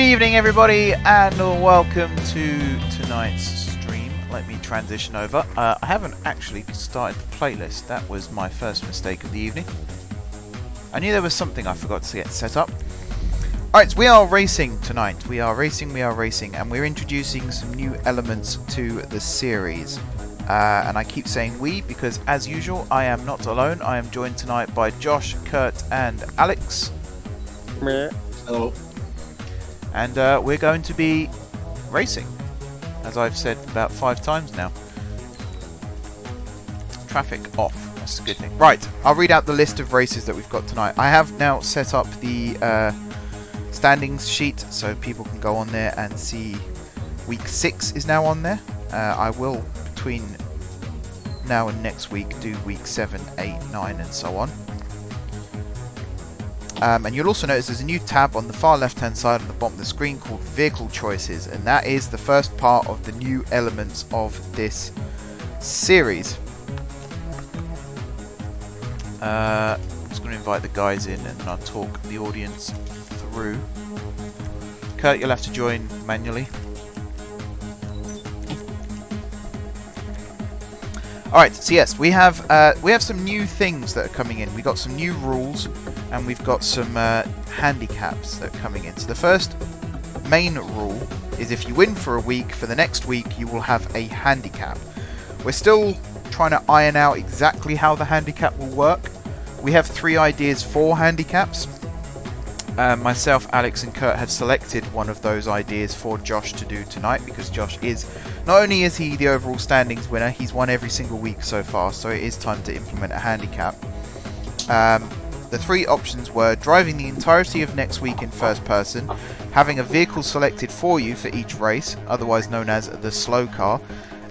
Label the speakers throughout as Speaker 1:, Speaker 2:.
Speaker 1: evening everybody and welcome to tonight's stream. Let me transition over. I haven't actually started the playlist. That was my first mistake of the evening. I knew there was something I forgot to get set up. Alright, so we are racing tonight. We are racing, and we're introducing some new elements to the series. And I keep saying we because, as usual, I am not alone. I am joined tonight by Josh, Kurt, and Alex.
Speaker 2: Hello.
Speaker 1: And we're going to be racing, as I've said about 5 times now. Traffic off. That's a good thing. Right, I'll read out the list of races that we've got tonight. I have now set up the standings sheet so people can go on there and see week 6 is now on there. I will, between now and next week, do week 7, 8, 9 and so on. And you'll also notice there's a new tab on the far left hand side on the bottom of the screen called Vehicle Choices, and that is the first part of the new elements of this series. I'm just going to invite the guys in and I'll talk the audience through. Kurt, you'll have to join manually. Alright, so yes, we have some new things that are coming in. We've got some new rules and we've got some handicaps that are coming in. So the first main rule is if you win for a week, for the next week you will have a handicap. We're still trying to iron out exactly how the handicap will work. We have 3 ideas for handicaps. Myself, Alex and Kurt have selected one of those ideas for Josh to do tonight because Josh is, not only is he the overall standings winner, he's won every single week so far, so it is time to implement a handicap. The 3 options were driving the entirety of next week in first person, having a vehicle selected for you for each race, otherwise known as the slow car,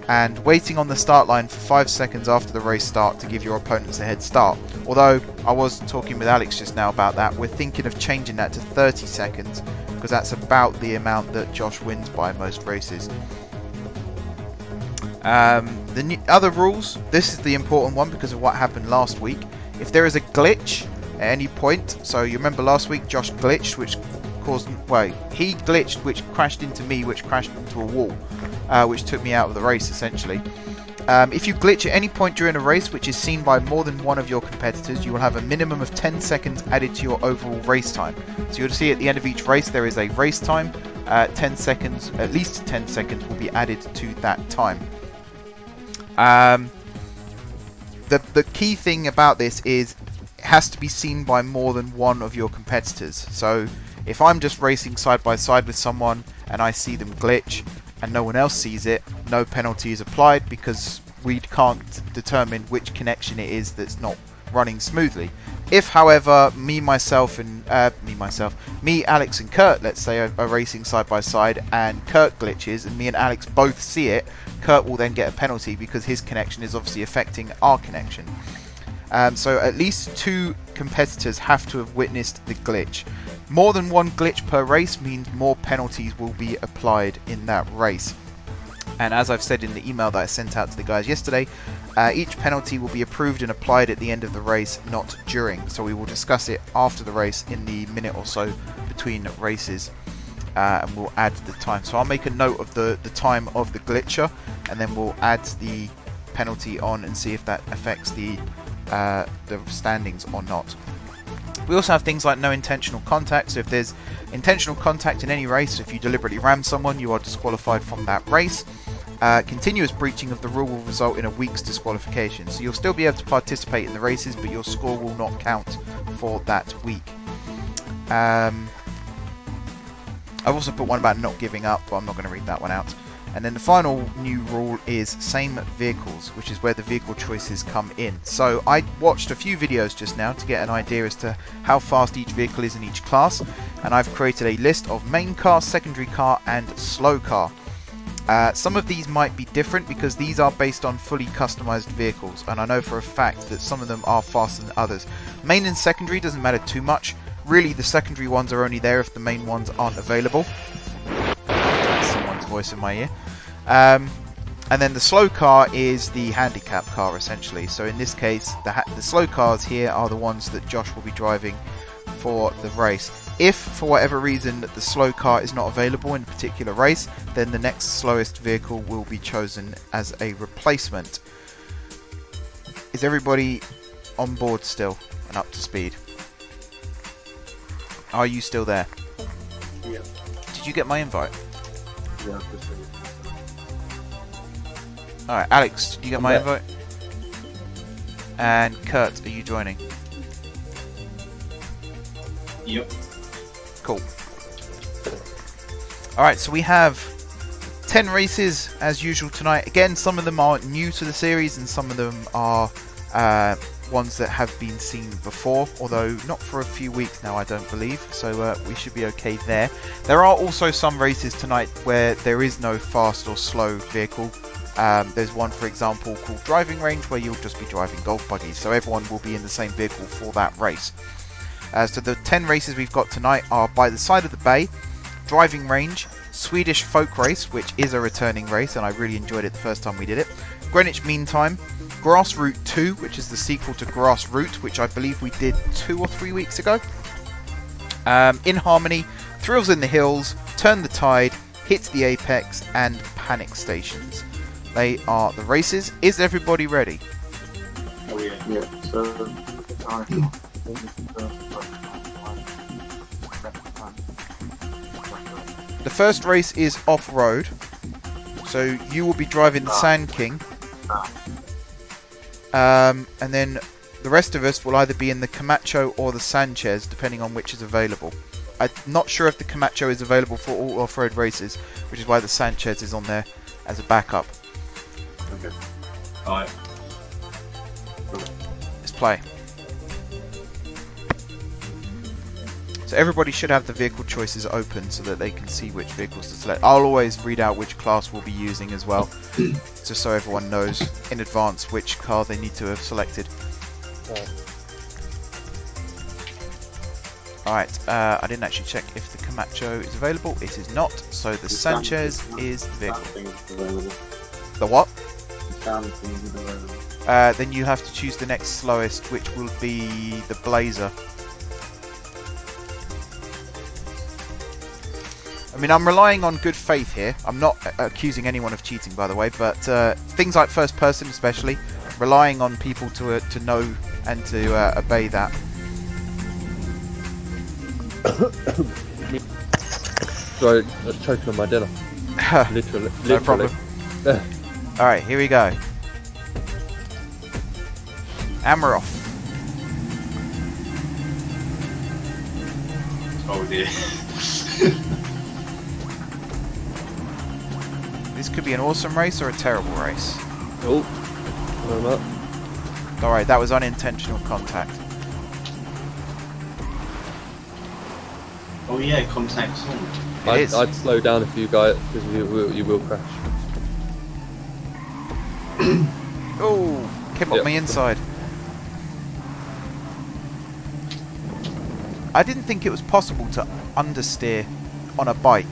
Speaker 1: and waiting on the start line for 5 seconds after the race start to give your opponents a head start. Although I was talking with Alex just now about that, we're thinking of changing that to 30 seconds because that's about the amount that Josh wins by most races. The other rules, this is the important one because of what happened last week. If there is a glitch at any point, so you remember last week Josh glitched, which caused, well, he glitched which crashed into me, which crashed into a wall, which took me out of the race essentially. If you glitch at any point during a race which is seen by more than one of your competitors, you will have a minimum of 10 seconds added to your overall race time. So you'll see at the end of each race there is a race time, 10 seconds, at least 10 seconds will be added to that time. The key thing about this is it has to be seen by more than one of your competitors. So if I'm just racing side by side with someone and I see them glitch and no one else sees it, no penalty is applied because we can't determine which connection it is that's not running smoothly. If, however, me, Alex and Kurt, let's say, are racing side by side and Kurt glitches and me and Alex both see it, Kurt will then get a penalty because his connection is obviously affecting our connection. So at least 2 competitors have to have witnessed the glitch. More than 1 glitch per race means more penalties will be applied in that race. And as I've said in the email that I sent out to the guys yesterday, each penalty will be approved and applied at the end of the race, not during. So we will discuss it after the race in the minute or so between races, and we'll add the time. So I'll make a note of the time of the glitcher, and then we'll add the penalty on and see if that affects the standings or not. We also have things like no intentional contact, so if there's intentional contact in any race, if you deliberately ram someone, you are disqualified from that race. Continuous breaching of the rule will result in a week's disqualification, so you'll still be able to participate in the races, but your score will not count for that week. I've also put one about not giving up, but I'm not going to read that one out. And then the final new rule is same vehicles, which is where the vehicle choices come in. So I watched a few videos just now to get an idea as to how fast each vehicle is in each class, and I've created a list of main car, secondary car and slow car. Some of these might be different because these are based on fully customized vehicles, and I know for a fact that some of them are faster than others. Main and secondary doesn't matter too much. Really, the secondary ones are only there if the main ones aren't available. Someone's voice in my ear. And then the slow car is the handicap car essentially. So in this case, the slow cars here are the ones that Josh will be driving for the race. If, for whatever reason, the slow car is not available in a particular race, then the next slowest vehicle will be chosen as a replacement. Is everybody on board still and up to speed? Are you still there?
Speaker 2: Yeah.
Speaker 1: Did you get my invite?
Speaker 2: Yeah.
Speaker 1: Alright, Alex, did you get my invite? And Kurt, are you joining?
Speaker 2: Yep.
Speaker 1: Cool. Alright, so we have 10 races as usual tonight. Again, some of them are new to the series and some of them are ones that have been seen before, although not for a few weeks now, I don't believe, so we should be okay there. There are also some races tonight where there is no fast or slow vehicle. There's one, for example, called Driving Range, where you'll just be driving golf buggies, so everyone will be in the same vehicle for that race. So the 10 races we've got tonight are By the Side of the Bay, Driving Range, Swedish Folk Race, which is a returning race, and I really enjoyed it the first time we did it, Greenwich Mean Time, Grass Route 2, which is the sequel to Grass Route, which I believe we did 2 or 3 weeks ago, In Harmony, Thrills in the Hills, Turn the Tide, Hit the Apex, and Panic Stations. They are the races. Is everybody ready?
Speaker 2: Oh yeah.
Speaker 3: Yeah. So,
Speaker 1: the first race is off-road, so you will be driving the Sand King, and then the rest of us will either be in the Camacho or the Sanchez, depending on which is available. I'm not sure if the Camacho is available for all off-road races, which is why the Sanchez is on there as a backup.
Speaker 2: Okay. Alright.
Speaker 1: Let's play. So everybody should have the vehicle choices open so that they can see which vehicles to select. I'll always read out which class we'll be using as well, just so everyone knows in advance which car they need to have selected. Alright, I didn't actually check if the Camacho is available. It is not, so the Sanchez is the vehicle. The what? Then you have to choose the next slowest, which will be the Blazer. I mean, I'm relying on good faith here. I'm not accusing anyone of cheating, by the way, but things like first person especially, relying on people to know and to obey that.
Speaker 4: Sorry, I was choking on my dinner. Literally.
Speaker 1: No problem. Alright, here we go. And we're off.
Speaker 2: Oh dear.
Speaker 1: This could be an awesome race or a terrible race.
Speaker 4: Oh, I'm up.
Speaker 1: Alright, that was unintentional contact.
Speaker 2: Oh yeah, contact's on.
Speaker 4: I'd slow down if you guys, because you will crash.
Speaker 1: Oh, came up my inside. I didn't think it was possible to understeer on a bike.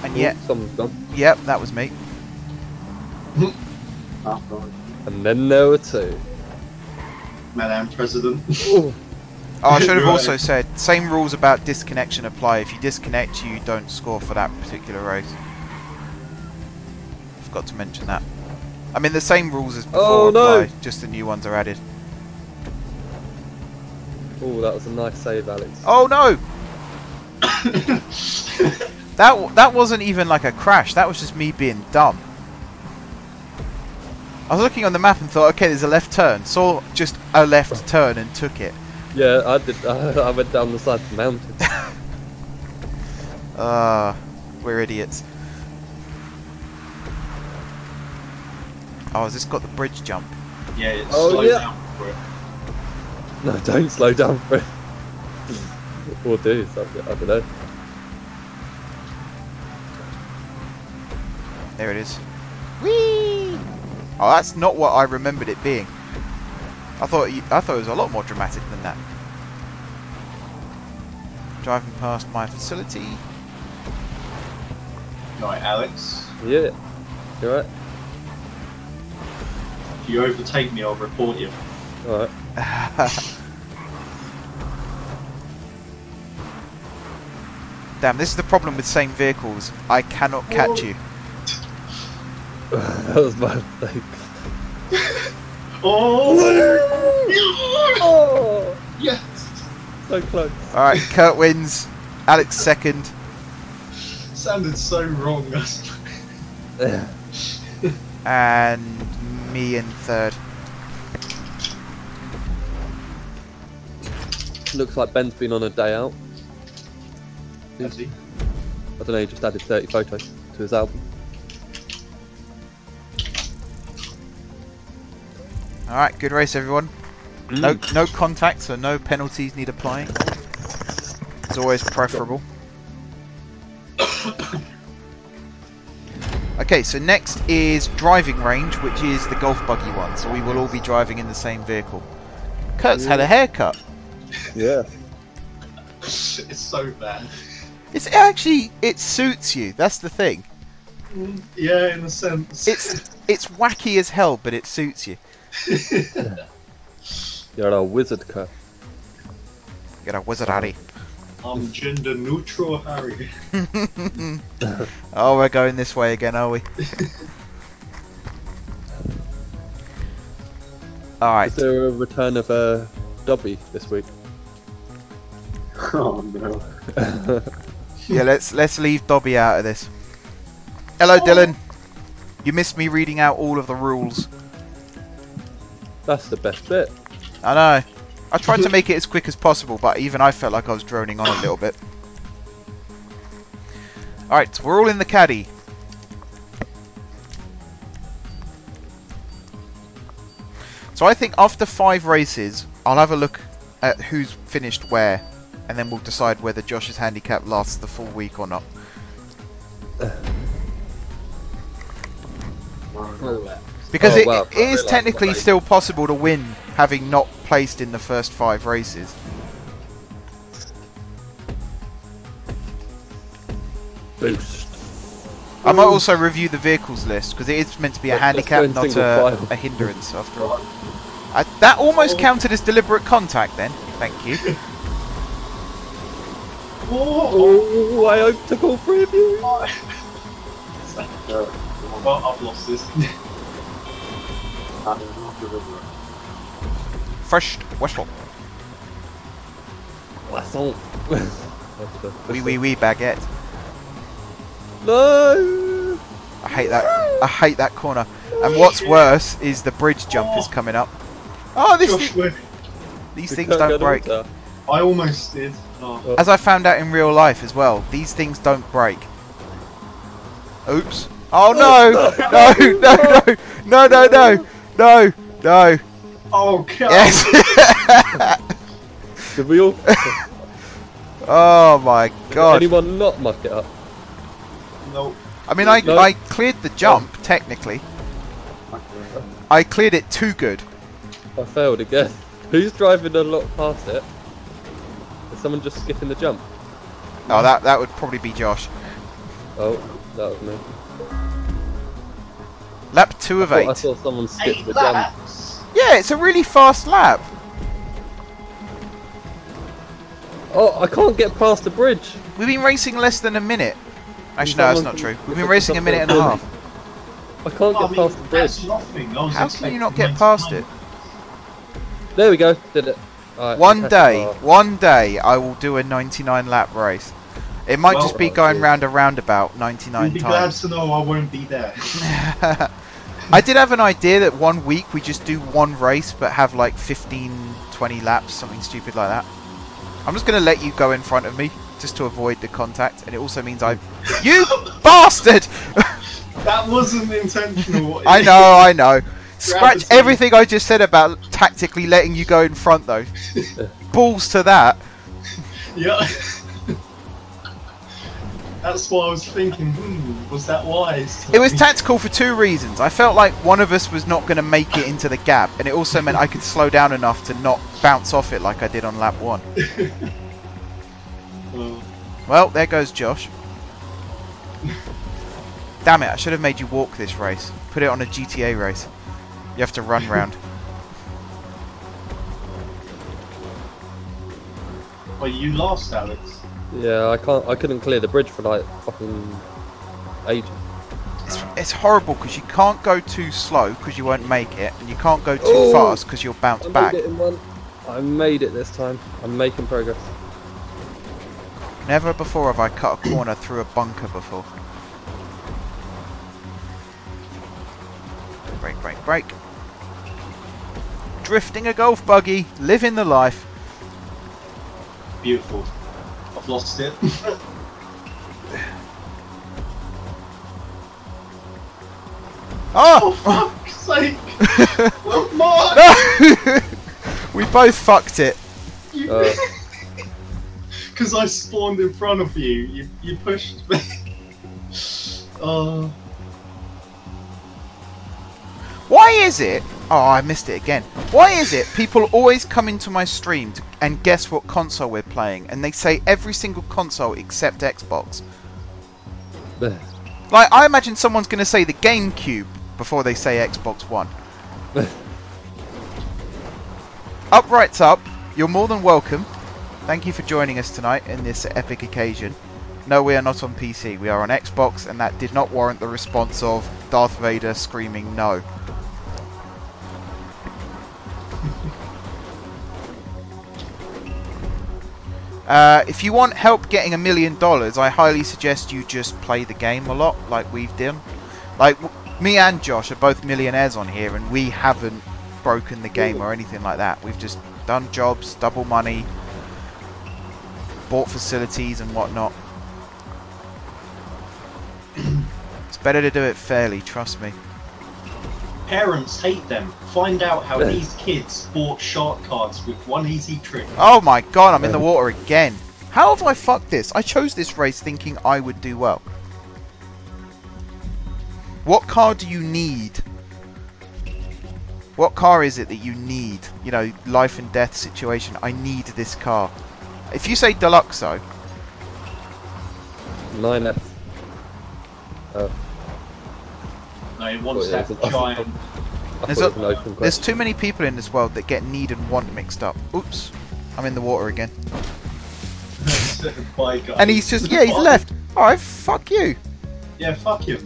Speaker 1: And yet,
Speaker 4: someone's gone.
Speaker 1: Yep, that was me.
Speaker 4: And then there were two.
Speaker 2: Madam President.
Speaker 4: Ooh.
Speaker 1: Oh, I should have also said, same rules about disconnection apply. If you disconnect, you don't score for that particular race. Forgot to mention that. I mean, the same rules as before apply, just the new ones are added.
Speaker 4: Oh, that was a nice save, Alex.
Speaker 1: Oh no! That wasn't even like a crash, that was just me being dumb. I was looking on the map and thought, okay, there's a left turn. Saw just a left turn and took it.
Speaker 4: Yeah, I did. I went down the side of the mountain.
Speaker 1: We're idiots. Oh, has this got the bridge jump?
Speaker 2: Yeah, it's slow down for it.
Speaker 4: No, don't slow down for it. Or do, I don't know.
Speaker 1: There it is. Whee! Oh, that's not what I remembered it being. I thought it was a lot more dramatic than that. Driving past my facility.
Speaker 2: Right, Alex.
Speaker 4: Yeah. You alright?
Speaker 2: If you overtake me, I'll report you.
Speaker 4: Alright.
Speaker 1: Damn, this is the problem with same vehicles. I cannot catch you.
Speaker 4: That was my mistake.
Speaker 2: Oh!
Speaker 4: Oh!
Speaker 2: Yes!
Speaker 4: So close.
Speaker 1: Alright, Kurt wins. Alex second.
Speaker 2: Sounded so wrong.
Speaker 4: Yeah.
Speaker 1: And me in third.
Speaker 4: Looks like Ben's been on a day out.
Speaker 2: Has he?
Speaker 4: I don't know, he just added 30 photos to his album.
Speaker 1: Alright, good race everyone. No contact, so no penalties need applying. It's always preferable. Okay, so next is driving range, which is the golf buggy one. So we will all be driving in the same vehicle. Kurt's had a haircut.
Speaker 4: Yeah.
Speaker 2: It's so bad.
Speaker 1: It suits you. That's the thing.
Speaker 2: Yeah, in a sense.
Speaker 1: It's wacky as hell, but it suits you.
Speaker 4: You're a wizard, Kurt.
Speaker 1: You're a wizard, Harry.
Speaker 2: I'm gender neutral, Harry.
Speaker 1: Oh, we're going this way again, are we? Alright.
Speaker 4: Is there a return of Dobby this week?
Speaker 2: Oh no.
Speaker 1: Yeah, let's leave Dobby out of this. Hello, Dylan. You missed me reading out all of the rules.
Speaker 4: That's the best bit.
Speaker 1: I know. I tried to make it as quick as possible, but even I felt like I was droning on a little bit. Alright, we're all in the caddy. So I think after 5 races, I'll have a look at who's finished where, and then we'll decide whether Josh's handicap lasts the full week or not. Because it is technically still possible to win, having not placed in the first 5 races.
Speaker 4: Boost.
Speaker 1: I might also review the vehicles list, because it is meant to be a handicap, not a hindrance after all. That almost counted as deliberate contact then. Thank you.
Speaker 4: Oh, I overtook all 3 of you.
Speaker 2: Well, I've lost this.
Speaker 1: First whistle.
Speaker 4: Whistle.
Speaker 1: Wee baguette.
Speaker 4: No.
Speaker 1: I hate that corner. And what's worse is the bridge jump is coming up. Oh, these things don't break.
Speaker 2: I almost did. Oh.
Speaker 1: As I found out in real life as well, these things don't break. Oops. Oh no! No!
Speaker 2: Oh god!
Speaker 1: Yes!
Speaker 4: Did we all?
Speaker 1: Oh my god!
Speaker 4: Anyone not muck it up?
Speaker 2: Nope.
Speaker 1: I mean, I cleared the jump technically. I cleared it too good.
Speaker 4: I failed again. Who's driving a lot past it? Is someone just skipping the jump?
Speaker 1: Oh, that would probably be Josh.
Speaker 4: Oh, that was me.
Speaker 1: Lap 2 of 8.
Speaker 4: I saw someone skip the jump.
Speaker 1: Yeah, it's a really fast lap.
Speaker 4: Oh, I can't get past the bridge.
Speaker 1: We've been racing less than a minute. Actually, no, that's not true. We've been racing a minute and a half.
Speaker 4: I can't get past the bridge.
Speaker 2: That's nothing.
Speaker 1: How can you not get past it?
Speaker 4: There we go. Did it. Right,
Speaker 1: One day, I will do a 99 lap race. It might just be going round a roundabout 99
Speaker 2: You'll be
Speaker 1: times.
Speaker 2: glad to know I won't be there.
Speaker 1: I did have an idea that one week we just do one race but have like 15, 20 laps, something stupid like that. I'm just going to let you go in front of me just to avoid the contact, and it also means You bastard!
Speaker 2: That wasn't intentional.
Speaker 1: I know. Scratch everything I just said about tactically letting you go in front though. Balls to that.
Speaker 2: Yeah. That's what I was thinking, was that wise?
Speaker 1: It was tactical for 2 reasons. I felt like one of us was not going to make it into the gap, and it also meant I could slow down enough to not bounce off it like I did on lap 1. Well, there goes Josh. Damn it, I should have made you walk this race. Put it on a GTA race. You have to run round.
Speaker 2: Well, you lost, Alex.
Speaker 4: Yeah, I couldn't clear the bridge for like fucking ages.
Speaker 1: It's horrible because you can't go too slow because you won't make it, and you can't go too fast because you'll bounce back.
Speaker 4: Made it in one. I made it this time. I'm making progress.
Speaker 1: Never before have I cut a corner through a bunker before. Brake, brake, brake. Drifting a golf buggy, living the life.
Speaker 2: Beautiful. I've lost it.
Speaker 1: Oh!
Speaker 2: Oh, fuck's sake! Mark!
Speaker 1: No! We both fucked it.
Speaker 2: Because I spawned in front of you. You pushed me.
Speaker 1: Why is it? Oh, I missed it again. Why is it people always come into my stream and guess what console we're playing, and they say every single console except Xbox? Like, I imagine someone's going to say the GameCube before they say Xbox One. Uprights up. You're more than welcome. Thank you for joining us tonight in this epic occasion. No, we are not on PC. We are on Xbox, and that did not warrant the response of Darth Vader screaming no. If you want help getting $1 million, I highly suggest you just play the game a lot, like we've done. Like, me and Josh are both millionaires on here, and we haven't broken the game or anything like that. We've just done jobs, double money, bought facilities and whatnot. It's better to do it fairly, trust me.
Speaker 2: Parents hate them. Find out how these kids bought shark cards with one easy trick.
Speaker 1: Oh my god, I'm in the water again. How have I fucked this? I chose this race thinking I would do well. What car do you need? What car is it that you need? You know, life and death situation. I need this car. If you say Deluxo.
Speaker 4: 9F.
Speaker 2: No, it wants that giant.
Speaker 1: There's too many people in this world that get need and want mixed up. Oops. I'm in the water again.
Speaker 2: Bye, guys.
Speaker 1: And he's just, yeah, he's left. Alright, fuck you.
Speaker 2: Yeah, fuck him.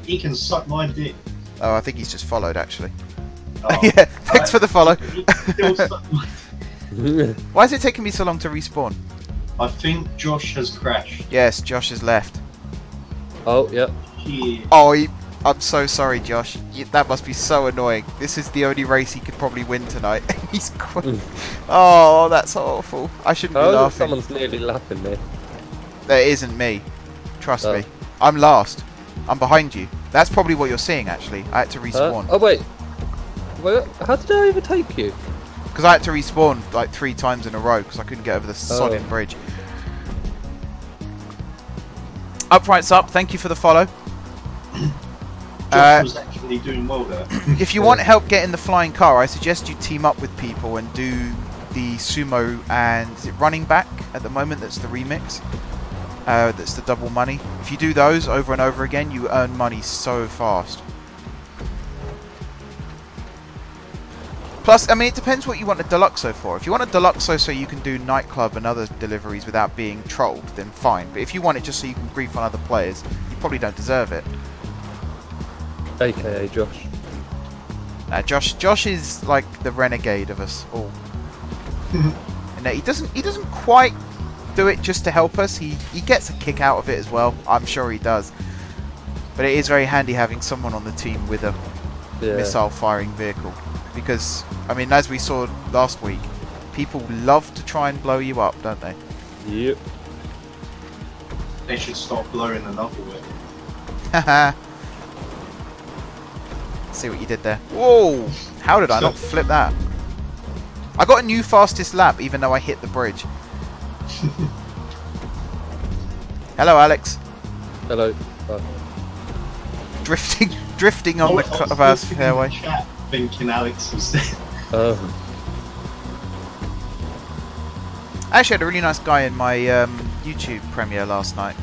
Speaker 2: He can suck my dick.
Speaker 1: Oh, I think he's just followed, actually.
Speaker 2: Oh,
Speaker 1: yeah, thanks for the follow.
Speaker 2: He still suck my dick.
Speaker 1: Why is it taking me so long to respawn?
Speaker 2: I think Josh has crashed.
Speaker 1: Yes, Josh has left.
Speaker 4: Oh, yeah.
Speaker 2: Yeah.
Speaker 1: Oh, I'm so sorry, Josh. That must be so annoying. This is the only race he could probably win tonight. He's quit. Oh, that's awful. I shouldn't be laughing.
Speaker 4: Someone's nearly lapping me.
Speaker 1: That isn't me. Trust me. I'm last. I'm behind you. That's probably what you're seeing, actually. I had to respawn.
Speaker 4: Oh, wait. How did I overtake you?
Speaker 1: Because I had to respawn like 3 times in a row because I couldn't get over the sodding bridge. Uprights up. Thank you for the follow.
Speaker 2: Josh was actually doing well there.
Speaker 1: If you want help getting the flying car, I suggest you team up with people and do the sumo and is it running back at the moment? That's the remix. That's the double money. If you do those over and over again, you earn money so fast. Plus, I mean, it depends what you want a Deluxo for. If you want a Deluxo so you can do nightclub and other deliveries without being trolled, then fine. But if you want it just so you can grief on other players, you probably don't deserve it.
Speaker 4: AKA Josh.
Speaker 1: Josh is like the renegade of us all. And he doesn't quite do it just to help us. He gets a kick out of it as well. I'm sure he does. But it is very handy having someone on the team with a missile firing vehicle. Because, I mean, as we saw last week, people love to try and blow you up, don't they?
Speaker 4: Yep.
Speaker 2: They should stop blowing another way.
Speaker 1: Haha. See what you did there. Whoa! How did I not flip that? I got a new fastest lap even though I hit the bridge. Hello, Alex.
Speaker 4: Hello.
Speaker 1: Drifting on the Clubhouse fairway.
Speaker 2: Thinking Alex was there.
Speaker 1: I actually had a really nice guy in my YouTube premiere last night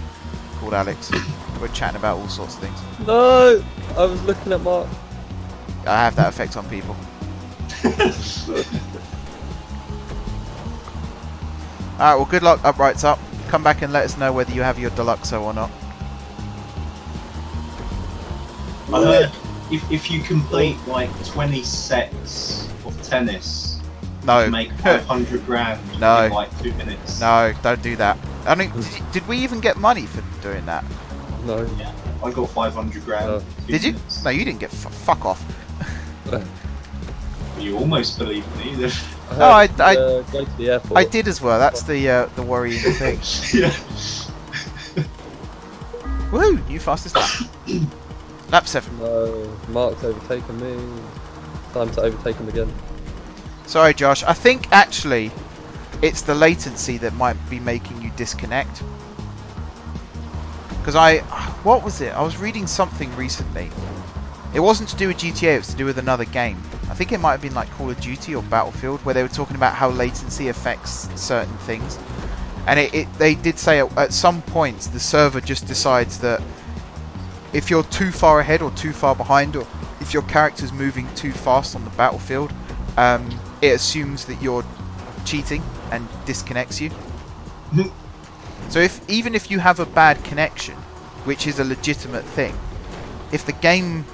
Speaker 1: called Alex. We're chatting about all sorts of things.
Speaker 4: No! I was looking at Mark.
Speaker 1: I have that effect on people. Alright, well, good luck, Uprights Up. Come back and let us know whether you have your Deluxo or not.
Speaker 2: I heard if you complete like 20 sets of tennis,
Speaker 1: No.
Speaker 2: you can make 500 grand
Speaker 1: No.
Speaker 2: in like 2 minutes.
Speaker 1: No, don't do that. I mean, did we even get money for doing that?
Speaker 4: No.
Speaker 2: Yeah, I got 500 grand.
Speaker 4: Oh.
Speaker 2: in 2
Speaker 1: Did you?
Speaker 2: minutes.
Speaker 1: No, you didn't get. Fuck off.
Speaker 2: You almost believe me.
Speaker 1: No, I
Speaker 4: go to the airport.
Speaker 1: I did as well. That's the worrying thing.
Speaker 2: Yeah.
Speaker 1: Woo! New fastest lap. Lap 7.
Speaker 4: No, Mark's overtaken me. Time to overtake him again.
Speaker 1: Sorry, Josh. I think actually it's the latency that might be making you disconnect. Because what was it? I was reading something recently. It wasn't to do with GTA, it was to do with another game. I think it might have been like Call of Duty or Battlefield, where they were talking about how latency affects certain things. And they did say at some points the server just decides that if you're too far ahead or too far behind, or if your character's moving too fast on the battlefield, it assumes that you're cheating and disconnects you. So even if you have a bad connection, which is a legitimate thing, if the game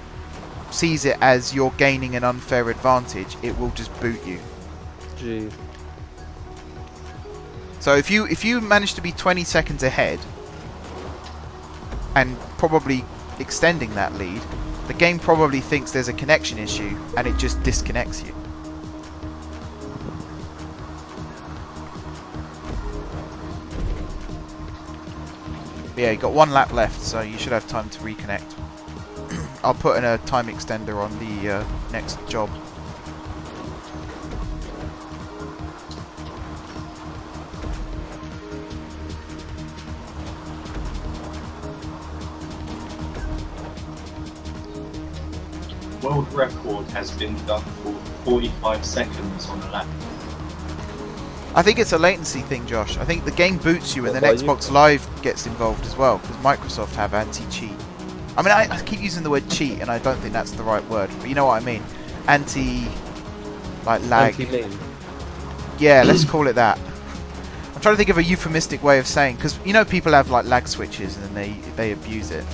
Speaker 1: sees it as you're gaining an unfair advantage, it will just boot you.
Speaker 4: Gee.
Speaker 1: So if you manage to be 20 seconds ahead and probably extending that lead, the game probably thinks there's a connection issue and it just disconnects you. Yeah, you got 1 lap left, so you should have time to reconnect. I'll put in a time extender on the next job.
Speaker 2: World record has been done for 45 seconds on a lap.
Speaker 1: I think it's a latency thing, Josh. I think the game boots you and then
Speaker 4: What about
Speaker 1: Xbox Live gets involved as well, because Microsoft have anti-cheat. I mean, I keep using the word cheat, and I don't think that's the right word, but you know what I mean. Like lag.
Speaker 4: Anti-meme.
Speaker 1: Yeah, let's call it that. I'm trying to think of a euphemistic way of saying, because you know people have like lag switches and they abuse it.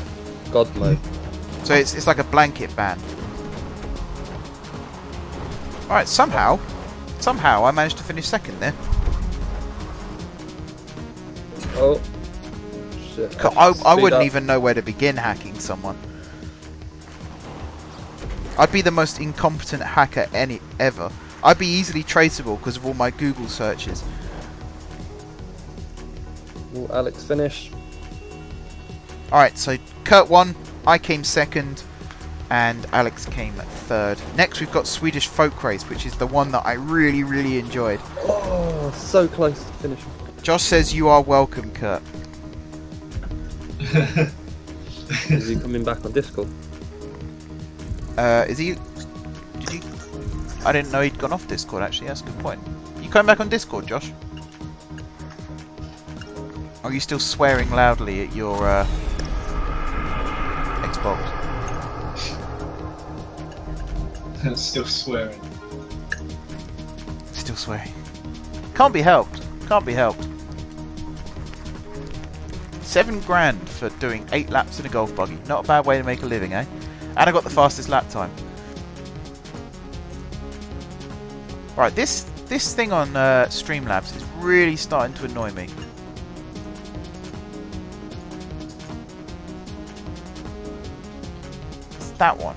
Speaker 4: God mode.
Speaker 1: So it's like a blanket ban. Alright, somehow I managed to finish second there.
Speaker 4: Oh. Shit.
Speaker 1: I wouldn't even know where to begin hacking someone. I'd be the most incompetent hacker ever. I'd be easily traceable because of all my Google searches.
Speaker 4: Will Alex finish?
Speaker 1: Alright, so Kurt won, I came second, and Alex came third. Next we've got Swedish Folk Race, which is the one that I really, really enjoyed.
Speaker 4: Oh, so close to finishing.
Speaker 1: Josh says you are welcome, Kurt.
Speaker 4: Is he coming back on Discord?
Speaker 1: Is he... Did you... I didn't know he'd gone off Discord, actually. That's a good point. You coming back on Discord, Josh? Or are you still swearing loudly at your Xbox?
Speaker 2: Still swearing.
Speaker 1: Still swearing. Can't be helped. Can't be helped. 7 grand for doing 8 laps in a golf buggy. Not a bad way to make a living, eh? And I got the fastest lap time. Right, this thing on Streamlabs is really starting to annoy me. It's that one.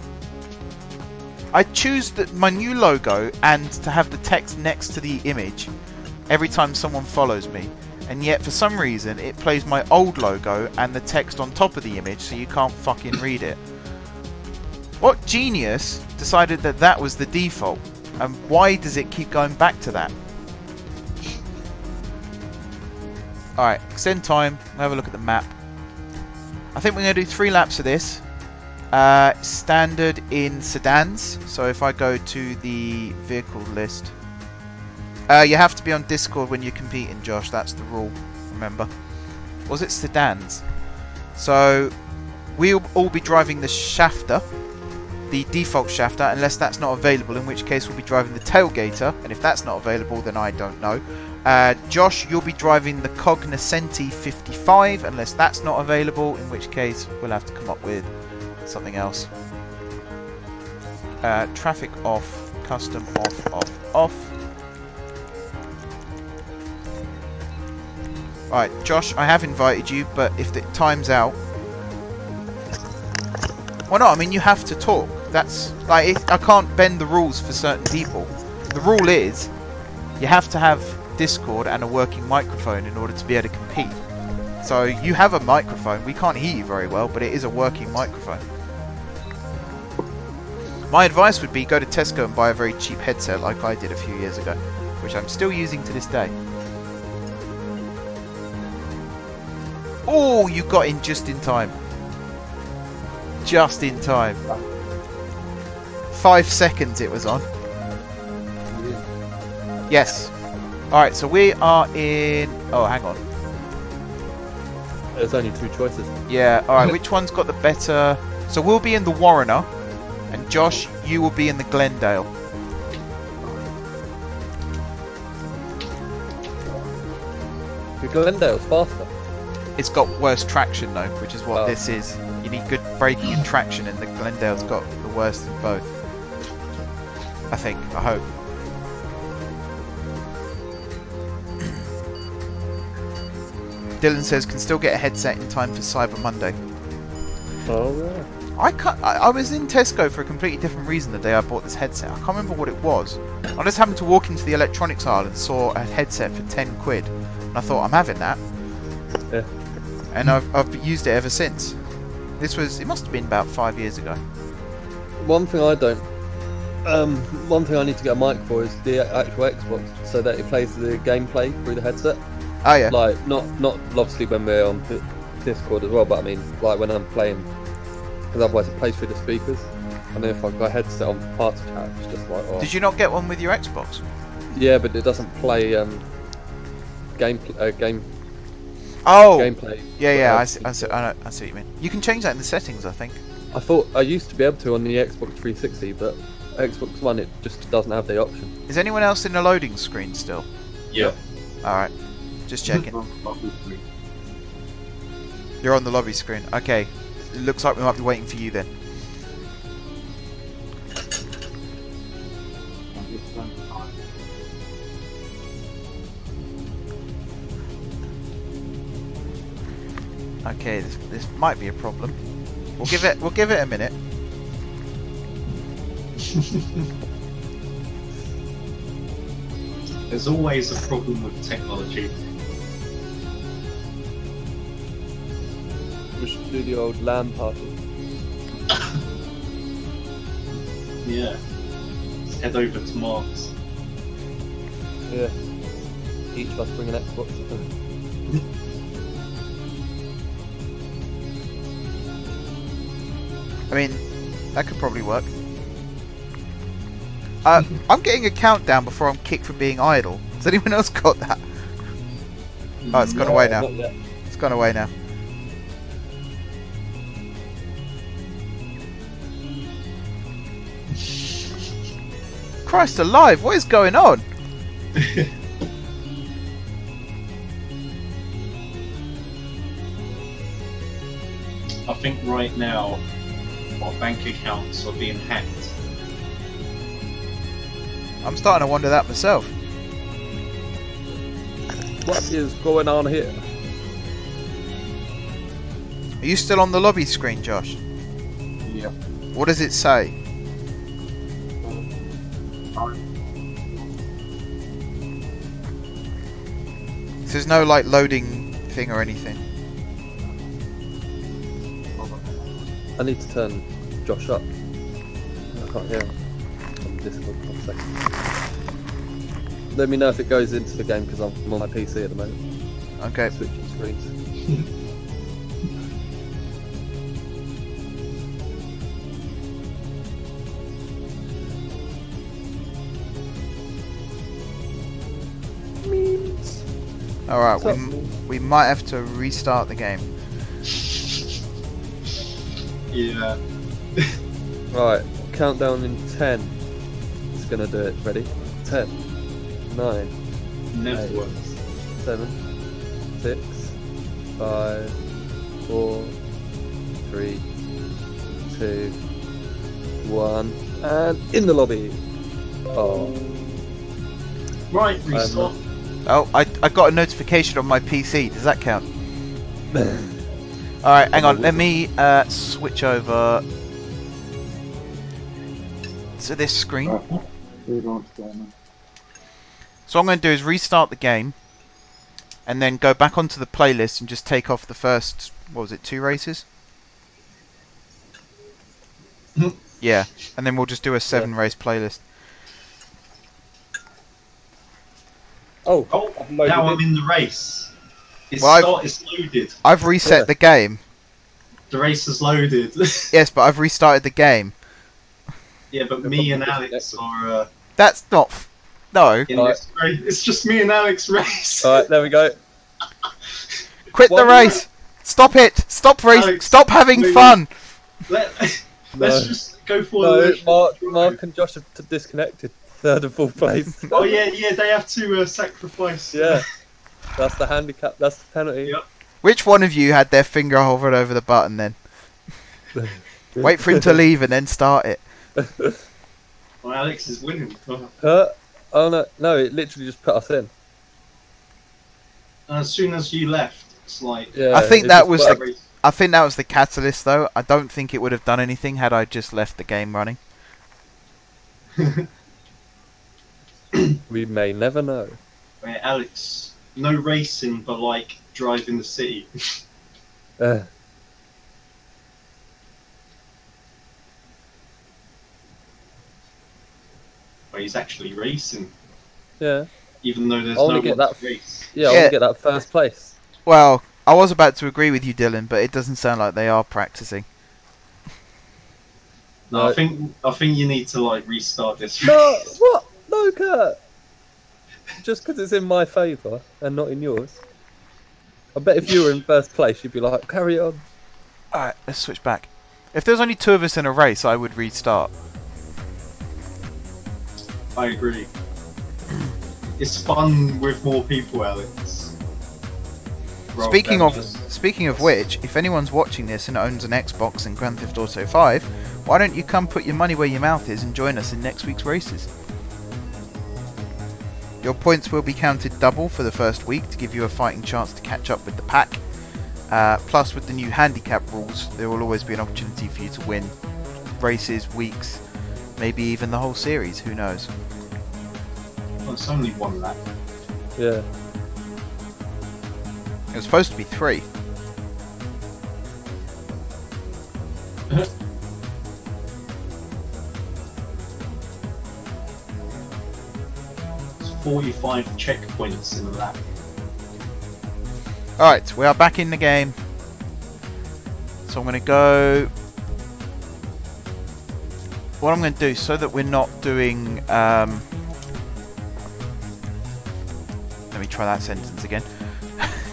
Speaker 1: I choose my new logo and to have the text next to the image every time someone follows me, and yet for some reason it plays my old logo and the text on top of the image so you can't fucking read it. What genius decided that that was the default, and why does it keep going back to that? Alright, extend time, we'll have a look at the map. I think we're going to do 3 laps of this. Standard in sedans, so if I go to the vehicle list, you have to be on Discord when you're competing, Josh, that's the rule, remember. Was it sedans? So we'll all be driving the shafter, the default shafter, unless that's not available, in which case we'll be driving the tailgater, and if that's not available then I don't know. Josh, you'll be driving the Cognoscenti 55, unless that's not available, in which case we'll have to come up with something else. Traffic off, custom off. Alright, Josh, I have invited you, but if the time's out... Well, no, I mean, you have to talk. That's... like, I can't bend the rules for certain people. The rule is, you have to have Discord and a working microphone in order to be able to compete. So, you have a microphone. We can't hear you very well, but it is a working microphone. My advice would be go to Tesco and buy a very cheap headset like I did a few years ago, which I'm still using to this day. Oh, you got in just in time. Just in time. 5 seconds it was on. Yes. Alright, so we are in... Oh, hang on.
Speaker 4: There's only 2 choices.
Speaker 1: Yeah, alright, which one's got the better... So we'll be in the Warrener, and Josh, you will be in the Glendale.
Speaker 4: The Glendale's faster.
Speaker 1: It's got worse traction though, which is what this is. You need good braking and traction, and the Glendale's got the worst of both. I think, I hope. Dylan says, can still get a headset in time for Cyber Monday.
Speaker 4: Oh, yeah.
Speaker 1: I was in Tesco for a completely different reason the day I bought this headset. I can't remember what it was. I just happened to walk into the electronics aisle and saw a headset for 10 quid. And I thought, I'm having that.
Speaker 4: Yeah.
Speaker 1: And I've used it ever since. It must have been about 5 years ago.
Speaker 4: One thing I need to get a mic for is the actual Xbox, so that it plays the gameplay through the headset.
Speaker 1: Oh yeah.
Speaker 4: Like, not obviously when we're on Discord as well, but I mean, like when I'm playing, because otherwise it plays through the speakers. And then if I've got a headset on for party chat, it's just like, oh.
Speaker 1: Did you not get one with your Xbox?
Speaker 4: Yeah, but it doesn't play game.
Speaker 1: Oh.
Speaker 4: Gameplay.
Speaker 1: Yeah. I see what you mean. You can change that in the settings, I think.
Speaker 4: I thought I used to be able to on the Xbox 360, but Xbox One it just doesn't have the option.
Speaker 1: Is anyone else in the loading screen still?
Speaker 2: Yeah.
Speaker 1: Alright. Just checking. You're on the lobby screen. Okay. It looks like we might be waiting for you then. Okay, this might be a problem. We'll give it a minute.
Speaker 2: There's always a problem with technology.
Speaker 4: We should do the old LAN party.
Speaker 2: Yeah. Let's head over to Mark's.
Speaker 4: Yeah. Each of us bring an Xbox.
Speaker 1: I mean, that could probably work. I'm getting a countdown before I'm kicked for being idle. Has anyone else got that? Oh, it's gone away now. It's gone away now. Christ alive, what is going on?
Speaker 2: I think right now our bank accounts are being hacked.
Speaker 1: I'm starting to wonder that myself.
Speaker 4: What is going on here?
Speaker 1: Are you still on the lobby screen, Josh?
Speaker 2: Yeah.
Speaker 1: What does it say? So there's no like loading thing or anything.
Speaker 4: I need to turn Josh up. I can't hear him on Discord for a second. Let me know if it goes into the game because I'm on my PC at the moment.
Speaker 1: Okay.
Speaker 4: Switching screens.
Speaker 1: Alright, we might have to restart the game.
Speaker 2: Yeah.
Speaker 4: Right, countdown in 10. It's gonna do it. Ready? 10, 9,
Speaker 2: Never
Speaker 4: 8,
Speaker 2: works.
Speaker 4: 7, 6, 5, 4, 3, 2, 1, and in the lobby. Oh.
Speaker 2: Right, restart.
Speaker 1: Oh, I got a notification on my PC. Does that count? Alright, hang on. Let me switch over to this screen. So what I'm going to do is restart the game and then go back onto the playlist and just take off the first, what was it, 2 races? Yeah, and then we'll just do a 7 race playlist.
Speaker 2: Oh, now I'm in the race. It's loaded.
Speaker 1: I've reset the game.
Speaker 2: The race is loaded.
Speaker 1: Yes, but I've restarted the game.
Speaker 2: Yeah, but me and Alex are...
Speaker 1: That's not... No.
Speaker 2: in this race. It's just me and Alex race.
Speaker 4: Alright, there we go.
Speaker 1: Quit the race! Stop it! Stop racing!
Speaker 2: Alex,
Speaker 1: Stop having fun!
Speaker 2: Let's just go for
Speaker 4: No, Mark and Josh are disconnected. 3rd and 4th place.
Speaker 2: Oh yeah, they have to sacrifice.
Speaker 4: Yeah. That's the handicap, that's the penalty.
Speaker 2: Yep.
Speaker 1: Which one of you had their finger hovered over the button then? Wait for him to leave and then start it.
Speaker 2: Well, Alex is winning.
Speaker 4: Oh no, it literally just put us in.
Speaker 2: And as soon as you left, it's like...
Speaker 4: Yeah,
Speaker 1: I think that was
Speaker 2: the...
Speaker 1: I think that was the catalyst though. I don't think it would have done anything had I just left the game running.
Speaker 4: We may never know.
Speaker 2: Wait, Alex, no racing, but like driving the city.
Speaker 4: Uh,
Speaker 2: Where he's actually racing,
Speaker 4: yeah.
Speaker 2: even though there's
Speaker 4: I wanna
Speaker 2: no
Speaker 4: get
Speaker 2: one
Speaker 4: that
Speaker 2: to race.
Speaker 4: Yeah, I
Speaker 1: Yeah.
Speaker 4: want to get that first place.
Speaker 1: Well, I was about to agree with you, Dylan, but it doesn't sound like they are practicing.
Speaker 2: No, I think you need to like restart this.
Speaker 4: No, what? No, Kurt. Just because it's in my favour and not in yours. I bet if you were in first place, you'd be like, carry on.
Speaker 1: Alright, let's switch back. If there's only 2 of us in a race, I would restart.
Speaker 2: I agree. It's fun with more people, Alex.
Speaker 1: Speaking of which, if anyone's watching this and owns an Xbox and Grand Theft Auto 5, why don't you come put your money where your mouth is and join us in next week's races? Your points will be counted double for the first week to give you a fighting chance to catch up with the pack. Plus, with the new handicap rules, there will always be an opportunity for you to win races, weeks, maybe even the whole series, who knows.
Speaker 2: Well, it's only 1 lap.
Speaker 4: Yeah.
Speaker 1: It was supposed to be 3.
Speaker 2: It's 45 checkpoints in a lap.
Speaker 1: Alright, we are back in the game. So I'm going to go... What I'm going to do, so that we're not doing... Let me try that sentence again.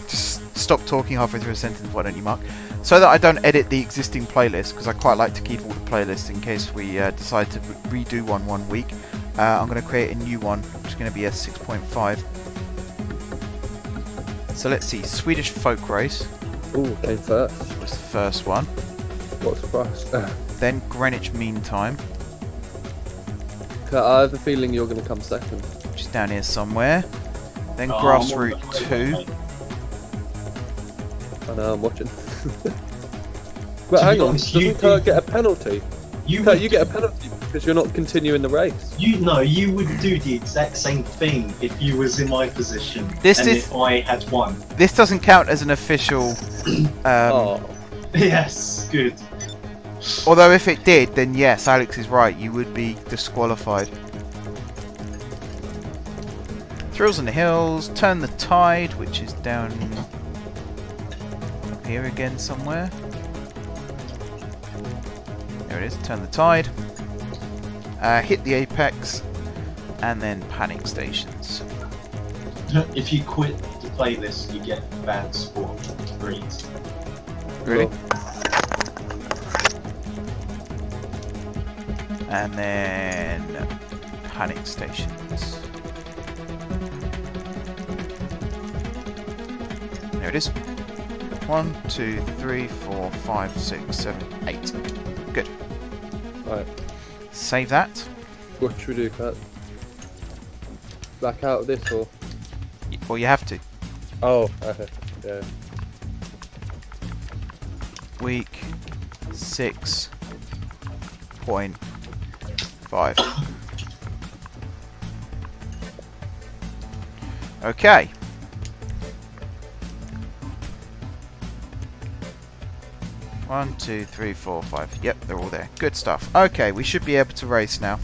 Speaker 1: Just stop talking halfway through a sentence, why don't you, Mark? So that I don't edit the existing playlist, because I quite like to keep all the playlists in case we decide to redo one week. I'm going to create a new one, which is going to be a 6.5. So let's see, Swedish Folk Race.
Speaker 4: Ooh, came first.
Speaker 1: Was the first one.
Speaker 4: What a surprise.
Speaker 1: Then Greenwich Mean Time,
Speaker 4: Kurt, I have a feeling you're going to come second.
Speaker 1: which is down here somewhere. Then
Speaker 2: Oh,
Speaker 1: Grassroot
Speaker 2: I'm
Speaker 1: 2.
Speaker 4: I know, I'm watching. But hang on, doesn't Kurt get a penalty? Kurt, you get a penalty because you're not continuing the race.
Speaker 2: You would do the exact same thing if you was in my position if I had won.
Speaker 1: This doesn't count as an official...
Speaker 4: Oh.
Speaker 2: Yes, good.
Speaker 1: Although if it did, then yes, Alex is right, you would be disqualified. Thrills on the Hills, Turn the Tide, which is down here again somewhere. There it is, Turn the Tide. Hit the Apex, and then Panic Stations.
Speaker 2: If you quit the playlist, you get bad sport. Great.
Speaker 1: Really? And then Panic Stations. There it is. 1, 2, 3, 4, 5, 6, 7, 8. Good.
Speaker 4: Right.
Speaker 1: Save that.
Speaker 4: What should we do, Kurt? Back out of this or?
Speaker 1: Well, you have to.
Speaker 4: Oh, okay. Yeah.
Speaker 1: Week 6.5. Okay. One, 2, 3, 4, 5. Yep, they're all there. Good stuff. Okay, we should be able to race now.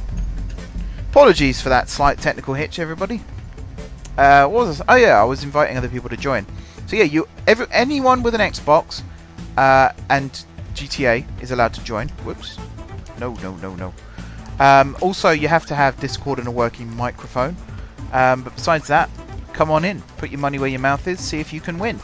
Speaker 1: Apologies for that slight technical hitch, everybody. What was this? Oh yeah, I was inviting other people to join. So yeah, anyone with an Xbox and GTA is allowed to join. Whoops. No. Also, you have to have Discord and a working microphone. But besides that, come on in. Put your money where your mouth is. See if you can win.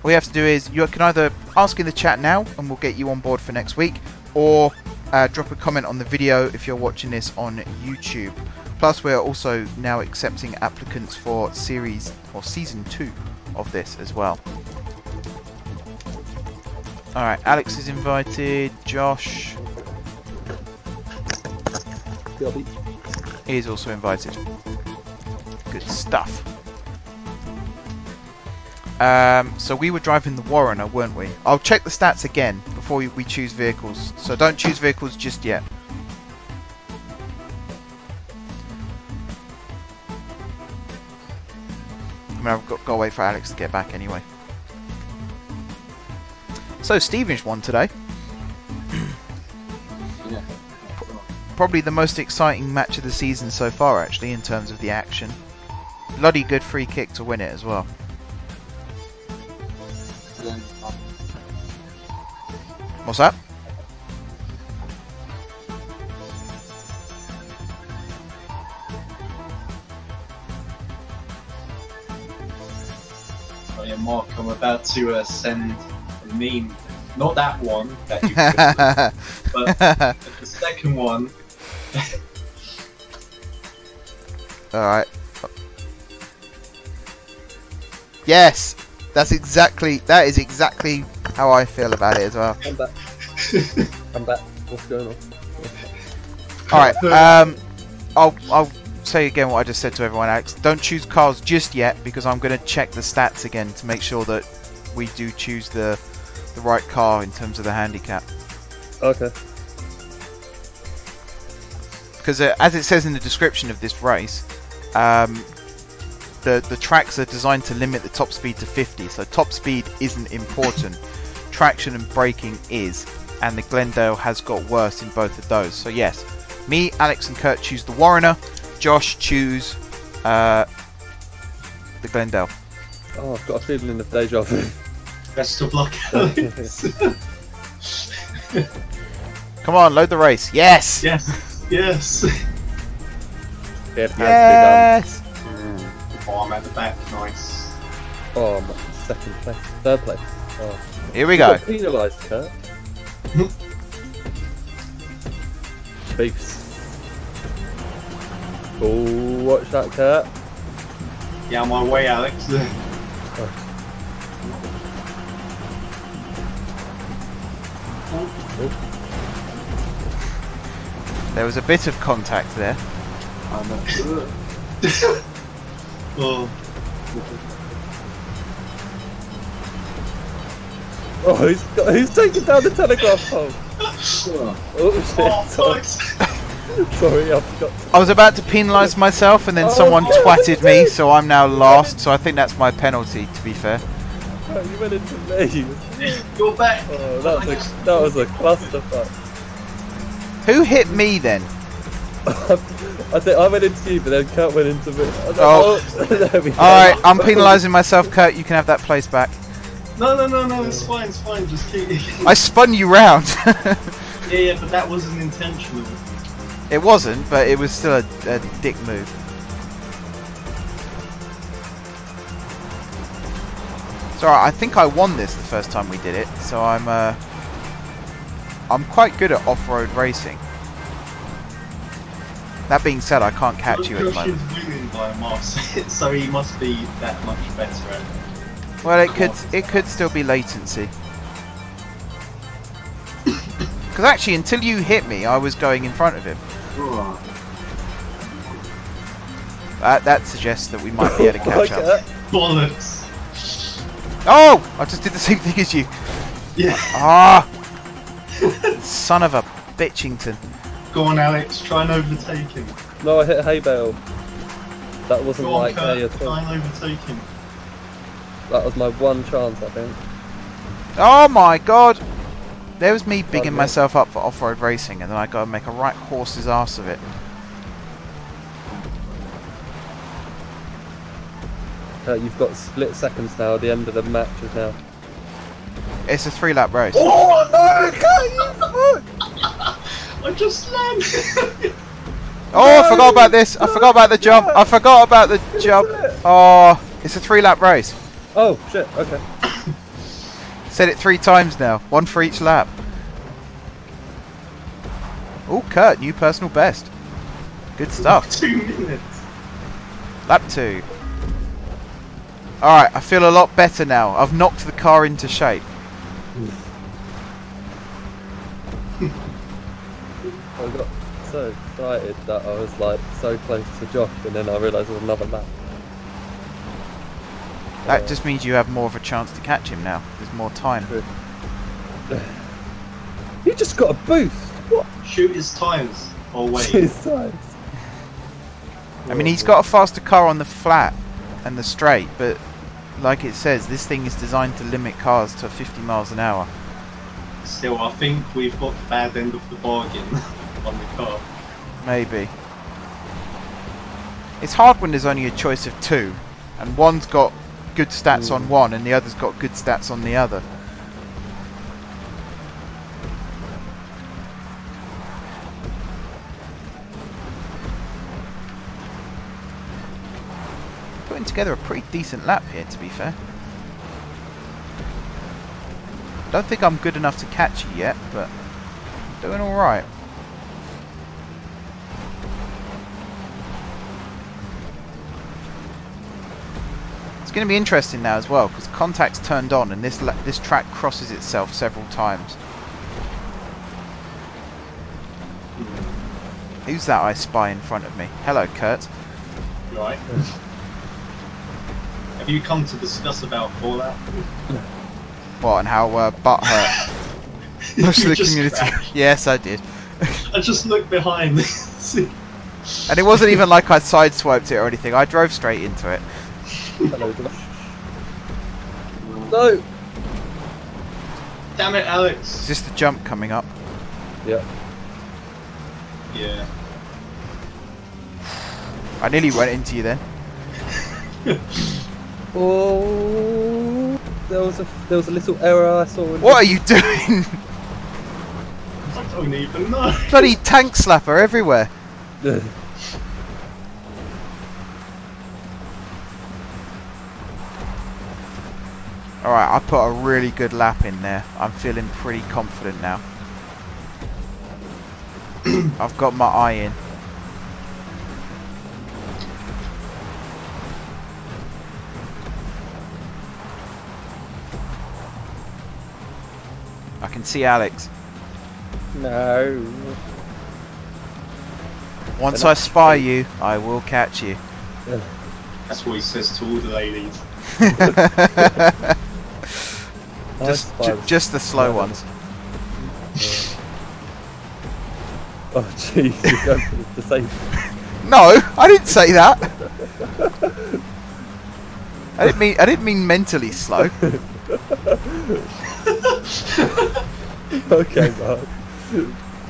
Speaker 1: All you have to do is you can either ask in the chat now and we'll get you on board for next week, or drop a comment on the video if you're watching this on YouTube. Plus, we're also now accepting applicants for series or season 2 of this as well. Alright, Alex is invited. Josh is also invited. Good stuff. So we were driving the Warrener, weren't we? I'll check the stats again before we choose vehicles. So don't choose vehicles just yet. I mean, I've got to wait for Alex to get back anyway. So Stevens won today.
Speaker 2: Yeah.
Speaker 1: Probably the most exciting match of the season so far, actually, in terms of the action. Bloody good free kick to win it as well. What's that?
Speaker 2: Oh yeah, Mark, I'm about to send a meme. Not that one that you but the second one.
Speaker 1: Alright. Yes! That is exactly how I feel about it as well.
Speaker 4: I'm back. I'm back. What's going on?
Speaker 1: Alright, I'll say again what I just said to everyone, Alex. Don't choose cars just yet, because I'm going to check the stats again to make sure that we do choose the right car in terms of the handicap.
Speaker 4: Okay.
Speaker 1: Because as it says in the description of this race, the tracks are designed to limit the top speed to 50, so top speed isn't important. Traction and braking is, and the Glendale has got worse in both of those. So yes, me, Alex and Kurt choose the Warrener, Josh choose the Glendale.
Speaker 4: Oh, I've got a feeling of deja vu.
Speaker 2: Best of luck, Alex.
Speaker 1: Come on, load the race. Yes!
Speaker 2: Yes, yes.
Speaker 1: Yes!
Speaker 2: Oh, I'm at the back, nice.
Speaker 4: Oh, I'm second place. Third place. Oh.
Speaker 1: Here we go.
Speaker 4: Penalised, Kurt. Beefs. Oh, watch that, Kurt.
Speaker 2: Yeah, on my way, Alex.
Speaker 1: There was a bit of contact there.
Speaker 2: Oh.
Speaker 4: Oh, who's taking down the telegraph pole? Oh, shit.
Speaker 2: Oh,
Speaker 4: Sorry, I forgot.
Speaker 1: I was about to penalise myself and then someone twatted me, so I'm now last, so I think that's my penalty, to be fair.
Speaker 4: Oh, you went into me.
Speaker 2: You're back.
Speaker 4: Oh, that was a clusterfuck.
Speaker 1: Who hit me then?
Speaker 4: I think I went into you, but then Kurt went into me. There we go.
Speaker 1: Alright, I'm penalising myself, Kurt, you can have that place back.
Speaker 2: No, it's fine, just keep
Speaker 1: I spun you round.
Speaker 2: Yeah, but that wasn't intentional.
Speaker 1: It wasn't, but it was still a dick move. It's alright, I think I won this the first time we did it, so I'm quite good at off-road racing. That being said, I can't catch you at the moment.
Speaker 2: Josh is winning by a mark, so he must be that much better at it.
Speaker 1: Well, it could still be latency. Because actually, until you hit me, I was going in front of him.
Speaker 2: Oh.
Speaker 1: That suggests that we might be able to catch up.
Speaker 2: Bollocks!
Speaker 1: Oh! I just did the same thing as you.
Speaker 2: Yeah.
Speaker 1: Ah! Son of a bitchington.
Speaker 2: Go on, Alex. Try and overtake him.
Speaker 4: No, I hit a hay bale. That wasn't
Speaker 2: Go on,
Speaker 4: like hay
Speaker 2: Kurt.
Speaker 4: at all.
Speaker 2: Try and overtake him.
Speaker 4: That was my one chance, I think.
Speaker 1: Oh my god! There was me bigging
Speaker 4: Okay.
Speaker 1: myself up for off-road racing, and then I got to make a right horse's ass of it.
Speaker 4: You've got split seconds now. The end of the match is now.
Speaker 1: It's a 3-lap race.
Speaker 2: Oh no! I just slammed.
Speaker 1: Oh, I forgot about this. I forgot about the jump. I forgot about the jump. Oh, it's a 3-lap race.
Speaker 4: Oh shit! Okay.
Speaker 1: Said it 3 times now. 1 for each lap. Oh, Kurt, new personal best. Good stuff.
Speaker 2: 2 minutes.
Speaker 1: Lap 2. Alright, I feel a lot better now. I've knocked the car into shape.
Speaker 4: I got so excited that I was like so close to Josh, and then I realised there was another lap.
Speaker 1: That just means you have more of a chance to catch him now. There's more time.
Speaker 4: True. You just got a boost. What?
Speaker 2: Shoot his tires. Oh wait.
Speaker 4: His size.
Speaker 1: I mean, he's got a faster car on the flat and the straight, but like it says, this thing is designed to limit cars to 50 miles an hour.
Speaker 2: Still, I think we've got the bad end of the bargain on the car.
Speaker 1: Maybe. It's hard when there's only a choice of 2, and one's got good stats on one and the other's got good stats on the other. Putting together a pretty decent lap here, to be fair. Don't think I'm good enough to catch you yet, but doing alright. It's going to be interesting now as well, because contact's turned on and this track crosses itself several times. Who's that I spy in front of me? Hello, Kurt.
Speaker 2: Right. Have you come to discuss about Fallout?
Speaker 1: What, and how butt hurt most of the
Speaker 2: just
Speaker 1: community?
Speaker 2: crashed.
Speaker 1: Yes, I did.
Speaker 2: I just looked behind.
Speaker 1: And it wasn't even like I sideswiped it or anything. I drove straight into it.
Speaker 4: Hello, Josh. No.
Speaker 2: Damn it, Alex.
Speaker 1: Is this the jump coming up?
Speaker 4: Yeah.
Speaker 2: Yeah.
Speaker 1: I nearly went into you then.
Speaker 4: Oh, there was a little error I saw.
Speaker 1: What are you doing?
Speaker 2: I don't even know.
Speaker 1: Bloody tank slapper everywhere. Alright, I put a really good lap in there. I'm feeling pretty confident now. I've got my eye in. I can see Alex.
Speaker 4: No.
Speaker 1: Once I spy you, I will catch you.
Speaker 2: That's what he says to all the ladies.
Speaker 1: Just the slow ones.
Speaker 4: Oh jeez, you're going for the same.
Speaker 1: No, I didn't say that. I didn't mean mentally slow.
Speaker 4: Okay, Mark.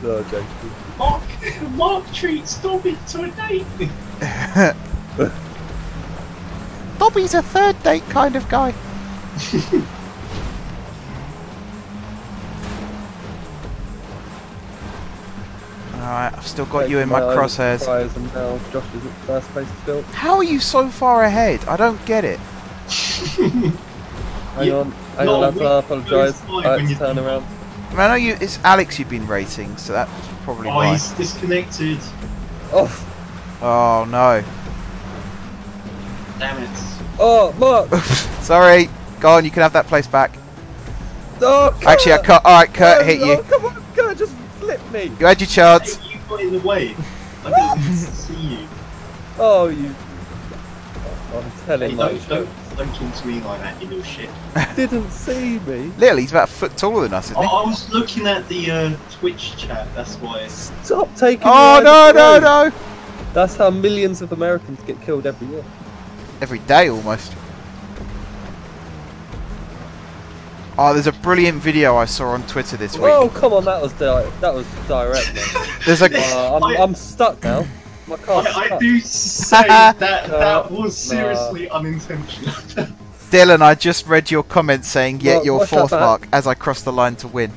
Speaker 4: No, joking.
Speaker 2: Mark treats Dobby to a date.
Speaker 1: Dobby's a third date kind of guy. Alright, I've still got you in my crosshairs.
Speaker 4: And now Josh is at first place still.
Speaker 1: How are you so far ahead? I don't get it.
Speaker 4: Hang on, I apologise. I had to turn around.
Speaker 1: I mean, I know it's Alex you've been rating, so that's probably
Speaker 2: Oh,
Speaker 1: why.
Speaker 2: he's disconnected.
Speaker 4: Oh,
Speaker 1: Oh no.
Speaker 2: Damn it.
Speaker 4: oh, Mark!
Speaker 1: Sorry. Go on, you can have that place back.
Speaker 4: Oh, Kurt!
Speaker 1: Actually, alright, Kurt hit you.
Speaker 4: Oh, come on, Kurt, just flip me.
Speaker 1: You had your chance.
Speaker 2: Hey, you got in the way. I didn't see you.
Speaker 4: Oh, you. I'm telling
Speaker 2: Hey,
Speaker 4: you.
Speaker 2: don't talk to me like that, you little shit.
Speaker 4: Didn't see me.
Speaker 1: Lil, he's about a foot taller than us, isn't he?
Speaker 2: I was looking at the Twitch chat, that's why.
Speaker 4: Stop taking
Speaker 1: Oh,
Speaker 4: me
Speaker 1: no,
Speaker 4: out of the
Speaker 1: no,
Speaker 4: road.
Speaker 1: no.
Speaker 4: That's how millions of Americans get killed every year.
Speaker 1: Every day, almost. Oh, there's a brilliant video I saw on Twitter this week.
Speaker 4: Oh, come on, that was direct. Man.
Speaker 1: There's a...
Speaker 4: I'm stuck now. My car's
Speaker 2: I
Speaker 4: stuck.
Speaker 2: do say that was seriously unintentional.
Speaker 1: Dylan, I just read your comment saying, "Yet your
Speaker 4: watch that
Speaker 1: fourth
Speaker 4: back.
Speaker 1: mark," as I crossed the line to win.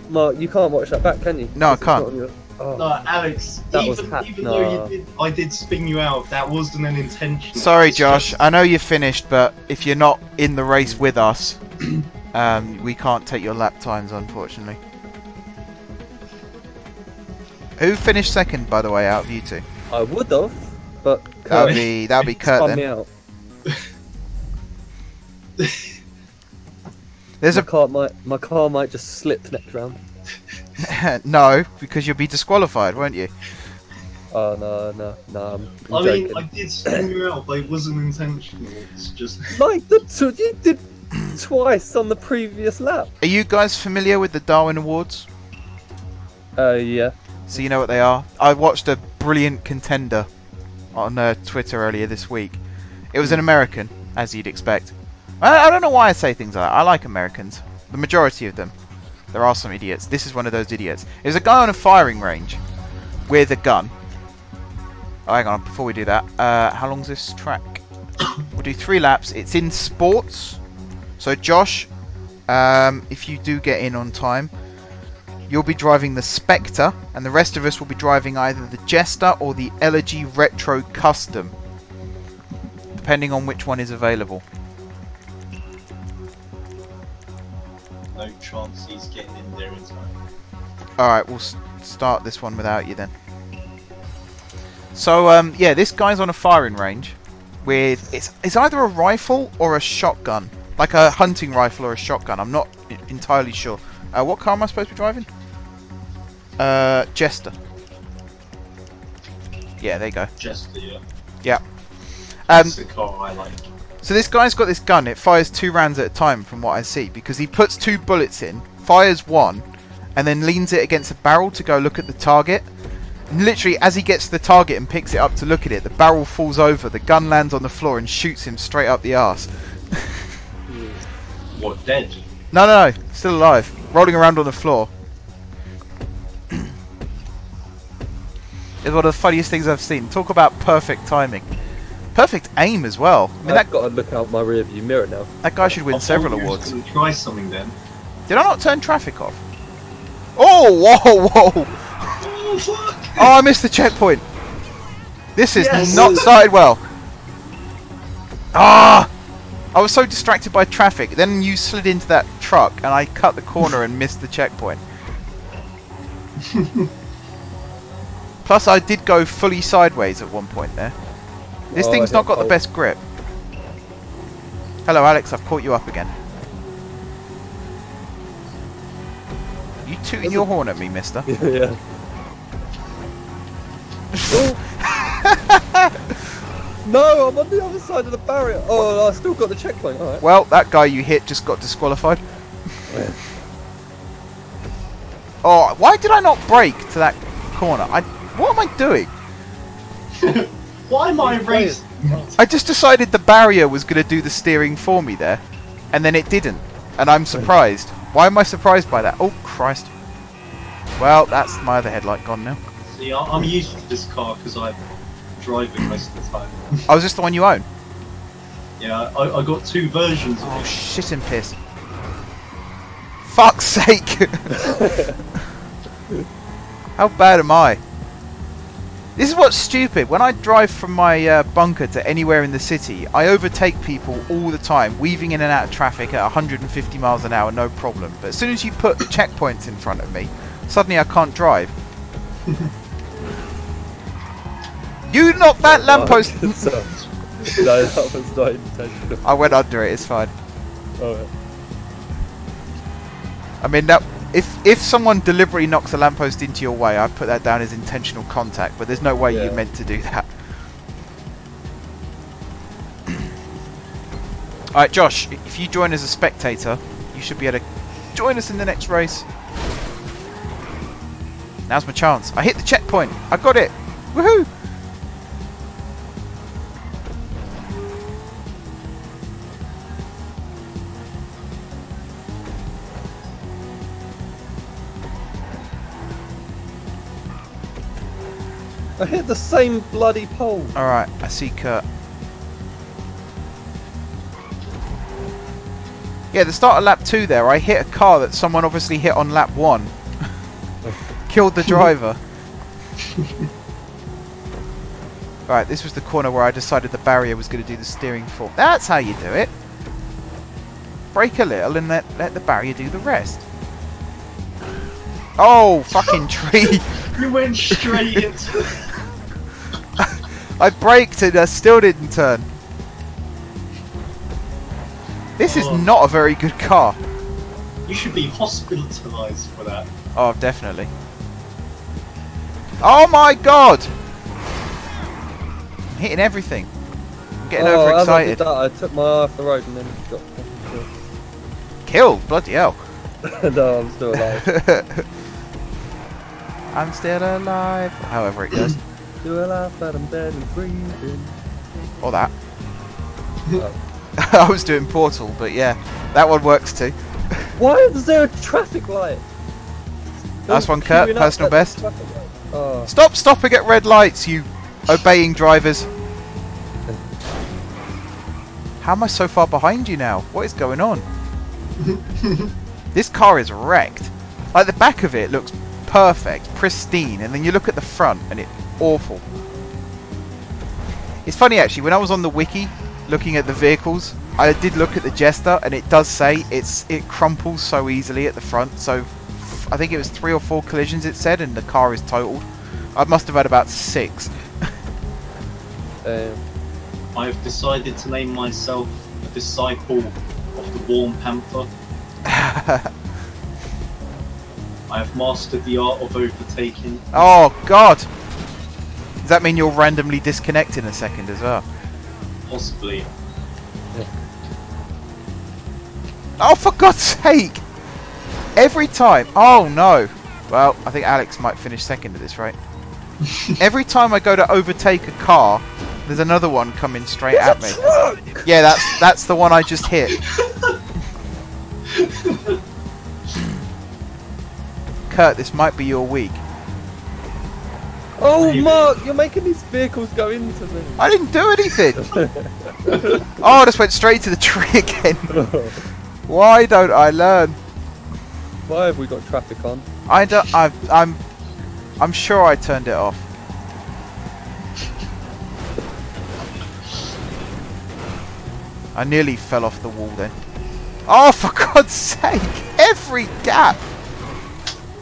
Speaker 4: Mark, you can't watch that back, can you?
Speaker 1: No, I
Speaker 4: Because it's not
Speaker 1: can't.
Speaker 4: on your- Oh.
Speaker 2: No, Alex,
Speaker 4: That was
Speaker 2: even
Speaker 4: no.
Speaker 2: though I did spin you out, that wasn't an intention.
Speaker 1: Sorry,
Speaker 2: It's
Speaker 1: Josh.
Speaker 2: just-
Speaker 1: I know you're finished, but if you're not in the race with us, we can't take your lap times, unfortunately. Who finished second, by the way, out of you two?
Speaker 4: I would have, but
Speaker 1: That'll be Kurt
Speaker 4: spun me
Speaker 1: then.
Speaker 4: out.
Speaker 1: There's
Speaker 4: My car might just slip next round.
Speaker 1: no, because you'll be disqualified, won't you?
Speaker 4: Oh no, I'm
Speaker 2: I mean,
Speaker 4: joking.
Speaker 2: I did spin you out, but it wasn't intentional. It's just.
Speaker 4: Like you did twice on the previous lap.
Speaker 1: Are you guys familiar with the Darwin Awards?
Speaker 4: Yeah.
Speaker 1: So you know what they are? I watched a brilliant contender on Twitter earlier this week. It was an American, as you'd expect. I don't know why I say things like that. I like Americans. The majority of them. There are some idiots. This is one of those idiots. There's a guy on a firing range with a gun. Oh, hang on. Before we do that, how long's this track? We'll do 3 laps. It's in sports. So, Josh, if you do get in on time, you'll be driving the Spectre, and the rest of us will be driving either the Jester or the Elegy Retro Custom, depending on which one is available.
Speaker 2: No chance he's getting in there in time.
Speaker 1: Alright, we'll start this one without you then. So, yeah, this guy's on a firing range with... It's either a rifle or a shotgun. Like a hunting rifle or a shotgun. I'm not entirely sure. What car am I supposed to be driving? Jester. Yeah, there you go.
Speaker 2: Jester, yeah.
Speaker 1: Yeah.
Speaker 2: That's the car I like.
Speaker 1: So this guy's got this gun. It fires 2 rounds at a time from what I see. Because he puts 2 bullets in, fires 1, and then leans it against a barrel to go look at the target. And literally, as he gets to the target and picks it up to look at it, the barrel falls over, the gun lands on the floor and shoots him straight up the arse.
Speaker 2: What, dead?
Speaker 1: No, still alive. Rolling around on the floor. It's one of the funniest things I've seen. Talk about perfect timing. Perfect aim as well. I mean,
Speaker 4: I've got to look out my rear view mirror now.
Speaker 1: that guy should win
Speaker 2: I thought
Speaker 1: several
Speaker 2: you were
Speaker 1: awards.
Speaker 2: gonna try something then.
Speaker 1: Did I not turn traffic off? Oh, whoa!
Speaker 2: Oh, fuck!
Speaker 1: Oh, I missed the checkpoint. This is
Speaker 2: Yes.
Speaker 1: not started well. Ah! I was so distracted by traffic. Then you slid into that truck and I cut the corner and missed the checkpoint. Plus, I did go fully sideways at one point there. This
Speaker 4: Oh,
Speaker 1: thing's
Speaker 4: I
Speaker 1: not
Speaker 4: hit
Speaker 1: got the
Speaker 4: pole.
Speaker 1: best grip. Hello, Alex. I've caught you up again. You tooting your horn at me, mister?
Speaker 4: Yeah. No, I'm on the other side of the barrier. Oh, I still got the checkpoint. All right.
Speaker 1: Well, that guy you hit just got disqualified. Oh, why did I not brake to that corner? What am I doing?
Speaker 2: Why am I racing?
Speaker 1: I just decided the barrier was going to do the steering for me there, and then it didn't, and I'm surprised. Why am I surprised by that? Oh, Christ. Well, that's my other headlight gone now.
Speaker 2: See, I'm used to this car because I drive it most of the time.
Speaker 1: Oh, is this the one you own?
Speaker 2: Yeah, I got 2 versions of
Speaker 1: Oh,
Speaker 2: it.
Speaker 1: shit and piss. Fuck's sake! How bad am I? This is what's stupid. When I drive from my bunker to anywhere in the city, I overtake people all the time, weaving in and out of traffic at 150 miles an hour, no problem. But as soon as you put checkpoints in front of me, suddenly I can't drive. You knocked that lamppost!
Speaker 4: No, that was not intentional.
Speaker 1: I went under it, it's fine.
Speaker 4: Oh, yeah.
Speaker 1: I mean, that if someone deliberately knocks a lamppost into your way, I'd put that down as intentional contact. But there's no way you meant to do that. All right, Josh. If you join as a spectator, you should be able to join us in the next race. Now's my chance. I hit the checkpoint. I got it. Woohoo!
Speaker 4: I hit the same bloody pole.
Speaker 1: Alright, I see Kurt. Yeah, the start of lap 2 there, I hit a car that someone obviously hit on lap 1. Killed the driver. Right, this was the corner where I decided the barrier was going to do the steering for. That's how you do it. Brake a little and let the barrier do the rest. Oh, fucking tree.
Speaker 2: You went straight into...
Speaker 1: I braked and I still didn't turn. This is not a very good car.
Speaker 2: You should be hospitalised for that.
Speaker 1: Oh, definitely. Oh my god! I'm hitting everything. I'm getting overexcited.
Speaker 4: As I did that, I took my eye off the road and then got
Speaker 1: killed. Bloody hell.
Speaker 4: No, I'm still alive.
Speaker 1: I'm still alive. However it goes.
Speaker 4: Still alive, but I'm dead and breathing.
Speaker 1: Or that.
Speaker 4: Oh.
Speaker 1: I was doing Portal, but yeah, that one works too.
Speaker 4: Why is there a traffic light?
Speaker 1: Nice one, Kurt. Personal best.
Speaker 4: Oh.
Speaker 1: Stop stopping at red lights, you obeying drivers. How am I so far behind you now? What is going on? This car is wrecked. Like, the back of it looks perfect, pristine, and then you look at the front and it's awful. It's funny actually, when I was on the wiki looking at the vehicles, I did look at the Jester and it does say it crumples so easily at the front. So I think it was 3 or 4 collisions it said and the car is totaled. I must have had about 6.
Speaker 2: I've decided to name myself a disciple of the Warm Panther. I have mastered the art of overtaking.
Speaker 1: Oh god! Does that mean you'll randomly disconnect in a second as well?
Speaker 2: Possibly.
Speaker 4: Yeah.
Speaker 1: Oh, for God's sake! Every time. Oh no. Well, I think Alex might finish second at this rate. Every time I go to overtake a car, there's another one coming straight at me.
Speaker 4: Truck!
Speaker 1: Yeah, that's the one I just hit. Kurt, this might be your week.
Speaker 4: Oh, Mark, you're making these vehicles go into me.
Speaker 1: I didn't do anything. Oh, I just went straight to the tree again. Why don't I learn?
Speaker 4: Why have we got traffic on?
Speaker 1: I'm sure I turned it off. I nearly fell off the wall then. Oh, for God's sake! Every gap!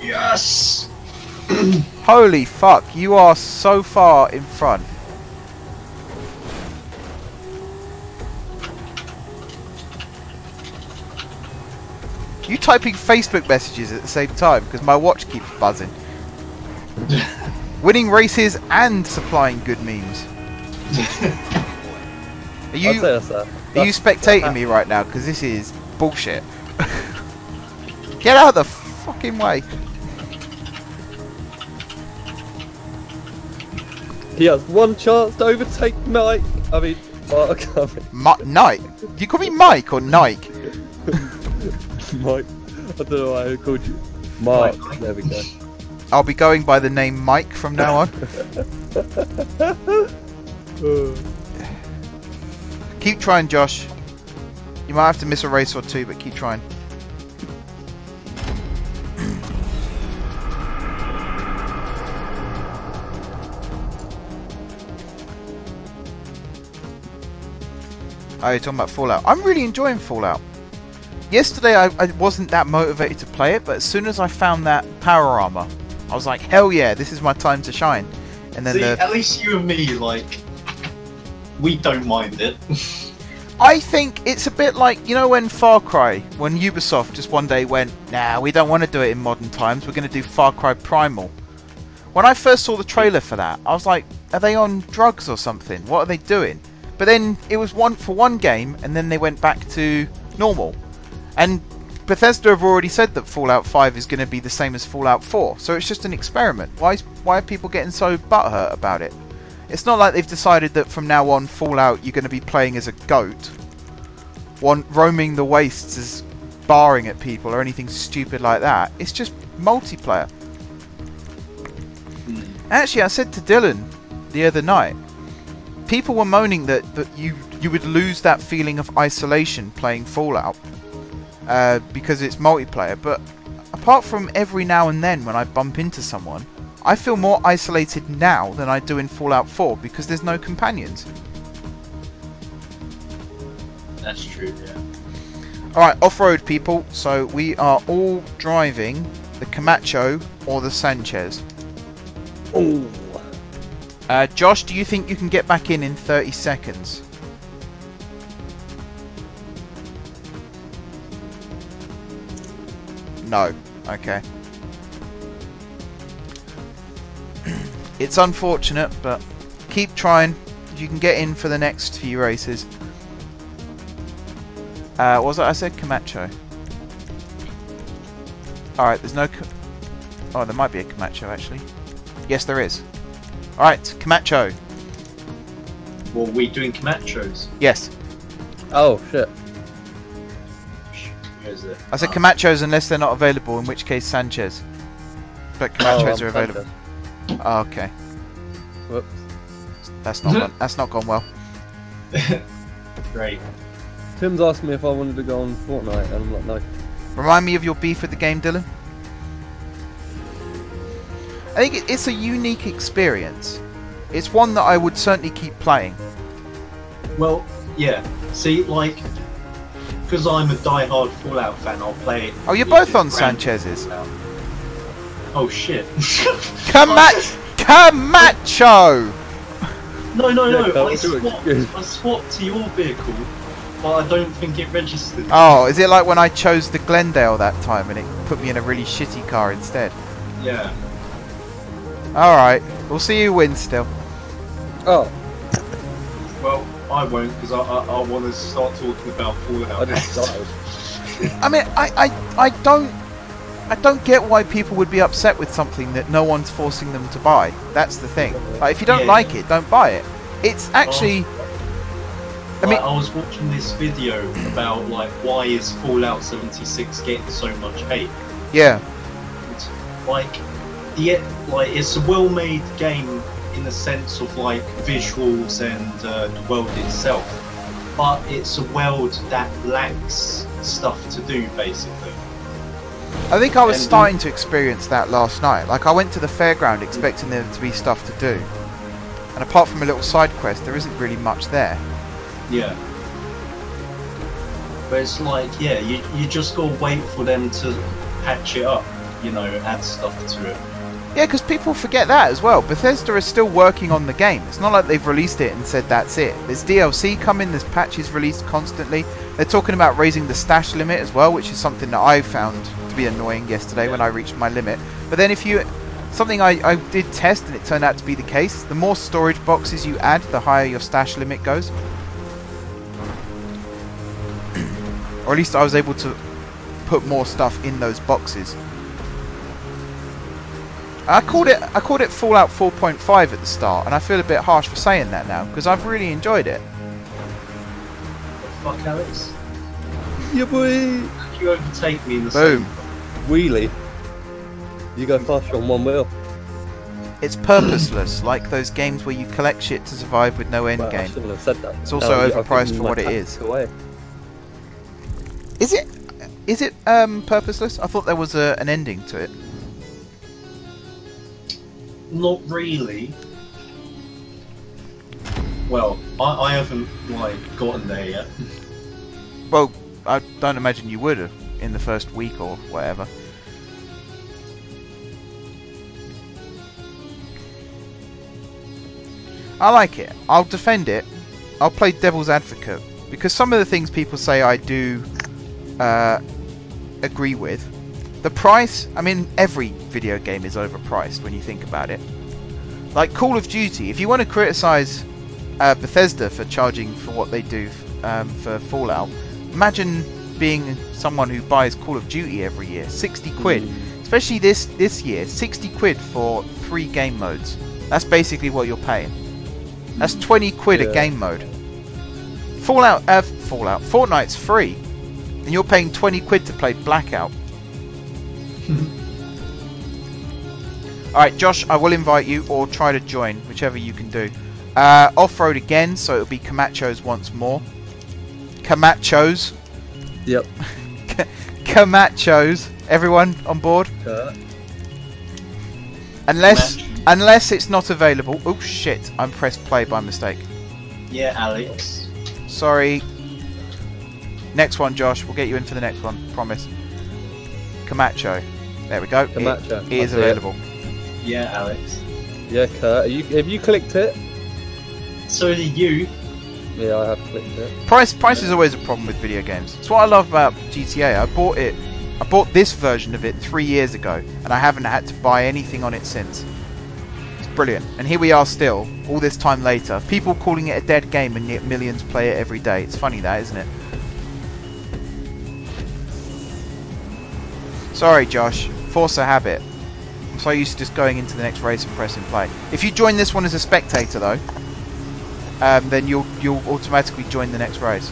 Speaker 2: Yes!
Speaker 1: Holy fuck, you are so far in front. You typing Facebook messages at the same time because my watch keeps buzzing. Winning races and supplying good memes. Are you spectating me right now? Because this is bullshit. Get out of the fucking way.
Speaker 4: He has one chance to overtake Mike. I mean, Mark.
Speaker 1: Nike? Do you call me Mike or Nike?
Speaker 4: Mike. I don't know why I called you. Mark. Mike. There we go.
Speaker 1: I'll be going by the name Mike from now on. Keep trying, Josh. You might have to miss a race or two, but keep trying. Oh, you're talking about Fallout. I'm really enjoying Fallout. Yesterday I wasn't that motivated to play it, but as soon as I found that power armor, I was like, hell yeah, this is my time to shine. And then
Speaker 2: See, at least you and me, like, we don't mind it.
Speaker 1: I think it's a bit like, you know, when Far Cry, when Ubisoft just one day went, nah, we don't want to do it in modern times, we're going to do Far Cry Primal. When I first saw the trailer for that, I was like, are they on drugs or something? What are they doing? But then it was for one game, and then they went back to normal. And Bethesda have already said that Fallout 5 is going to be the same as Fallout 4, so it's just an experiment. Why are people getting so butthurt about it? It's not like they've decided that from now on Fallout you're going to be playing as a goat, roaming the wastes as barring at people or anything stupid like that. It's just multiplayer. Actually, I said to Dylan the other night, people were moaning that you would lose that feeling of isolation playing Fallout because it's multiplayer, but apart from every now and then when I bump into someone, I feel more isolated now than I do in Fallout 4 because there's no companions.
Speaker 2: That's true, yeah.
Speaker 1: Alright, off-road people, so we are all driving the Camacho or the Sanchez.
Speaker 4: Oh.
Speaker 1: Josh, do you think you can get back in 30 seconds? No. Okay. It's unfortunate, but keep trying. You can get in for the next few races. What was it I said? Camacho. Alright, there's no... Oh, there might be a Camacho, actually. Yes, there is. Alright, Camacho.
Speaker 2: Well, we doing Camachos?
Speaker 1: Yes.
Speaker 4: Oh, shit.
Speaker 2: Where's it?
Speaker 1: I said Camachos unless they're not available, in which case Sanchez. But Camachos are available. Oh, okay.
Speaker 4: Whoops.
Speaker 1: That's not gone well.
Speaker 2: Great.
Speaker 4: Tim's asking me if I wanted to go on Fortnite, and I'm like, no.
Speaker 1: Remind me of your beef with the game, Dylan. I think it's a unique experience. It's one that I would certainly keep playing.
Speaker 2: Well, yeah. See, like, because I'm a die-hard Fallout fan, I'll play it.
Speaker 1: Oh, you're both on Sanchez's.
Speaker 2: Oh shit.
Speaker 1: Camacho!
Speaker 2: No,
Speaker 4: Yeah,
Speaker 2: I swapped to your vehicle, but I don't think it registered.
Speaker 1: Oh, is it like when I chose the Glendale that time and it put me in a really shitty car instead?
Speaker 2: Yeah.
Speaker 1: Alright, we'll see who wins still.
Speaker 4: Oh,
Speaker 2: Well, I won't, because I want to start talking about Fallout.
Speaker 4: I just died.
Speaker 1: I mean, I don't get why people would be upset with something that no one's forcing them to buy. That's the thing. Like, if you don't like it, don't buy it. It's actually... I mean,
Speaker 2: I was watching this video about, like, why is Fallout 76 getting so much hate?
Speaker 1: yeah.
Speaker 2: Like, yeah, like, it's a well-made game in the sense of, like, visuals and the world itself. But it's a world that lacks stuff to do, basically.
Speaker 1: I think I was starting to experience that last night. Like, I went to the fairground expecting there to be stuff to do. And apart from a little side quest, there isn't really much there.
Speaker 2: Yeah. But it's like, yeah, you just gotta wait for them to patch it up, you know, add stuff to it.
Speaker 1: Yeah, because people forget that as well. Bethesda is still working on the game. It's not like they've released it and said that's it. There's DLC coming, there's patches released constantly. They're talking about raising the stash limit as well, which is something that I found to be annoying yesterday when I reached my limit. But then if you... Something I did test and it turned out to be the case. The more storage boxes you add, the higher your stash limit goes. Or at least I was able to put more stuff in those boxes. I called it Fallout 4.5 at the start, and I feel a bit harsh for saying that now because I've really enjoyed it.
Speaker 2: Fuck, Alex.
Speaker 4: Yeah, boy.
Speaker 2: You overtake me in the
Speaker 1: Boom.
Speaker 4: Wheelie. You go faster on one wheel.
Speaker 1: It's purposeless, like those games where you collect shit to survive with no end
Speaker 4: Well, I
Speaker 1: game.
Speaker 4: shouldn't have said that.
Speaker 1: It's also overpriced for what it is.
Speaker 4: Away.
Speaker 1: Is it purposeless? I thought there was an ending to it.
Speaker 2: Not really. Well, I haven't, like, gotten there yet.
Speaker 1: Well, I don't imagine you would have in the first week or whatever. I like it. I'll defend it. I'll play devil's advocate. because some of the things people say I do agree with. The price, I mean, every video game is overpriced when you think about it. Like Call of Duty, if you want to criticise Bethesda for charging for what they do for Fallout, imagine being someone who buys Call of Duty every year. 60 quid. Especially this year, 60 quid for 3 game modes. That's basically what you're paying. That's 20 quid a game mode. Fortnite's free, and you're paying 20 quid to play Blackout. Alright, Josh, I will invite you, or try to join, whichever you can do. Off-road again, so it'll be Camachos once more. Camachos.
Speaker 4: Yep.
Speaker 1: Camachos. Everyone on board? Unless it's not available. Oh shit, I'm pressed play by mistake.
Speaker 2: Yeah, Alex.
Speaker 1: Sorry. Next one, Josh. We'll get you in for the next one. Promise. Camacho. There we go.
Speaker 4: Camacho.
Speaker 1: It is available.
Speaker 2: Yeah, Alex.
Speaker 4: Yeah, Kurt. Have you clicked it?
Speaker 2: So did you.
Speaker 4: Yeah, I have clicked it.
Speaker 1: Price is always a problem with video games. It's what I love about GTA. I bought this version of it 3 years ago, and I haven't had to buy anything on it since. It's brilliant. And here we are still, all this time later. People calling it a dead game, and yet millions play it every day. It's funny that, isn't it? Sorry, Josh. Force a habit. I'm so used to just going into the next race and pressing play. If you join this one as a spectator, though, then you'll automatically join the next race.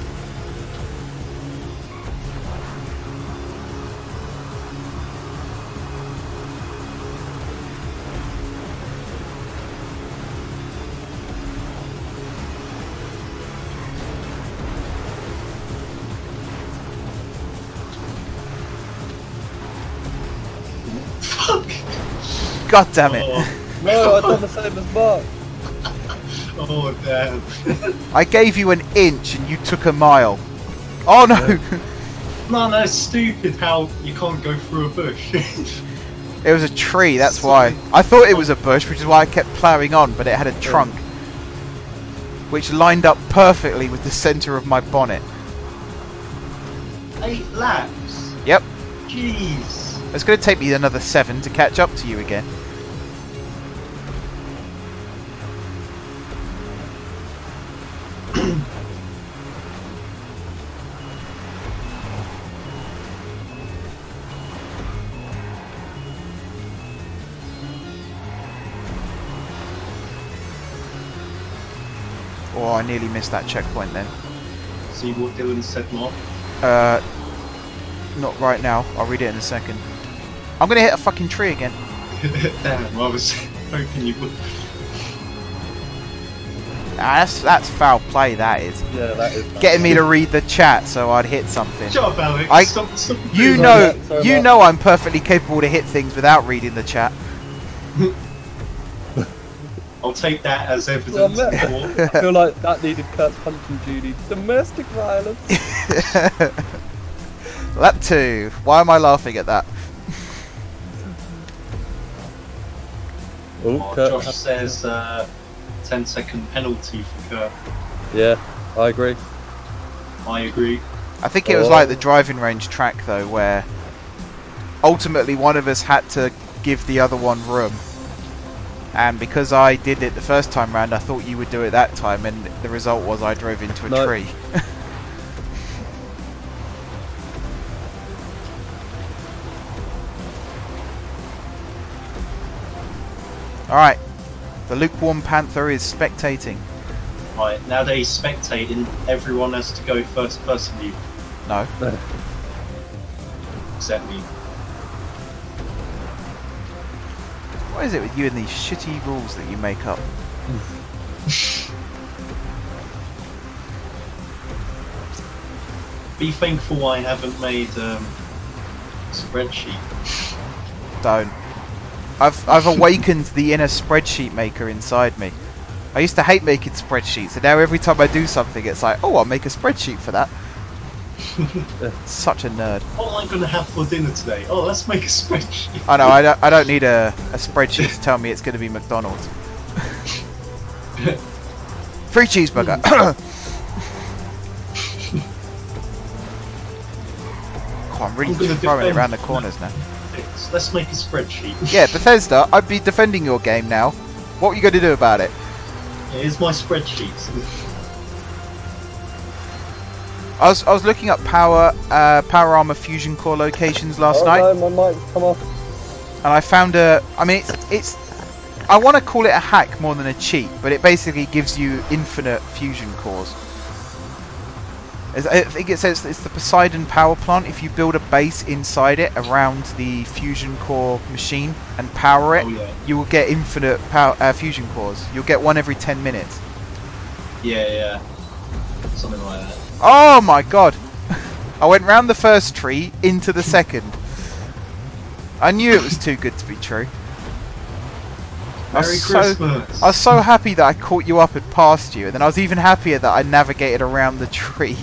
Speaker 1: God damn it.
Speaker 2: Oh.
Speaker 4: No, I've done the same as Mark.
Speaker 2: Oh, damn.
Speaker 1: I gave you an inch and you took a mile. Oh no!
Speaker 2: No, that's stupid how you can't go through a bush.
Speaker 1: It was a tree, that's why. I thought it was a bush, which is why I kept ploughing on, but it had a trunk. Which lined up perfectly with the centre of my bonnet.
Speaker 2: 8 laps?
Speaker 1: Yep.
Speaker 2: Jeez.
Speaker 1: It's going to take me another 7 to catch up to you again. Oh, I nearly missed that checkpoint then.
Speaker 2: See what Dylan said, Mark?
Speaker 1: Not right now. I'll read it in a second. I'm going to hit a fucking tree again.
Speaker 2: Damn, I was hoping you would.
Speaker 1: That's foul play, that is.
Speaker 4: Yeah, that is.
Speaker 1: Getting me to read the chat so I'd hit something.
Speaker 2: Shut up, Alex. Stop
Speaker 1: You know I'm perfectly capable to hit things without reading the chat.
Speaker 2: I'll take that as evidence.
Speaker 4: I feel like that needed Kurt's punching duty. Domestic violence.
Speaker 1: Lap 2. Why am I laughing at that?
Speaker 4: Oh, Kurt
Speaker 2: Josh says 10-second penalty for Kurt.
Speaker 4: Yeah, I agree.
Speaker 2: I agree.
Speaker 1: I think it was like the driving range track though, where ultimately one of us had to give the other one room. And because I did it the first time round, I thought you would do it that time, and the result was I drove into a tree. Alright, the lukewarm panther is spectating.
Speaker 2: Right, now that he's spectating, everyone has to go first person view.
Speaker 1: No.
Speaker 2: Except me.
Speaker 1: What is it with you and these shitty rules that you make up?
Speaker 2: Be thankful I haven't made a spreadsheet.
Speaker 1: Don't. I've awakened the inner spreadsheet maker inside me. I used to hate making spreadsheets, and now every time I do something, it's like, oh, I'll make a spreadsheet for that. Such a nerd.
Speaker 2: What am I going to have for dinner today? Oh, let's make a spreadsheet.
Speaker 1: I know. I don't need a spreadsheet to tell me it's going to be McDonald's. Free cheeseburger. Oh, I'm really
Speaker 2: I'm gonna
Speaker 1: throwing it
Speaker 2: defend
Speaker 1: around the corners now.
Speaker 2: Let's make a spreadsheet.
Speaker 1: Yeah, Bethesda, I'd be defending your game now. What are you going to do about it?
Speaker 2: Here's my spreadsheet.
Speaker 1: I was looking up power armor fusion core locations last night,
Speaker 4: No, my mic's come off.
Speaker 1: and I found a. I mean, it's I want to call it a hack more than a cheat, but it basically gives you infinite fusion cores. I think it says it's the Poseidon power plant. If you build a base inside it around the fusion core machine and power it, you will get infinite fusion cores. You'll get one every 10 minutes.
Speaker 2: Yeah. Something like that.
Speaker 1: Oh my god! I went round the first tree into the second. I knew it was too good to be true.
Speaker 2: Merry Christmas!
Speaker 1: I was so happy that I caught you up and passed you, and then I was even happier that I navigated around the tree.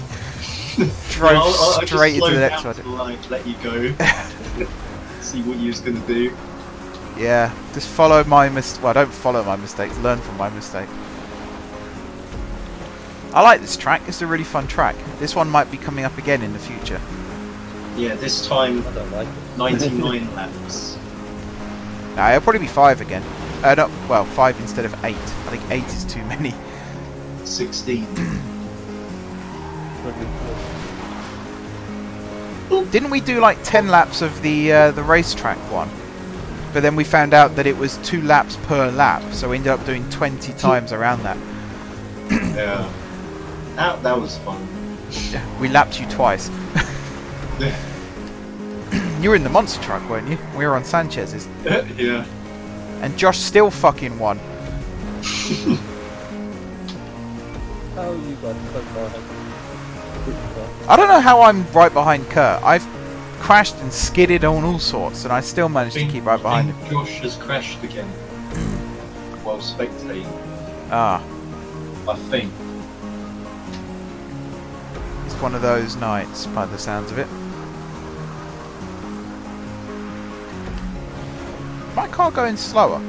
Speaker 1: Drove straight into the next one.
Speaker 2: Let you go. See what you was gonna do.
Speaker 1: Yeah, just follow my well, don't follow my mistakes, learn from my mistakes. I like this track, it's a really fun track. This one might be coming up again in the future.
Speaker 2: Yeah, this time
Speaker 4: I don't like it.
Speaker 2: 99 laps.
Speaker 1: Nah, it'll probably be 5 again. No, well, 5 instead of 8. I think 8 is too many.
Speaker 2: 16.
Speaker 1: Didn't we do like 10 laps of the racetrack one? But then we found out that it was 2 laps per lap, so we ended up doing 20 times around that.
Speaker 2: Yeah. That was fun.
Speaker 1: We lapped you twice. You were in the monster truck, weren't you? We were on Sanchez's.
Speaker 2: Yeah.
Speaker 1: And Josh still fucking won.
Speaker 4: How are you guys so far ahead?
Speaker 1: I don't know how I'm right behind Kurt. I've crashed and skidded on all sorts, and I still managed to keep right behind him.
Speaker 2: Josh has crashed again. While spectating.
Speaker 1: Ah,
Speaker 2: I think.
Speaker 1: it's one of those nights, by the sounds of it. My car going slower.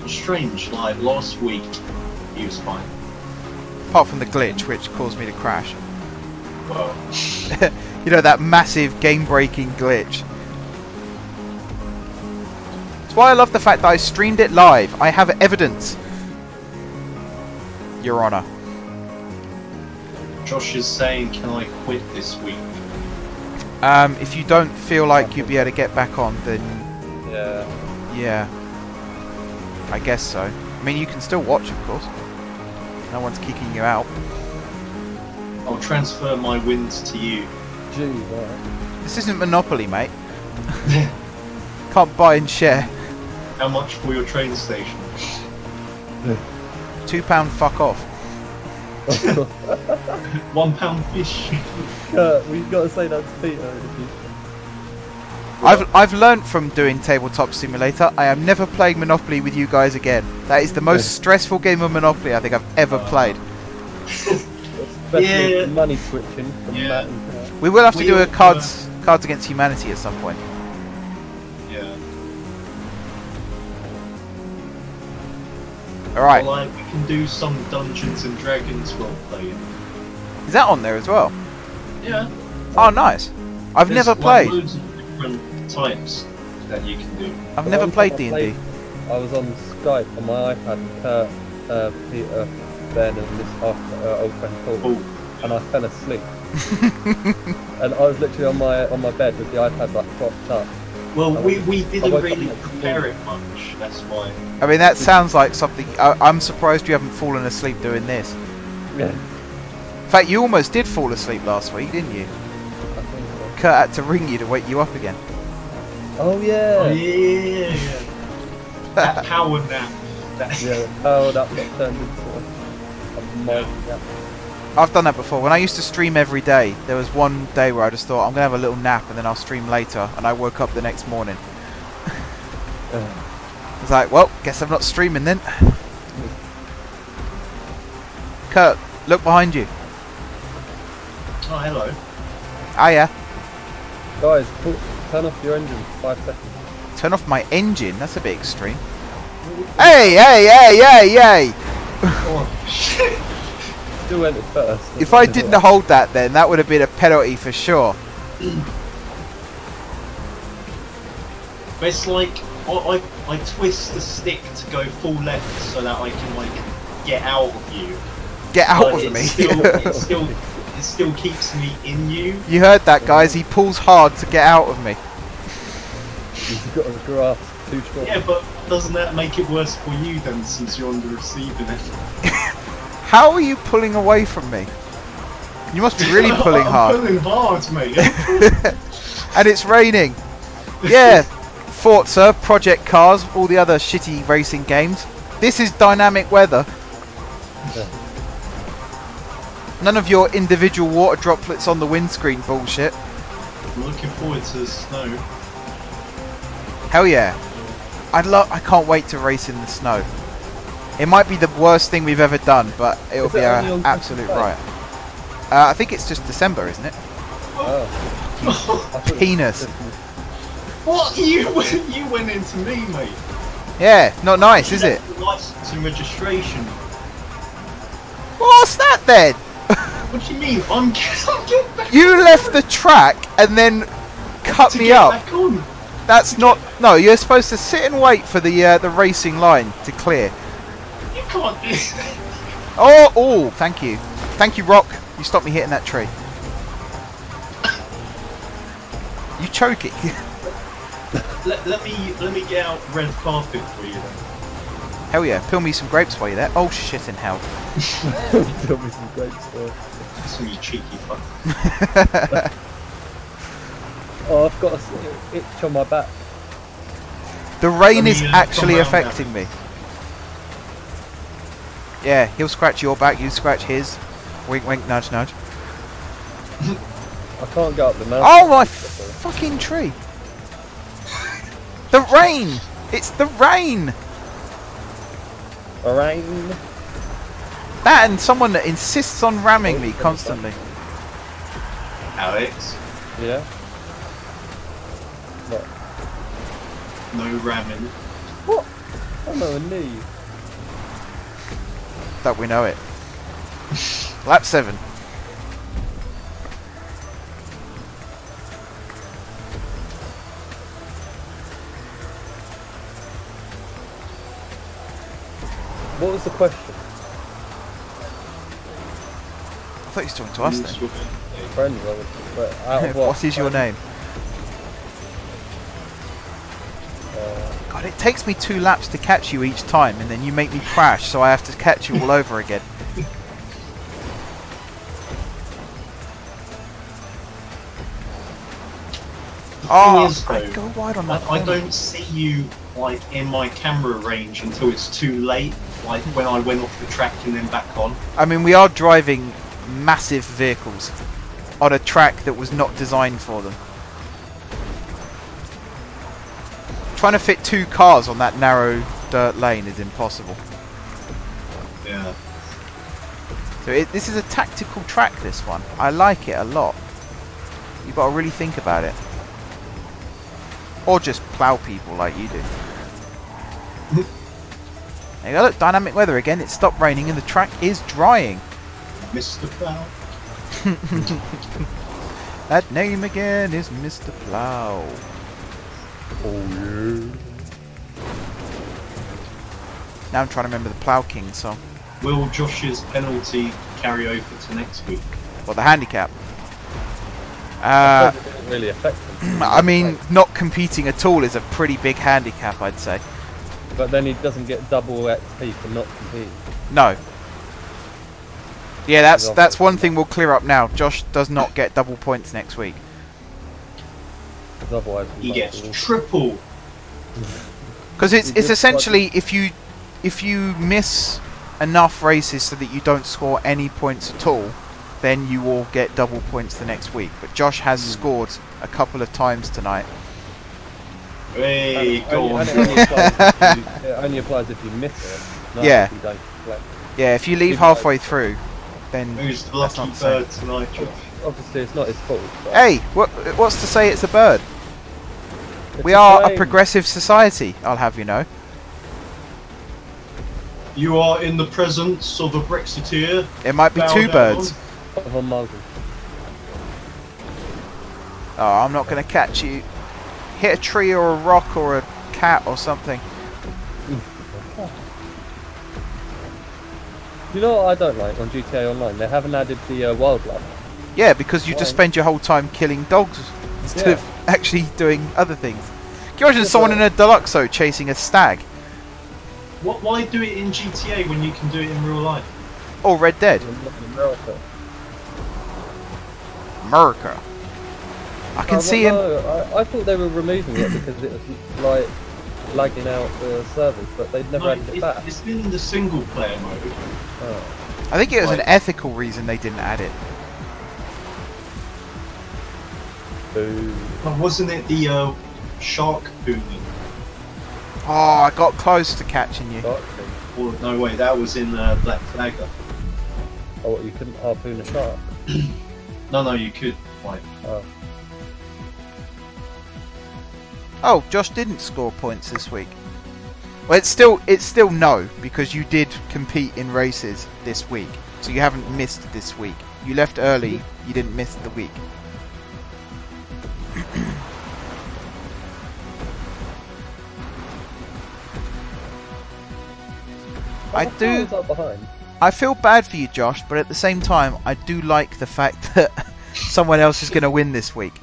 Speaker 2: Strange, like last week, he was fine.
Speaker 1: Apart from the glitch, which caused me to crash.
Speaker 2: Well,
Speaker 1: You know, that massive game-breaking glitch. That's why I love the fact that I streamed it live. I have evidence. Your Honor.
Speaker 2: Josh is saying, can I quit this week?
Speaker 1: If you don't feel like you'll be able to get back on, then yeah, I guess so. I mean, you can still watch, of course. No one's kicking you out.
Speaker 2: I'll transfer my wins to you.
Speaker 4: Gee, right.
Speaker 1: This isn't Monopoly, mate. Can't buy and share.
Speaker 2: How much for your train station?
Speaker 1: £2 fuck off.
Speaker 2: £1 fish.
Speaker 4: We've got to say that to Peter in the future.
Speaker 1: I've learnt from doing Tabletop Simulator. I am never playing Monopoly with you guys again. That is the most stressful game of Monopoly I think I've ever played.
Speaker 4: Especially money switching from Matt and Kurt.
Speaker 1: We will have to do a Cards Against Humanity at some point.
Speaker 2: Yeah.
Speaker 1: Alright.
Speaker 2: Well, we can do some Dungeons and Dragons role playing.
Speaker 1: Is that on there as well?
Speaker 2: Yeah.
Speaker 1: Oh, nice. I've
Speaker 2: There's
Speaker 1: never played.
Speaker 2: Loads of different types that you can do.
Speaker 1: I've never played D&D.
Speaker 4: I was on Skype on my iPad with Kurt, Peter, Ben, and this old friend Paul, and I fell asleep. And I was literally on my bed with the iPad like propped up.
Speaker 2: Well, we didn't really prepare it much. That's why.
Speaker 1: I mean, that sounds like something. I'm surprised you haven't fallen asleep doing this.
Speaker 4: Yeah.
Speaker 1: In fact, you almost did fall asleep last week, didn't you?
Speaker 4: I think so.
Speaker 1: Kurt had to ring you to wake you up again.
Speaker 4: Oh yeah.
Speaker 2: Oh, yeah. That power nap.
Speaker 4: Yeah, powered up got turned into a mighty nap.
Speaker 1: I've done that before. When I used to stream every day, there was one day where I just thought, I'm going to have a little nap and then I'll stream later. And I woke up the next morning. I was like, well, guess I'm not streaming then. Kurt, look behind you.
Speaker 2: Oh, hello.
Speaker 1: Ah, yeah.
Speaker 4: Guys, turn off your engine for 5 seconds.
Speaker 1: Turn off my engine? That's a bit extreme. Hey, hey, hey, hey, hey!
Speaker 2: Oh, shit.
Speaker 4: still entered first.
Speaker 1: If I didn't hold that, then that would have been a penalty for sure.
Speaker 2: But it's like I twist the stick to go full left so that I can like get out of you.
Speaker 1: Get out
Speaker 2: But
Speaker 1: of me.
Speaker 2: It still keeps me in you.
Speaker 1: You heard that, guys. He pulls hard to get out of me.
Speaker 4: You've got a grasp too strong.
Speaker 2: Yeah, but doesn't that make it worse for you then, since you're on the receiving end?
Speaker 1: How are you pulling away from me? You must be really pulling hard.
Speaker 2: I'm pulling hard, mate.
Speaker 1: And it's raining. Yeah. Forza, Project Cars, all the other shitty racing games. This is dynamic weather.
Speaker 4: Yeah.
Speaker 1: None of your individual water droplets on the windscreen bullshit.
Speaker 2: I'm looking forward to the snow.
Speaker 1: Hell yeah. I can't wait to race in the snow. It might be the worst thing we've ever done, but it'll be an absolute riot. I think it's just December, isn't it?
Speaker 4: Oh.
Speaker 1: Penis.
Speaker 2: What? You went into me, mate.
Speaker 1: Yeah, not nice, is it?
Speaker 2: License and registration.
Speaker 1: What's that then?
Speaker 2: What do you mean? I'm getting back
Speaker 1: You left the track and then cut
Speaker 2: to
Speaker 1: me
Speaker 2: get
Speaker 1: up.
Speaker 2: back on.
Speaker 1: That's not. No, you're supposed to sit and wait for the racing line to clear.
Speaker 2: You can't do
Speaker 1: Oh, thank you. Thank you, Rock. You stopped me hitting that tree. You choke it.
Speaker 2: let me get out red carpet for you then.
Speaker 1: Hell yeah. Peel me some grapes while you're there. Oh, shit in hell.
Speaker 4: Tell me some grapes there.
Speaker 2: Some you cheeky fuck.
Speaker 4: Oh, I've got an itch on my back.
Speaker 1: The rain is
Speaker 2: come
Speaker 1: actually
Speaker 2: round
Speaker 1: affecting me. Yeah, he'll scratch your back, you scratch his. Wink, wink, nudge, nudge.
Speaker 4: I can't go up the mountain.
Speaker 1: Oh, my fucking tree. The rain! It's the rain!
Speaker 4: Rain.
Speaker 1: That and someone that insists on ramming me constantly.
Speaker 2: Alex,
Speaker 4: Yeah. What?
Speaker 2: no ramming.
Speaker 4: What? I'm on a knee.
Speaker 1: That we know it. Lap 7.
Speaker 4: What was the question?
Speaker 1: I thought you were talking to us then.
Speaker 4: Friends, I would. But out of
Speaker 1: What is your name?
Speaker 4: Uh,
Speaker 1: God, it takes me 2 laps to catch you each time, and then you make me crash, so I have to catch you all over again. Oh,
Speaker 2: is,
Speaker 1: I
Speaker 2: though,
Speaker 1: go wide on that.
Speaker 2: I don't see you like in my camera range until it's too late. Like when I went off the track and then back on.
Speaker 1: I mean, we are driving massive vehicles on a track that was not designed for them. Trying to fit 2 cars on that narrow dirt lane is impossible.
Speaker 2: Yeah.
Speaker 1: So this is a tactical track, this one. I like it a lot. You've got to really think about it. Or just plough people like you do. There you go, look, dynamic weather again. It stopped raining and the track is drying.
Speaker 2: Mr. Plow.
Speaker 1: That name again is Mr. Plough.
Speaker 4: oh yeah.
Speaker 1: Now I'm trying to remember the Plough King song.
Speaker 2: Will Josh's penalty carry over to next week?
Speaker 1: Well, the handicap.
Speaker 4: It didn't really affect him.
Speaker 1: I mean, not competing at all is a pretty big handicap, I'd say.
Speaker 4: But then he doesn't get double XP for not competing.
Speaker 1: No. Yeah, that's one thing we'll clear up now. Josh does not get double points next week.
Speaker 4: Because otherwise
Speaker 2: He gets triple.
Speaker 1: Because it's essentially if you miss enough races so that you don't score any points at all, then you will get double points the next week. But Josh has scored a couple of times tonight.
Speaker 2: Hey, go on.
Speaker 4: It only applies if you miss it. Not
Speaker 1: Yeah.
Speaker 4: if you don't collect.
Speaker 1: Yeah, if you leave halfway through, then
Speaker 2: Who's the
Speaker 1: that's
Speaker 2: lucky
Speaker 1: not the same.
Speaker 2: bird tonight, Josh?
Speaker 4: Obviously, it's not his fault. But
Speaker 1: Hey, what's to say it's a bird?
Speaker 4: it's
Speaker 1: We are a
Speaker 4: plane.
Speaker 1: progressive society, I'll have you know.
Speaker 2: You are in the presence of a Brexiteer.
Speaker 1: It might be
Speaker 2: Bow
Speaker 1: two
Speaker 2: down.
Speaker 1: birds.
Speaker 4: Von Malden.
Speaker 1: Oh, I'm not going to catch you. Hit a tree or a rock or a cat or something.
Speaker 4: You know what I don't like on GTA Online? They haven't added the wildlife.
Speaker 1: Yeah, because you
Speaker 4: Why?
Speaker 1: just spend your whole time killing dogs instead
Speaker 4: Yeah.
Speaker 1: of actually doing other things. Can you imagine
Speaker 4: Yeah,
Speaker 1: someone
Speaker 4: but-
Speaker 1: in a Deluxo chasing a stag?
Speaker 2: Why do it in GTA when you can do it in real life?
Speaker 1: Or Red Dead?
Speaker 4: In America.
Speaker 1: America. I can see him.
Speaker 4: I thought they were removing it because it was like lagging out the servers, but they'd never added it back.
Speaker 2: It's in the single player mode.
Speaker 4: Oh.
Speaker 1: I think it was an
Speaker 2: Like-
Speaker 1: ethical reason they didn't add it.
Speaker 4: Boo.
Speaker 2: But wasn't it the shark pooning?
Speaker 1: Oh, I got close to catching you.
Speaker 4: Dark thing.
Speaker 2: Or no way, that was in Black Flagger.
Speaker 4: Oh, what, you couldn't harpoon a shark?
Speaker 2: No, you could. Like,
Speaker 4: Oh.
Speaker 1: Oh, Josh didn't score points this week. Well, it's still no, because you did compete in races this week, so you haven't missed this week. You left early, you didn't miss the week. I
Speaker 4: How
Speaker 1: do.
Speaker 4: was I behind?
Speaker 1: I feel bad for you, Josh, but at the same time, I do like the fact that someone else is going to win this week.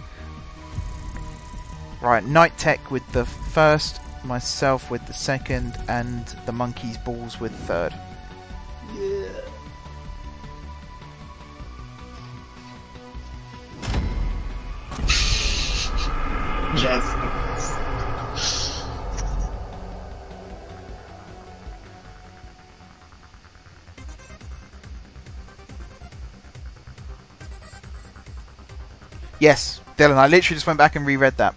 Speaker 1: Right, Night Tech with the first, myself with the second, and the Monkey's Balls with third.
Speaker 2: yeah. Yes.
Speaker 1: Yes, Dylan, I literally just went back and reread that.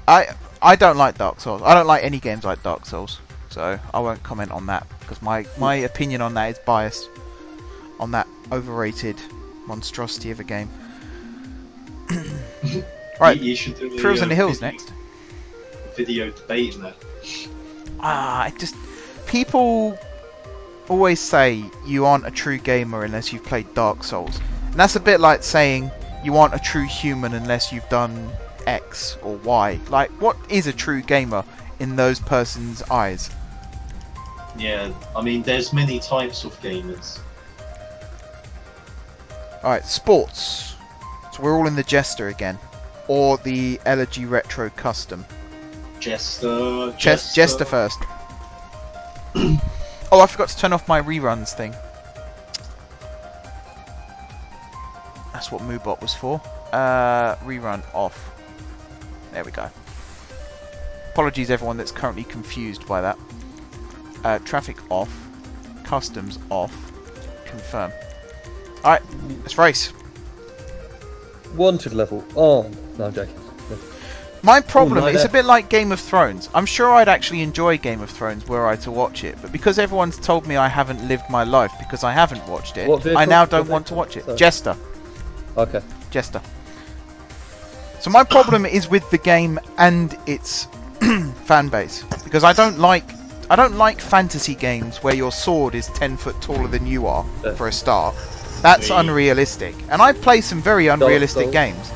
Speaker 1: I don't like Dark Souls. I don't like any games like Dark Souls, so I won't comment on that because my opinion on that is biased on that overrated monstrosity of a game. Right,
Speaker 2: You should do
Speaker 1: Thrills in the Hills
Speaker 2: video-
Speaker 1: next.
Speaker 2: Video debating that.
Speaker 1: People always say you aren't a true gamer unless you've played Dark Souls, and that's a bit like saying you aren't a true human unless you've done X or Y. Like, what is a true gamer in those persons' eyes?
Speaker 2: Yeah, I mean, there's many types of gamers.
Speaker 1: Alright, sports. So we're all in the Jester again. Or the Elegy Retro Custom.
Speaker 2: Jester.
Speaker 1: Jester first. Oh, I forgot to turn off my reruns thing. That's what Moobot was for. Rerun off. There we go. Apologies everyone that's currently confused by that. Traffic off. Customs off. Confirm. Alright, let's race.
Speaker 4: Wanted level. Oh, no, I'm joking.
Speaker 1: My problem
Speaker 4: night
Speaker 1: is a
Speaker 4: F.
Speaker 1: bit like Game of Thrones. I'm sure I'd actually enjoy Game of Thrones were I to watch it, but because everyone's told me I haven't lived my life because I haven't watched it,
Speaker 4: What vehicle?
Speaker 1: I now
Speaker 4: What
Speaker 1: don't want to
Speaker 4: vehicle?
Speaker 1: watch it.
Speaker 4: Sorry.
Speaker 1: Jester.
Speaker 4: Okay.
Speaker 1: Jester. So my problem is with the game and its fan base, because I don't like fantasy games where your sword is 10 foot taller than you are for a start. That's
Speaker 2: Me.
Speaker 1: unrealistic. And I play some very unrealistic
Speaker 4: Souls.
Speaker 1: games.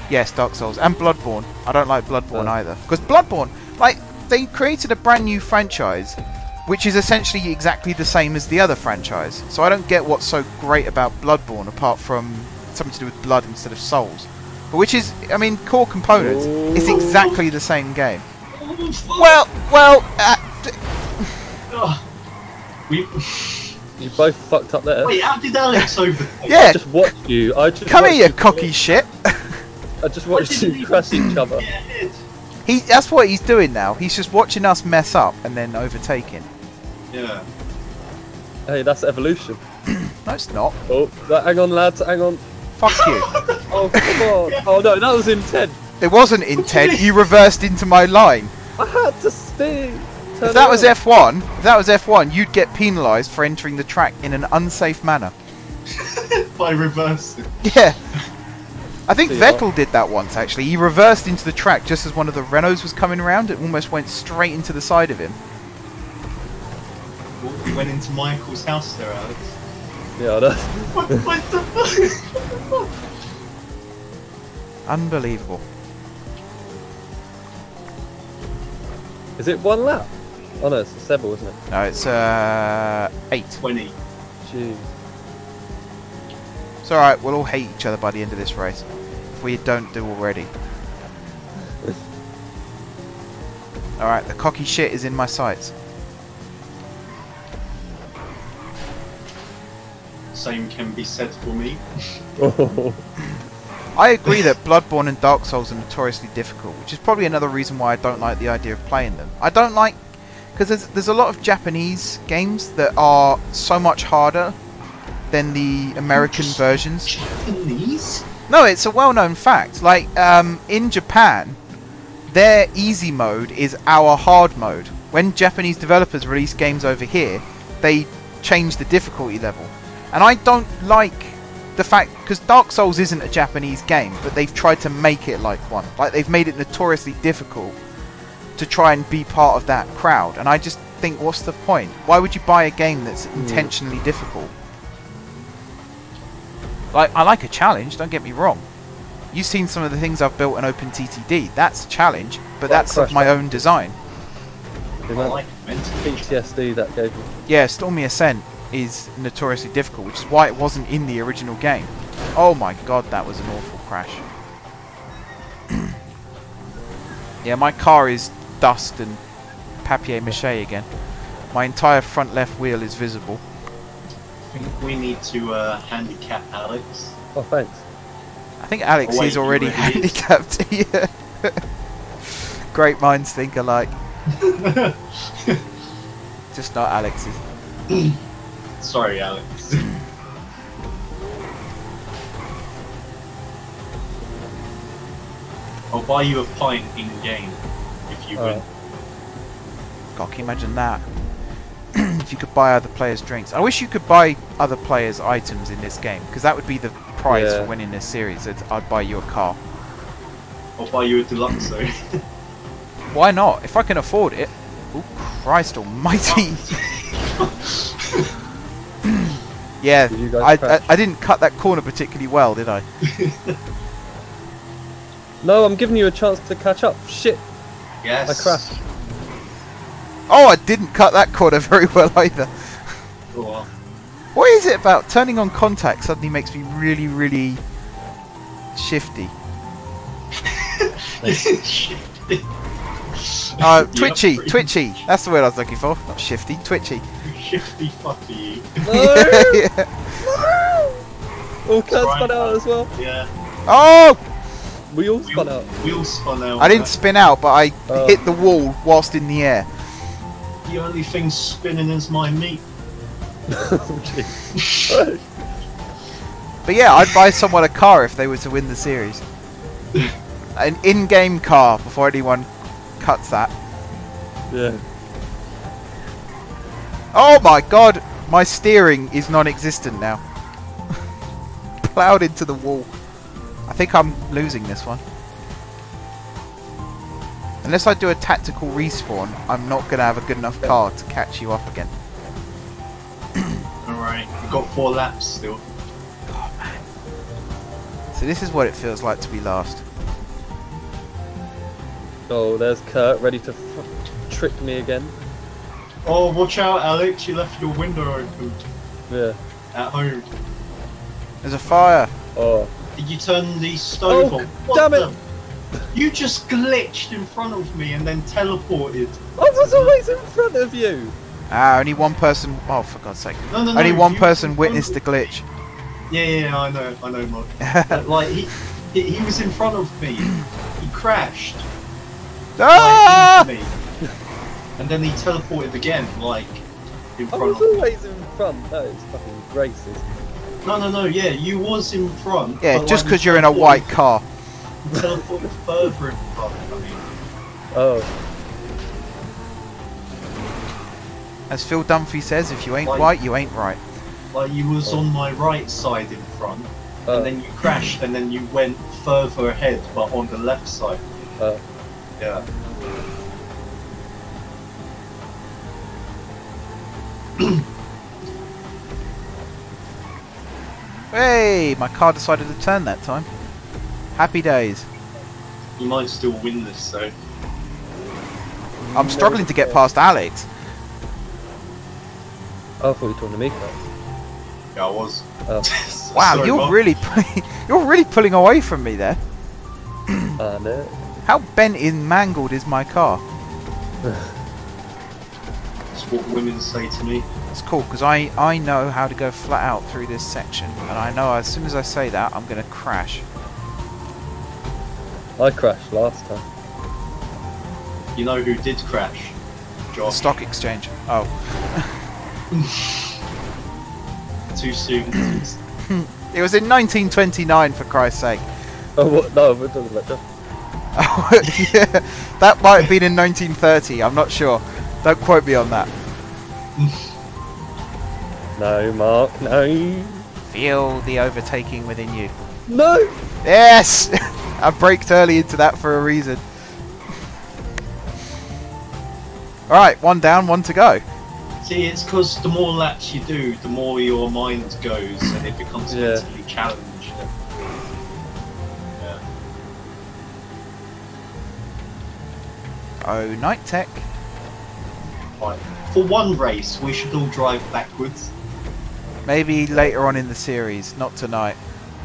Speaker 1: Yes, Dark Souls and Bloodborne. I don't like Bloodborne
Speaker 4: Oh.
Speaker 1: either, because Bloodborne, like, they created a brand new franchise which is essentially exactly the same as the other franchise. So I don't get what's so great about Bloodborne apart from something to do with blood instead of souls. But which is, I mean, core components. It's exactly the same game. Well,
Speaker 2: We.
Speaker 4: You both fucked up there.
Speaker 2: Wait, how did Alex overtake?
Speaker 1: yeah,
Speaker 4: I just watched you.
Speaker 1: come here, you cocky shit.
Speaker 4: I just watched you crash each other.
Speaker 2: Get ahead.
Speaker 1: That's what he's doing now. He's just watching us mess up and then overtaking.
Speaker 2: Yeah.
Speaker 4: Hey, that's evolution.
Speaker 1: No, it's not.
Speaker 4: Oh, hang on, lads, hang on.
Speaker 1: Fuck you.
Speaker 4: Oh, come on. Oh, no, that was intent.
Speaker 1: It wasn't intent. You reversed into my line.
Speaker 4: I had to spin.
Speaker 1: If that was F1, you'd get penalised for entering the track in an unsafe manner.
Speaker 2: By reversing.
Speaker 1: Yeah. I think
Speaker 4: See
Speaker 1: Vettel did that once, actually. He reversed into the track just as one of the Renaults was coming around. It almost went straight into the side of him.
Speaker 2: went into Michael's house there, Alex.
Speaker 4: Yeah, I know.
Speaker 2: What the fuck?
Speaker 1: Unbelievable.
Speaker 4: Is it 1 lap? Oh no, it's several, isn't it?
Speaker 1: No, it's 8.
Speaker 2: 20.
Speaker 4: Jeez.
Speaker 1: It's alright, we'll all hate each other by the end of this race. If we don't do already. Alright, the cocky shit is in my sights.
Speaker 2: Same can be said for me.
Speaker 1: I agree that Bloodborne and Dark Souls are notoriously difficult, which is probably another reason why I don't like the idea of playing them. I don't like... because there's a lot of Japanese games that are so much harder than the American versions.
Speaker 2: Japanese?
Speaker 1: No, it's a well-known fact. Like, in Japan, their easy mode is our hard mode. When Japanese developers release games over here, they change the difficulty level. And I don't like the fact, because Dark Souls isn't a Japanese game, but they've tried to make it like one. Like, they've made it notoriously difficult to try and be part of that crowd. And I just think, what's the point? Why would you buy a game that's intentionally difficult? Like, I like a challenge, don't get me wrong. You've seen some of the things I've built in OpenTTD. That's a challenge, but that's of my own design.
Speaker 2: I like
Speaker 4: PTSD that gave me.
Speaker 1: Yeah, Stormy Ascent is notoriously difficult, which is why it wasn't in the original game. Oh my god, that was an awful crash. Yeah, my car is dust and papier-mâché again. My entire front left wheel is visible.
Speaker 2: I think we need to handicap Alex.
Speaker 4: Oh, thanks.
Speaker 1: I think Alex is already handicapped. Yeah. Great minds think alike. Just not Alex's.
Speaker 2: Sorry, Alex. I'll buy you a pint in game if you win.
Speaker 1: God, can you imagine that? If you could buy other players' drinks. I wish you could buy other players' items in this game, because that would be the prize for winning this series. I'd buy you a car.
Speaker 2: I'll buy you a Deluxo.
Speaker 1: Why not? If I can afford it. Oh, Christ almighty. Yeah, I didn't cut that corner particularly well, did I?
Speaker 4: No, I'm giving you a chance to catch up. Shit.
Speaker 2: Yes.
Speaker 4: I crashed.
Speaker 1: Oh, I didn't cut that corner very well either.
Speaker 2: Cool.
Speaker 1: What is it about turning on contact suddenly makes me really, really shifty?
Speaker 2: Shifty.
Speaker 1: Twitchy, twitchy. That's the word I was looking for. Not shifty, twitchy.
Speaker 2: Shifty fuck you.
Speaker 4: No!
Speaker 1: Yeah.
Speaker 4: No! Oh, Kurt spun out as well.
Speaker 2: Yeah.
Speaker 1: Oh!
Speaker 4: We all spun out.
Speaker 2: We all spun out.
Speaker 1: I didn't spin out, but I hit the wall whilst in the air.
Speaker 2: The only thing spinning is my meat.
Speaker 1: But yeah, I'd buy someone a car if they were to win the series. An in-game car before anyone cuts that.
Speaker 4: Yeah.
Speaker 1: Oh my god, my steering is non-existent now. Plowed into the wall. I think I'm losing this one. Unless I do a tactical respawn, I'm not going to have a good enough car to catch you up again.
Speaker 2: Alright, we've got 4 laps still.
Speaker 1: Oh man. So this is what it feels like to be last.
Speaker 4: Oh, there's Kurt ready to trick me again.
Speaker 2: Oh, watch out, Alex, you left your window open.
Speaker 4: Yeah.
Speaker 2: At home.
Speaker 1: There's a fire.
Speaker 4: Oh.
Speaker 2: Did you turn the stove on?
Speaker 4: Damn it!
Speaker 2: You just glitched in front of me and then teleported.
Speaker 4: I was always in front of you!
Speaker 1: Ah, only one person... Oh, for God's sake.
Speaker 2: No,
Speaker 1: only one person witnessed the glitch.
Speaker 2: Yeah, I know, Mod. But, like, he was in front of me. He crashed.
Speaker 1: Ah!
Speaker 2: Like, into me. And then he teleported again, like, in front
Speaker 4: I was
Speaker 2: of me.
Speaker 4: always in front. That is fucking racist.
Speaker 2: No, yeah, you was in front.
Speaker 1: Yeah,
Speaker 2: but,
Speaker 1: just
Speaker 2: like,
Speaker 1: because you're in a white car.
Speaker 2: You teleported further in front, I mean.
Speaker 4: Oh.
Speaker 1: As Phil Dunphy says, if you ain't
Speaker 2: Like-
Speaker 1: white, you ain't right.
Speaker 2: Like, you was on my right side in front, and then you crashed, and then you went further ahead, but on the left side. Yeah.
Speaker 1: Hey, my car decided to turn that time. Happy days.
Speaker 2: You might still win this though.
Speaker 1: I'm struggling to get past Alex.
Speaker 4: Oh, I thought you were talking to me, Kurt.
Speaker 2: Yeah, I was.
Speaker 1: Wow,
Speaker 2: Sorry,
Speaker 1: you're
Speaker 2: Mark.
Speaker 1: really pulling away from me there.
Speaker 4: No.
Speaker 1: How bent in mangled is my car?
Speaker 2: That's what women say to me.
Speaker 1: It's cool because I know how to go flat out through this section, and I know as soon as I say that I'm gonna crash.
Speaker 4: I crashed last time.
Speaker 2: You know who did crash?
Speaker 1: The
Speaker 2: Josh.
Speaker 1: stock exchange. Oh.
Speaker 2: Too soon.
Speaker 1: It was in 1929, for Christ's sake.
Speaker 4: Oh, what? No, we're talking about Josh.
Speaker 1: Oh, yeah, that might have been in 1930. I'm not sure. Don't quote me on that.
Speaker 4: No, Mark, no.
Speaker 1: Feel the overtaking within you.
Speaker 4: No!
Speaker 1: Yes! I braked early into that for a reason. Alright, one down, one to go.
Speaker 2: See, it's because the more laps you do, the more your mind goes and it becomes mentally challenged. Yeah.
Speaker 1: Oh, night tech.
Speaker 2: Right. For one race, we should all drive backwards.
Speaker 1: Maybe later on in the series, not tonight.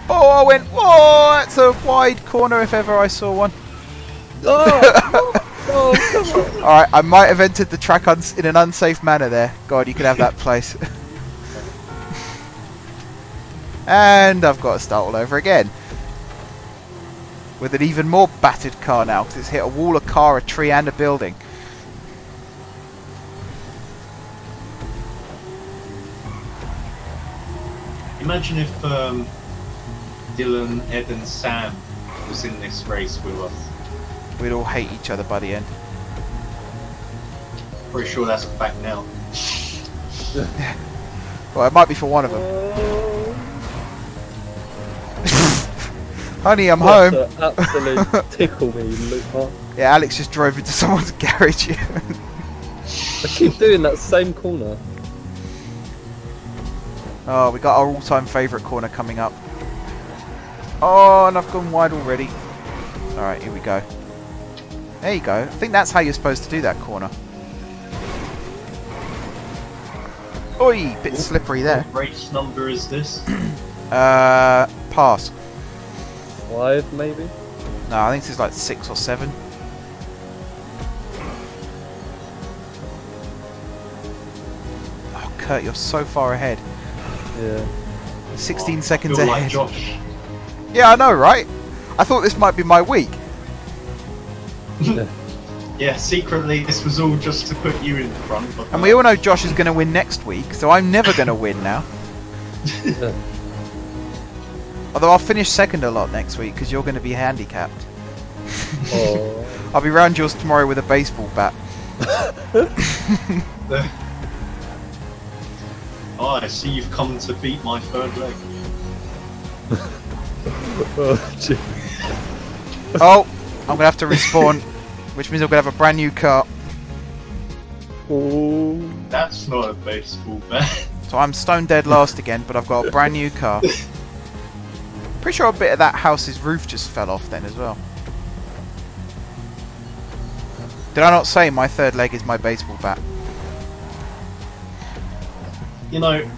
Speaker 1: Oh, I went, whoa, that's a wide corner if ever I saw one.
Speaker 4: Oh! Oh, come on.
Speaker 1: Alright, I might have entered the track in an unsafe manner there. God, you could have that place. And I've got to start all over again. With an even more battered car now, because it's hit a wall, a car, a tree and a building.
Speaker 2: Imagine if Dylan, Ed and Sam was in this race with us.
Speaker 1: We'd all hate each other by the end.
Speaker 2: Pretty sure that's a fact now.
Speaker 1: Well, it might be for one of them. Honey, I'm home.
Speaker 4: Absolute tickle me, Luke. Huh?
Speaker 1: Yeah, Alex just drove into someone's garage.
Speaker 4: I keep doing that same corner.
Speaker 1: Oh, we got our all-time favourite corner coming up. Oh, and I've gone wide already. Alright, here we go. There you go. I think that's how you're supposed to do that corner. Oi, bit slippery there.
Speaker 2: What race number is this?
Speaker 1: Pass.
Speaker 4: 5, maybe?
Speaker 1: No, I think this is like 6 or 7. Oh, Kurt, you're so far ahead.
Speaker 4: Yeah.
Speaker 1: 16
Speaker 2: I
Speaker 1: seconds
Speaker 2: feel
Speaker 1: ahead.
Speaker 2: like Josh.
Speaker 1: Yeah, I know, right? I thought this might be my week.
Speaker 2: Yeah, secretly this was all just to put you in front. But
Speaker 1: And we all know Josh is going to win next week, so I'm never going to win now. Although I'll finish second a lot next week because you're going to be handicapped.
Speaker 4: Oh.
Speaker 1: I'll be round yours tomorrow with a baseball bat.
Speaker 2: Oh, I see you've come to beat my third leg.
Speaker 4: Oh, gee.
Speaker 1: Oh, I'm going to have to respawn, which means I'm going to have a brand new car.
Speaker 4: Oh.
Speaker 2: That's not a baseball bat.
Speaker 1: So I'm stone dead last again, but I've got a brand new car. Pretty sure a bit of that house's roof just fell off then as well. Did I not say my third leg is my baseball bat?
Speaker 2: You know,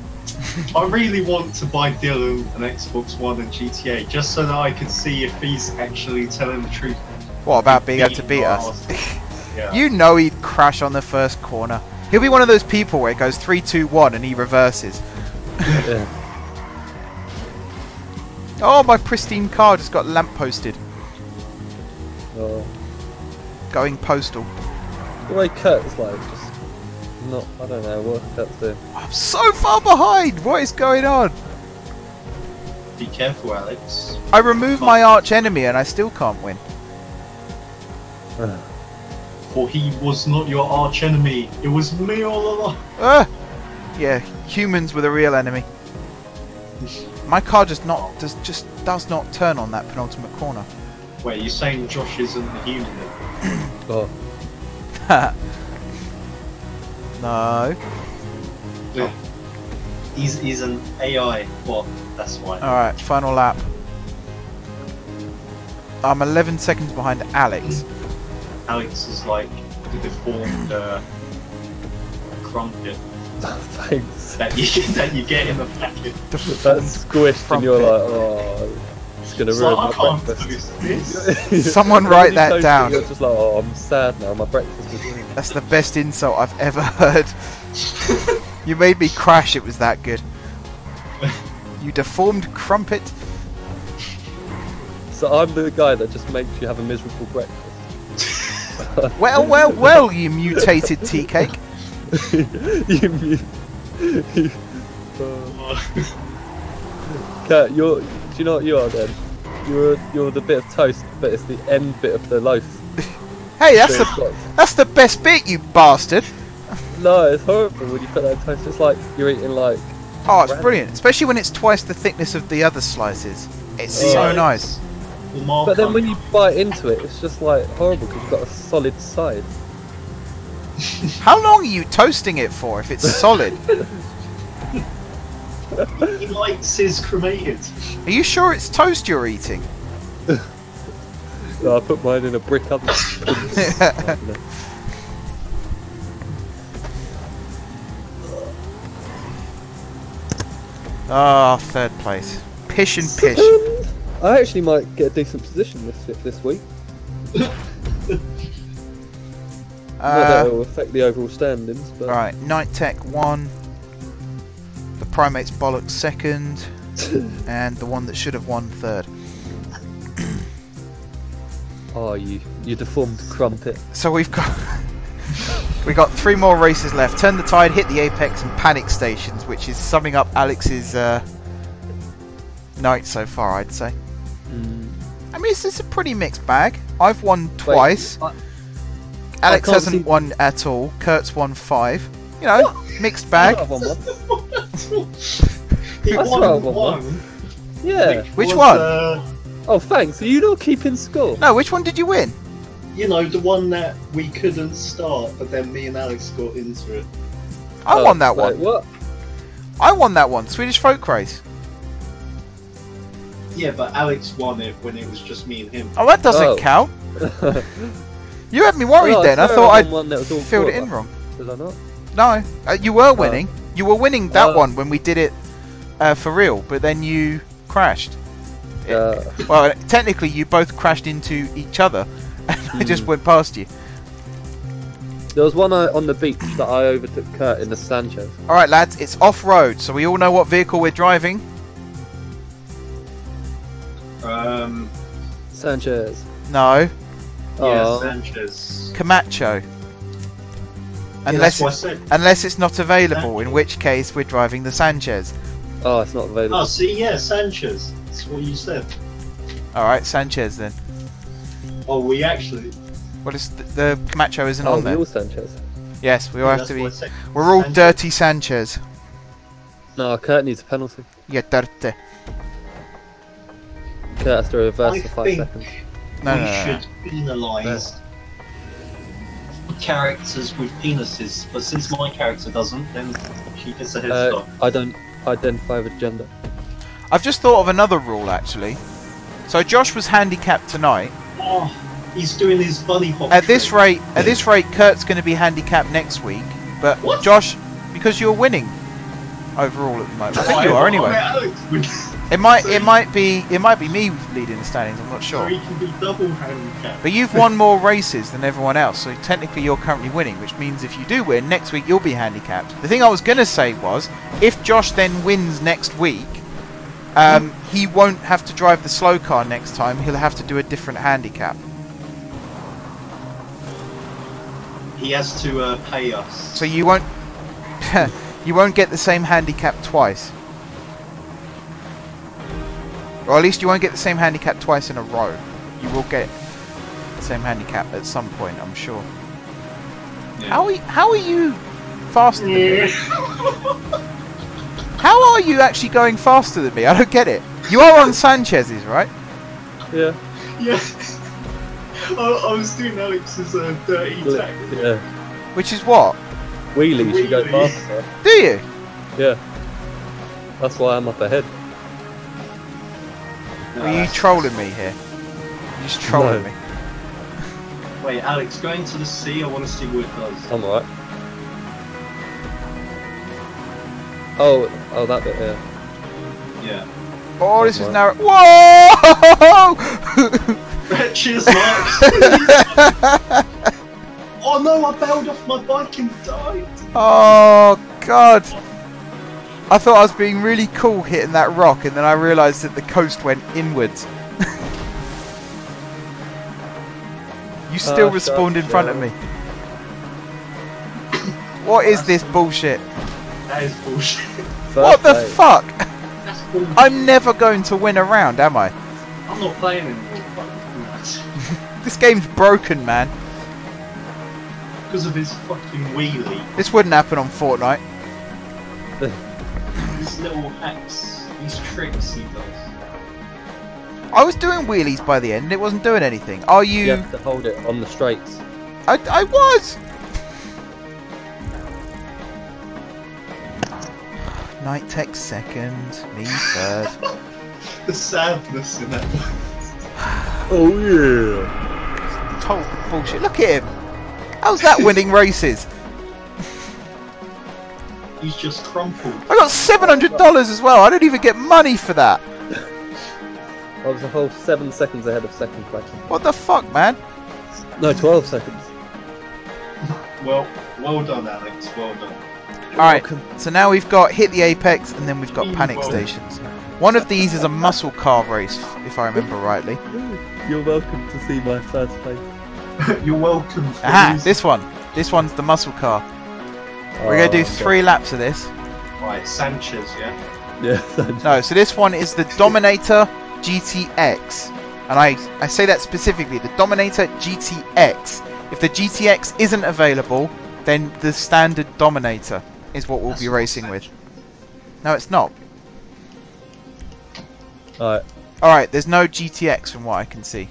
Speaker 2: I really want to buy Dylan an Xbox One and GTA just so that I can see if he's actually telling the truth.
Speaker 1: What about being able to beat us?
Speaker 2: Yeah.
Speaker 1: You know he'd crash on the first corner. He'll be one of those people where it goes 3, 2, 1 and he reverses.
Speaker 4: Yeah.
Speaker 1: Oh, my pristine car just got lampposted.
Speaker 4: Oh.
Speaker 1: Going postal.
Speaker 4: The way Kurt's like, just not, I don't know what Kurt's doing.
Speaker 1: I'm so far behind! What is going on?
Speaker 2: Be careful, Alex.
Speaker 1: I removed my arch enemy and I still can't win.
Speaker 2: For he was not your arch enemy. It was me all along.
Speaker 1: Yeah, humans were the real enemy. My car just does not turn on that penultimate corner.
Speaker 2: Wait, you're saying Josh isn't a human then?
Speaker 4: Oh.
Speaker 1: No.
Speaker 2: Yeah. He's an AI bot. That's why.
Speaker 1: All right, final lap. I'm 11 seconds behind Alex.
Speaker 2: Alex is like the deformed crumpet
Speaker 4: Thanks.
Speaker 2: that you get in the packet.
Speaker 4: That's squished and you're like, oh, it's gonna ruin
Speaker 2: I
Speaker 4: my
Speaker 2: can't
Speaker 4: breakfast.
Speaker 2: toast this.
Speaker 1: Someone
Speaker 4: When
Speaker 1: write
Speaker 4: you
Speaker 1: that
Speaker 4: toast it,
Speaker 1: down.
Speaker 4: You're just like, oh, I'm sad now. My breakfast is ruined.
Speaker 1: That's the best insult I've ever heard. You made me crash, it was that good. You deformed crumpet.
Speaker 4: So I'm the guy that just makes you have a miserable breakfast.
Speaker 1: Well, well, well, you mutated tea cake.
Speaker 4: Kurt, do you know what you are then? You're the bit of toast, but it's the end bit of the loaf.
Speaker 1: Hey,
Speaker 4: So
Speaker 1: that's the best bit, you bastard.
Speaker 4: no, it's horrible when you put that in toast. It's like you're eating like.
Speaker 1: Oh, it's
Speaker 4: bread.
Speaker 1: brilliant, especially when it's twice the thickness of the other slices. It's so
Speaker 2: Yeah.
Speaker 1: nice.
Speaker 4: But then when you bite into it, it's just like horrible because you've got a solid side.
Speaker 1: How long are you toasting it for if it's solid?
Speaker 2: he likes his cremated.
Speaker 1: Are you sure it's toast you're eating?
Speaker 4: So I put mine in a brick oven.
Speaker 1: Ah, third place. Pish and pish.
Speaker 4: I actually might get a decent position this week. Not that it will affect the overall standings, but
Speaker 1: Right, Night Tech 1. The Primates Bollocks 2nd. And the one that should have won 3rd.
Speaker 4: oh, you deformed crumpet.
Speaker 1: So we've got 3 more races left. Turn the Tide, Hit the Apex, and Panic Stations, which is summing up Alex's night so far, I'd say. I mean, it's a pretty mixed bag. I've won twice. Alex
Speaker 4: can't
Speaker 1: hasn't
Speaker 4: see-
Speaker 1: won at all. Kurt's won 5. You know, mixed bag.
Speaker 4: I've won one.
Speaker 2: He
Speaker 4: That's
Speaker 2: won
Speaker 4: right, I won
Speaker 2: one.
Speaker 4: Yeah.
Speaker 1: Which
Speaker 2: was,
Speaker 1: one?
Speaker 4: Oh, thanks. Are you not keeping score?
Speaker 1: No, which one did you win?
Speaker 2: You know, the one that we couldn't start, but then me and Alex got into it.
Speaker 1: I
Speaker 4: Oh,
Speaker 1: won that
Speaker 4: wait,
Speaker 1: one.
Speaker 4: What?
Speaker 1: I won that one. Swedish Folk Race.
Speaker 2: Yeah, but Alex won it when it was just me and him.
Speaker 1: Oh, that doesn't
Speaker 4: Oh.
Speaker 1: count. You had me worried
Speaker 4: Oh,
Speaker 1: then. I
Speaker 4: swear
Speaker 1: thought
Speaker 4: won
Speaker 1: I'd
Speaker 4: one that was all
Speaker 1: filled it
Speaker 4: four.
Speaker 1: in wrong.
Speaker 4: Did I not?
Speaker 1: No, you were winning. You were winning that
Speaker 4: Oh.
Speaker 1: one when we did it for real, but then you crashed.
Speaker 4: Yeah.
Speaker 1: Well, technically, you both crashed into each other, and I just went past you.
Speaker 4: There was one on the beach that I overtook Kurt in the Sanchez.
Speaker 1: All right, lads, it's off-road, so we all know what vehicle we're driving.
Speaker 4: Sanchez.
Speaker 1: No,
Speaker 2: Yeah,
Speaker 4: Oh.
Speaker 2: Sanchez.
Speaker 1: Camacho.
Speaker 2: Yeah,
Speaker 1: Unless
Speaker 2: that's what I said.
Speaker 1: unless it's not available, in which case we're driving the Sanchez.
Speaker 4: Oh, it's not available.
Speaker 2: Oh, see, yeah, Sanchez. That's what you said.
Speaker 1: All right, Sanchez then.
Speaker 2: Oh, we actually.
Speaker 1: What is the Camacho isn't
Speaker 4: Oh,
Speaker 1: on there?
Speaker 4: you're Sanchez.
Speaker 1: Yes, we all
Speaker 2: Yeah,
Speaker 1: have
Speaker 2: that's
Speaker 1: to be.
Speaker 2: what I said.
Speaker 1: We're all
Speaker 2: Sanchez.
Speaker 1: dirty Sanchez.
Speaker 4: No, Kurt needs a penalty.
Speaker 1: Yeah, dirty.
Speaker 4: Kurt has to reverse
Speaker 2: I
Speaker 4: for 5
Speaker 2: think
Speaker 4: seconds.
Speaker 1: No,
Speaker 2: we
Speaker 1: no, no, no.
Speaker 2: should penalise characters with penises, but since my character doesn't, then she gets a head start.
Speaker 4: I don't identify with gender.
Speaker 1: I've just thought of another rule actually. So Josh was handicapped tonight.
Speaker 2: Oh, he's doing his bunny hop.
Speaker 1: At this
Speaker 2: trick.
Speaker 1: rate, Kurt's going to be handicapped next week. But
Speaker 2: What?
Speaker 1: Josh, because you're winning overall at the moment. I think you are anyway.
Speaker 2: Alex would-
Speaker 1: It might be me leading the standings. I'm not
Speaker 2: So
Speaker 1: sure.
Speaker 2: he can be double handicapped.
Speaker 1: But you've won more races than everyone else, so technically you're currently winning, which means if you do win, next week you'll be handicapped. The thing I was going to say was, if Josh then wins next week, he won't have to drive the slow car next time, he'll have to do a different handicap.
Speaker 2: He has to pay us.
Speaker 1: So you won't you won't get the same handicap twice. Or at least you won't get the same handicap twice in a row. You will get the same handicap at some point, I'm sure.
Speaker 2: Yeah.
Speaker 1: How are you faster than me? How are you actually going faster than me? I don't get it. You are on Sanchez's, right?
Speaker 4: Yeah.
Speaker 2: Yeah. I was doing Alex's dirty tactic.
Speaker 4: Yeah.
Speaker 1: Which is what?
Speaker 4: Wheelies, you go
Speaker 2: Wheelies.
Speaker 4: faster.
Speaker 1: Do you?
Speaker 4: Yeah. That's why I'm up ahead.
Speaker 2: No,
Speaker 1: Are you
Speaker 2: that's-
Speaker 1: trolling me here? You're just trolling
Speaker 4: No.
Speaker 1: me.
Speaker 2: Wait, Alex, go into the sea. I want to see what it does.
Speaker 4: I'm alright. Oh, that bit here.
Speaker 2: Yeah.
Speaker 1: Oh, this is
Speaker 4: Right.
Speaker 1: narrow. Whoa!
Speaker 2: Cheers, Mark. Oh no, I bailed off my bike and died.
Speaker 1: Oh God! I thought I was being really cool hitting that rock, and then I realised that the coast went inwards. You still respawned in front of me. What is this bullshit?
Speaker 2: That is bullshit.
Speaker 1: What the
Speaker 4: First
Speaker 1: fuck?
Speaker 2: That's bullshit.
Speaker 1: I'm never going to win a round, am I?
Speaker 2: I'm not playing anymore.
Speaker 1: This game's broken, man.
Speaker 2: Because of his fucking wheelie.
Speaker 1: This wouldn't happen on Fortnite.
Speaker 2: These little hacks, these tricks he does.
Speaker 1: I was doing wheelies by the end and it wasn't doing anything. Are you...
Speaker 4: You have to hold it on the straights.
Speaker 1: I was! Night Tech second, me third.
Speaker 2: The sadness in that.
Speaker 4: Oh yeah.
Speaker 1: Total bullshit. Look at him! How's that winning races?
Speaker 2: He's just crumpled.
Speaker 1: I got $700 as well. I don't even get money for that.
Speaker 4: I was a whole 7 seconds ahead of second place.
Speaker 1: What the fuck, man?
Speaker 4: No, 12 seconds.
Speaker 2: Well done, Alex. Well done.
Speaker 1: Alright, so now we've got hit the apex and then we've got panic stations. One of these is a muscle car race, if I remember rightly.
Speaker 4: You're welcome to see my first place.
Speaker 2: You're welcome.
Speaker 1: Aha, this one. This one's the muscle car. We're going to do 3 laps of this.
Speaker 2: Right, Sanchez, yeah?
Speaker 4: Yeah.
Speaker 1: No, so this one is the Dominator GTX. And I say that specifically, the Dominator GTX. If the GTX isn't available, then the standard Dominator is what we'll be racing with. No, it's not.
Speaker 4: Alright.
Speaker 1: Alright, there's no GTX from what I can see.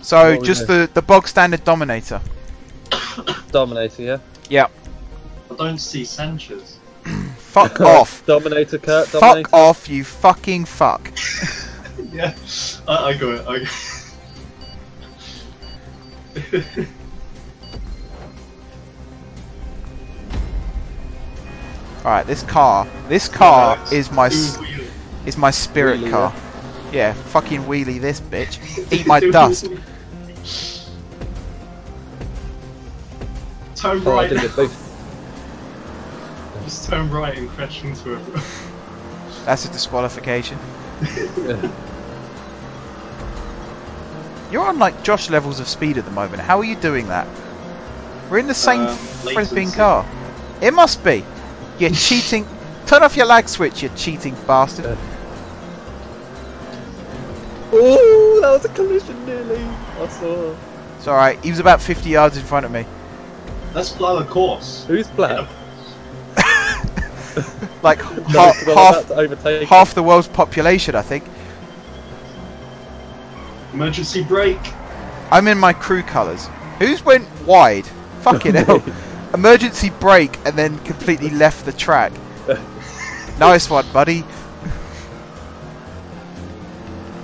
Speaker 1: So,
Speaker 4: What
Speaker 1: just
Speaker 4: was
Speaker 1: the bog standard Dominator.
Speaker 4: Dominator, yeah?
Speaker 1: Yeah.
Speaker 2: I don't see Sanchez.
Speaker 1: Fuck off.
Speaker 4: Dominator, Kurt.
Speaker 1: Fuck
Speaker 4: Dominator.
Speaker 1: off, you fucking fuck.
Speaker 2: Yeah, I got it. I got it.
Speaker 1: Alright, this car is my spirit
Speaker 2: Wheelie,
Speaker 1: car. Yeah, fucking wheelie this bitch. Eat my dust.
Speaker 2: Turn
Speaker 4: Oh, I
Speaker 2: right.
Speaker 4: did it both.
Speaker 2: Just turn right and crash into it.
Speaker 1: That's a disqualification.
Speaker 4: Yeah.
Speaker 1: You're on like Josh levels of speed at the moment. How are you doing that? We're in the same flipping
Speaker 2: latency.
Speaker 1: car. It must be. You're cheating. Turn off your lag switch, you cheating bastard.
Speaker 4: Oh, that was a collision nearly. I saw.
Speaker 1: It's alright. He was about 50 yards in front of me.
Speaker 2: Let's blow a course.
Speaker 4: Who's black?
Speaker 1: Like
Speaker 4: No, 'cause I'm about to overtake
Speaker 1: half the world's population, I think.
Speaker 2: Emergency brake.
Speaker 1: I'm in my crew colours. Who's went wide? Fucking hell. Emergency brake and then completely left the track. Nice one, buddy.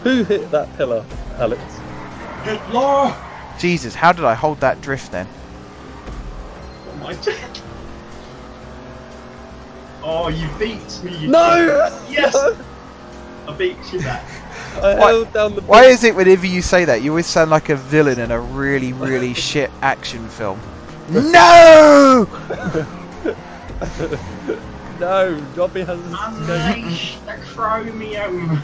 Speaker 4: Who hit that pillar, Alex?
Speaker 2: Hitler!
Speaker 1: Jesus, how did I hold that drift then?
Speaker 2: What am I doing? Oh, you beat me. You
Speaker 4: No!
Speaker 2: Yes!
Speaker 4: No!
Speaker 2: I beat you back.
Speaker 4: I held down the.
Speaker 1: Why is it whenever you say that, you always sound like a villain in a really, really shit action film? No!
Speaker 4: No, Robbie has.
Speaker 2: Unleash the chromium.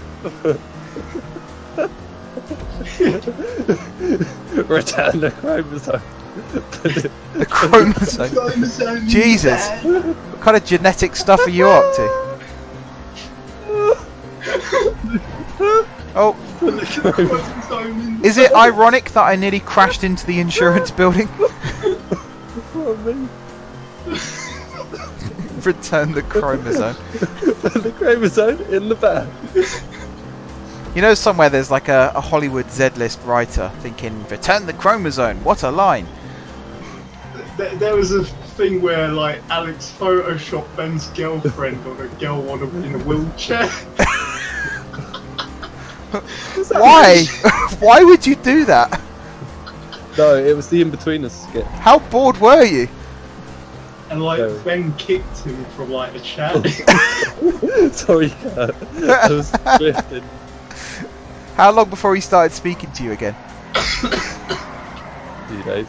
Speaker 4: Return the chromosome.
Speaker 1: The chromosome.
Speaker 2: Chromosome
Speaker 1: Jesus.
Speaker 2: bad.
Speaker 1: What kind of genetic stuff are you up to? Oh,
Speaker 2: The chromosome
Speaker 1: is it ironic that I nearly crashed into the insurance building?
Speaker 4: Oh, me.
Speaker 1: Return the chromosome.
Speaker 4: The chromosome in the back.
Speaker 1: You know, somewhere there's like a Hollywood Z-list writer thinking, return the chromosome, what a line.
Speaker 2: There was a thing where like Alex photoshopped Ben's girlfriend on a girl in a wheelchair?
Speaker 1: Why? Why would you do that?
Speaker 4: No, it was the in-betweeners skit.
Speaker 1: How bored were you?
Speaker 2: And like
Speaker 4: No.
Speaker 2: Ben kicked him from like a chat.
Speaker 4: Sorry, Kurt. I was drifting.
Speaker 1: How long before he started speaking to you again?
Speaker 4: A few days.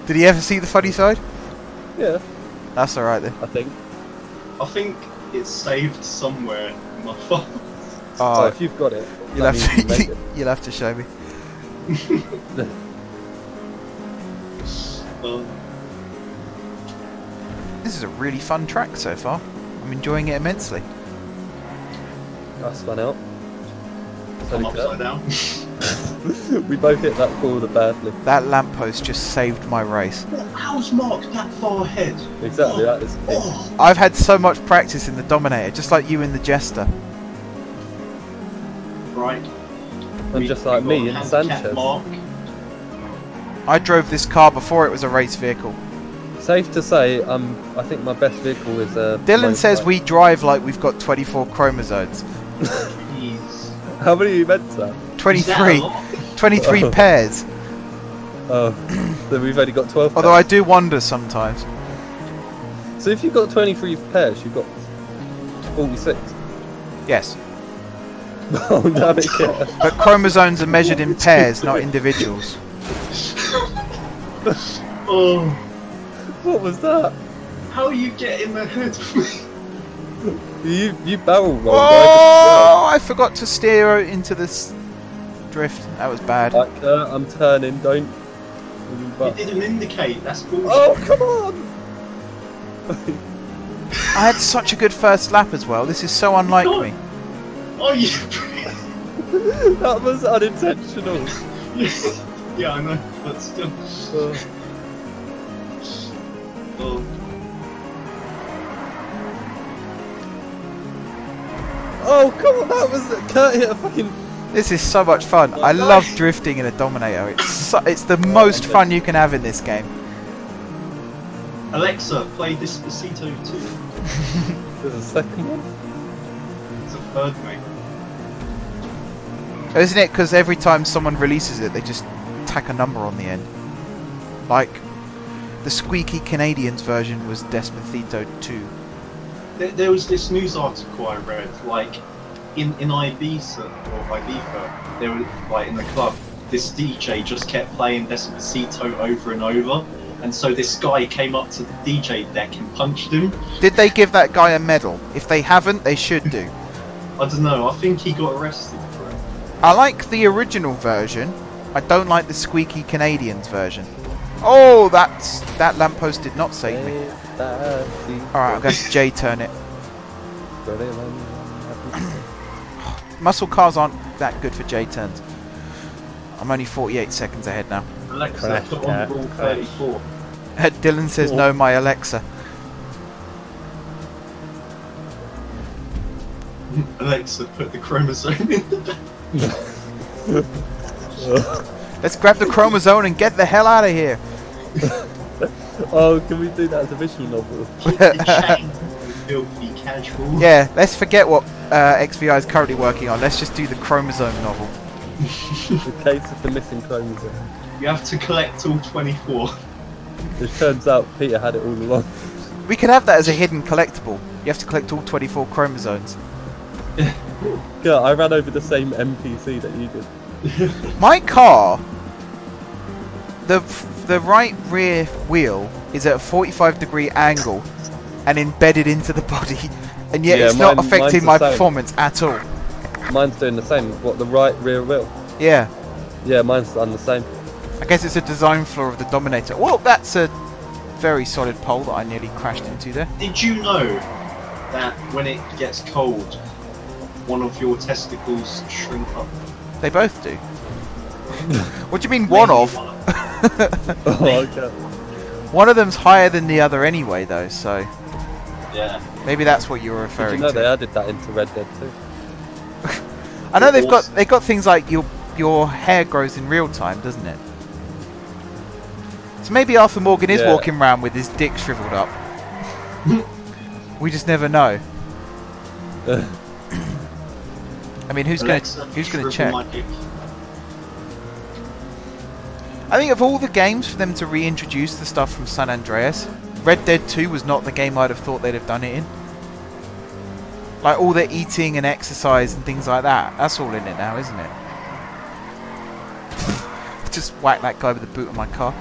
Speaker 1: Did he ever see the funny side?
Speaker 4: Yeah,
Speaker 1: That's alright then.
Speaker 4: I think.
Speaker 2: I think it's saved somewhere in my phone.
Speaker 4: So
Speaker 1: Oh,
Speaker 4: if you've got it,
Speaker 1: you'll
Speaker 4: that
Speaker 1: have
Speaker 4: means you made
Speaker 1: to,
Speaker 4: it.
Speaker 1: you'll have to show me. This is a really fun track so far. I'm enjoying it immensely.
Speaker 4: I spun out.
Speaker 2: I'm
Speaker 4: Sorry,
Speaker 2: upside down.
Speaker 4: Kurt. We both hit that corner badly.
Speaker 1: That lamppost just saved my race.
Speaker 2: How's Mark that far ahead?
Speaker 4: Exactly, that is the thing.
Speaker 2: Oh,
Speaker 1: I've had so much practice in the Dominator, just like you in the Jester.
Speaker 2: right.
Speaker 4: And just like me in
Speaker 2: handicap
Speaker 4: Sanchez.
Speaker 2: Mark.
Speaker 1: I drove this car before it was a race vehicle.
Speaker 4: Safe to say, I think my best vehicle is
Speaker 1: Dylan says
Speaker 4: motorbike.
Speaker 1: we drive like we've got 24 chromosomes.
Speaker 2: Jeez.
Speaker 4: How many you meant to?
Speaker 1: 23. 23 pairs.
Speaker 4: Oh, then we've only got 12
Speaker 1: Although I
Speaker 4: pairs.
Speaker 1: do wonder sometimes.
Speaker 4: So if you've got 23 pairs, you've got 46.
Speaker 1: Yes.
Speaker 4: Oh, damn it, yeah.
Speaker 1: But chromosomes are measured in pairs, not individuals.
Speaker 2: Oh,
Speaker 4: What was that?
Speaker 2: how are you getting ahead of me?
Speaker 4: You barrel rolled.
Speaker 1: Oh, I forgot to steer into this drift. That was bad.
Speaker 4: Like, I'm turning, don't.
Speaker 2: You didn't indicate, that's bullshit.
Speaker 4: Oh, come on!
Speaker 1: I had such a good first lap as well. This is so unlike me.
Speaker 2: Oh, you.
Speaker 4: That was unintentional.
Speaker 2: Yeah, I know, but still. Oh.
Speaker 4: Oh, come on, that was. Kurt hit a fucking.
Speaker 1: This is so much fun. I love drifting in a Dominator. It's the most fun you can have in this game.
Speaker 2: Alexa, play Despacito 2.
Speaker 4: There's a second one?
Speaker 2: It's a third, mate.
Speaker 1: Isn't it? Because every time someone releases it, they just tack a number on the end. Like, the squeaky Canadians version was Despacito 2.
Speaker 2: There was this news article I read, like, in Ibiza, or Ibiza, they were, like, in the club, this DJ just kept playing Despacito over and over, and so this guy came up to the DJ deck and punched him.
Speaker 1: Did they give that guy a medal? If they haven't, they should do.
Speaker 2: I don't know, I think he got arrested for it.
Speaker 1: I like the original version. I don't like the squeaky Canadians version. Oh, that lamppost did not save me. Alright, I'm going to J-turn it. Muscle cars aren't that good for J-turns. I'm only 48 seconds ahead now.
Speaker 2: Alexa,
Speaker 4: Crash,
Speaker 2: put
Speaker 4: cat,
Speaker 2: on rule
Speaker 4: crash.
Speaker 2: 34.
Speaker 1: Dylan says no, my Alexa.
Speaker 2: Alexa, put the chromosome in the back.
Speaker 1: Let's grab the chromosome and get the hell out of here.
Speaker 4: Oh, can we do that as a visual novel?
Speaker 2: Keep the chain, filthy casual.
Speaker 1: Yeah, let's forget what XVI is currently working on. Let's just do the chromosome novel.
Speaker 4: The case of the missing chromosome.
Speaker 2: You have to collect all 24.
Speaker 4: It turns out Peter had it all along.
Speaker 1: We could have that as a hidden collectible. You have to collect all 24 chromosomes.
Speaker 4: Yeah, I ran over the same NPC that you did.
Speaker 1: My car, the right rear wheel is at a 45-degree angle and embedded into the body, and yet
Speaker 4: Yeah,
Speaker 1: it's not
Speaker 4: mine's
Speaker 1: affecting
Speaker 4: the
Speaker 1: my
Speaker 4: same.
Speaker 1: performance at all.
Speaker 4: Mine's doing the same. What, the right rear wheel?
Speaker 1: Yeah,
Speaker 4: Yeah, mine's done the same.
Speaker 1: I guess it's a design flaw of the Dominator. Well, that's a very solid pole that I nearly crashed into there.
Speaker 2: Did you know that when it gets cold, one of your testicles shrink up?
Speaker 1: They both do. What do you mean one
Speaker 2: Maybe
Speaker 1: of?
Speaker 2: one.
Speaker 4: Oh, okay.
Speaker 1: One of them's higher than the other anyway, though, so
Speaker 2: Yeah.
Speaker 1: maybe that's what you were
Speaker 4: Did
Speaker 1: referring
Speaker 4: you know
Speaker 1: to.
Speaker 4: they added that into Red Dead 2?
Speaker 1: I know they've got things like your hair grows in real time, doesn't it? So maybe Arthur Morgan is
Speaker 4: Yeah.
Speaker 1: walking around with his dick shriveled up. We just never know. I mean, who's going to check? I think of all the games for them to reintroduce the stuff from San Andreas, Red Dead 2 was not the game I'd have thought they'd have done it in. Like all the eating and exercise and things like that. That's all in it now, isn't it? Just whack that guy with the boot of my car.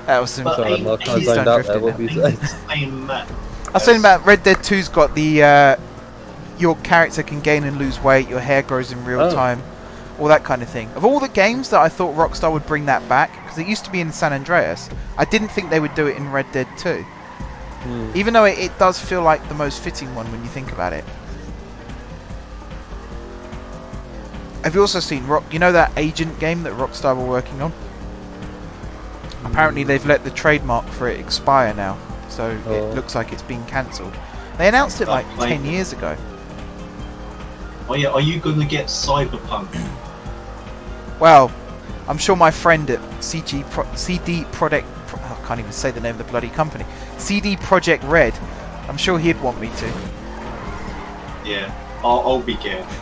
Speaker 1: That was some
Speaker 4: Sorry, my car's
Speaker 1: Keystone
Speaker 4: zoned out
Speaker 1: drifting
Speaker 4: there. What
Speaker 1: now.
Speaker 4: were you saying?
Speaker 1: I was saying about Red Dead 2's got the your character can gain and lose weight, your hair grows in real time, all that kind of thing. Of all the games that I thought Rockstar would bring that back, because it used to be in San Andreas, I didn't think they would do it in Red Dead 2. Even though it does feel like the most fitting one when you think about it. Have you also seen you know that Agent game that Rockstar were working on? Apparently they've let the trademark for it expire now, so it looks like it's been cancelled. They announced it like 10 years ago.
Speaker 2: Oh yeah, are you going to get Cyberpunk?
Speaker 1: Well, I'm sure my friend at CD Projekt, I can't even say the name of the bloody company, CD Projekt Red, I'm sure he'd want me to.
Speaker 2: Yeah, I'll be getting it.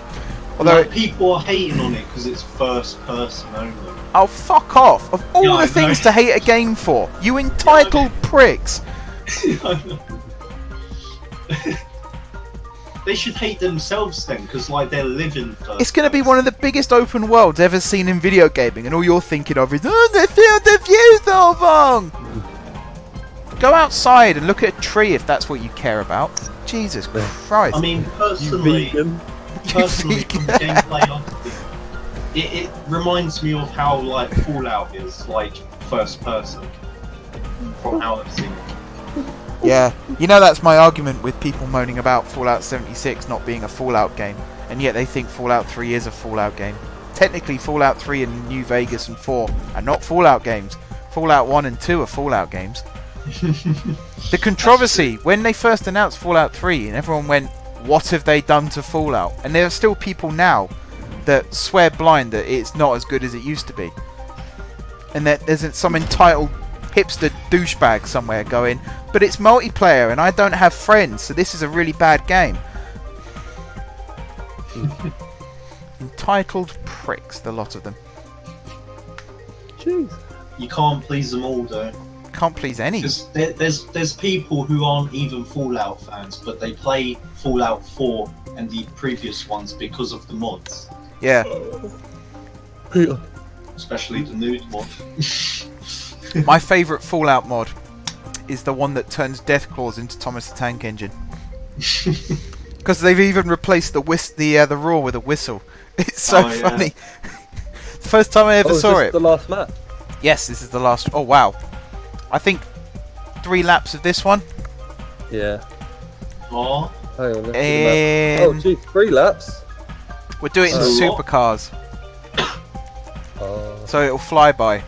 Speaker 1: Although
Speaker 2: people are hating on it because it's first person only.
Speaker 1: Oh, fuck off! Of all the things to hate a game for, you entitled pricks!
Speaker 2: They should hate themselves then, because like they're living first.
Speaker 1: It's going to be one of the biggest open worlds ever seen in video gaming, and all you're thinking of is, oh, the view's all wrong! Go outside and look at a tree if that's what you care about. Jesus Christ.
Speaker 2: I mean, personally, from the gameplay of it reminds me of how like Fallout is like first person, from how I've seen it.
Speaker 1: Yeah, you know that's my argument with people moaning about Fallout 76 not being a Fallout game, and yet they think Fallout 3 is a Fallout game. Technically, Fallout 3 and New Vegas and 4 are not Fallout games. Fallout 1 and 2 are Fallout games. The controversy, when they first announced Fallout 3, and everyone went, what have they done to Fallout? And there are still people now that swear blind that it's not as good as it used to be. And that there's some entitled hipster douchebag somewhere going, but it's multiplayer and I don't have friends, so this is a really bad game. Entitled pricks, the lot of them.
Speaker 4: Jeez.
Speaker 2: You can't please them all though.
Speaker 1: Can't please any.
Speaker 2: There's people who aren't even Fallout fans, but they play Fallout 4 and the previous ones because of the mods.
Speaker 1: Yeah.
Speaker 2: Especially the nude mod.
Speaker 1: My favourite Fallout mod is the one that turns Deathclaws into Thomas the Tank Engine. Because they've even replaced the roar with a whistle. It's so funny. First time I ever saw it.
Speaker 4: The last map.
Speaker 1: Yes, this is the last. Oh wow! I think 3 laps of this one.
Speaker 2: Oh.
Speaker 4: Yeah. Hang on, let's do the map. Oh, gee, 3 laps.
Speaker 1: We'll do it in supercars.
Speaker 4: Oh.
Speaker 1: So it'll fly by.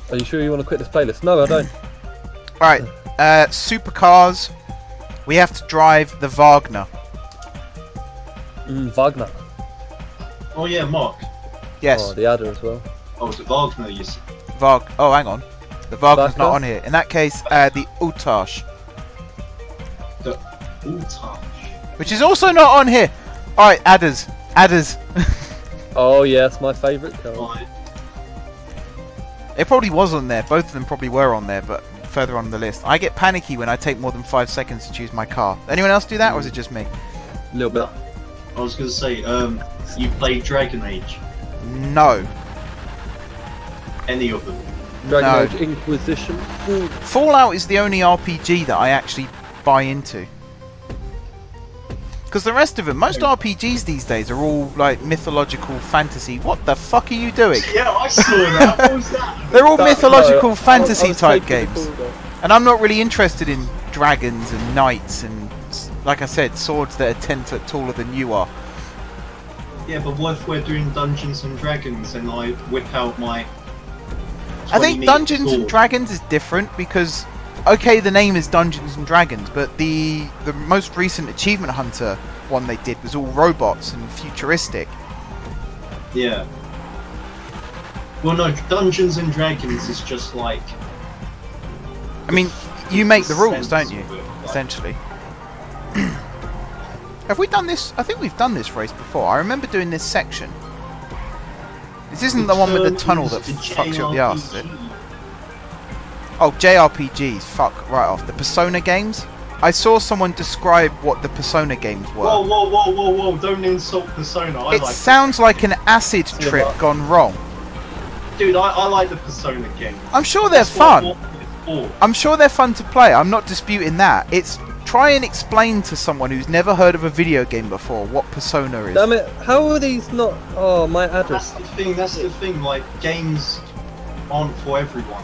Speaker 4: Are you sure you want to quit this playlist? No, I don't.
Speaker 1: Alright, supercars. We have to drive the Wagner.
Speaker 4: Wagner.
Speaker 2: Oh yeah, Mark.
Speaker 1: Yes.
Speaker 4: Oh, the Adder as well.
Speaker 2: Oh, the Wagner, you see.
Speaker 1: Oh, hang on. The Wagner's not on here. In that case, the Utash.
Speaker 2: The Utash.
Speaker 1: Which is also not on here. Alright, Adders.
Speaker 4: Oh yes, my favourite car.
Speaker 2: Right.
Speaker 1: It probably was on there. Both of them probably were on there, but further on the list. I get panicky when I take more than 5 seconds to choose my car. Anyone else do that, or is it just me?
Speaker 4: A little bit.
Speaker 2: I was going to say, you played Dragon Age?
Speaker 1: No.
Speaker 2: Any of them?
Speaker 4: Dragon Age Inquisition.
Speaker 1: Fallout is the only RPG that I actually buy into. Because the rest of them, most RPGs these days are all like mythological fantasy. What the fuck are you doing?
Speaker 2: Yeah, I saw that. What was that?
Speaker 1: They're all mythological fantasy
Speaker 4: I was
Speaker 1: type
Speaker 4: taking
Speaker 1: games.
Speaker 4: the call,
Speaker 1: And I'm not really interested in dragons and knights and, like I said, swords that are 10 foot taller than you are.
Speaker 2: Yeah, but what if we're doing Dungeons and Dragons and I whip out my...
Speaker 1: I think Dungeons and Dragons is different because, okay, the name is Dungeons and Dragons, but the most recent Achievement Hunter one they did was all robots and futuristic.
Speaker 2: Yeah. Well, no, Dungeons and Dragons is just like.
Speaker 1: I mean, you make the rules,
Speaker 2: sense
Speaker 1: don't you?
Speaker 2: of it, like-
Speaker 1: Essentially. Have we done this? I think we've done this race before. I remember doing this section. This isn't the one with the tunnel that fucks you up the arse, is it? Oh, JRPGs. Fuck right off. The Persona games. I saw someone describe what the Persona games were.
Speaker 2: Whoa, whoa, whoa, whoa, whoa! Don't insult Persona.
Speaker 1: It sounds like an acid trip gone wrong.
Speaker 2: Dude, I like the Persona games.
Speaker 1: I'm sure they're fun. I'm sure they're fun to play. I'm not disputing that. It's try and explain to someone who's never heard of a video game before what Persona is.
Speaker 4: Damn it! How are these not? Oh, my address.
Speaker 2: That's the thing. That's the thing. Like games aren't for everyone.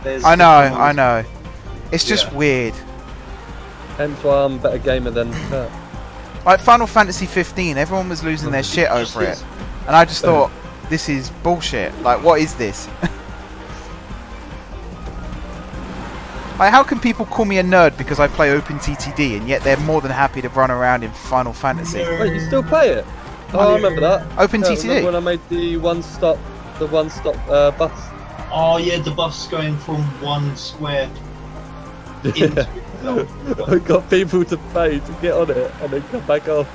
Speaker 1: I know. It's just weird.
Speaker 4: Hence why I'm a better gamer than her.
Speaker 1: Like Final Fantasy 15, everyone was losing their shit over it, and I just thought, this is bullshit. Like, what is this? Like, how can people call me a nerd because I play OpenTTD, and yet they're more than happy to run around in Final Fantasy?
Speaker 4: Wait, you still play it? Oh, I remember that.
Speaker 1: OpenTTD.
Speaker 4: Remember when I made the one-stop bus?
Speaker 2: Oh yeah, the bus going from one square into
Speaker 4: I got people to pay to get on it and then come back off.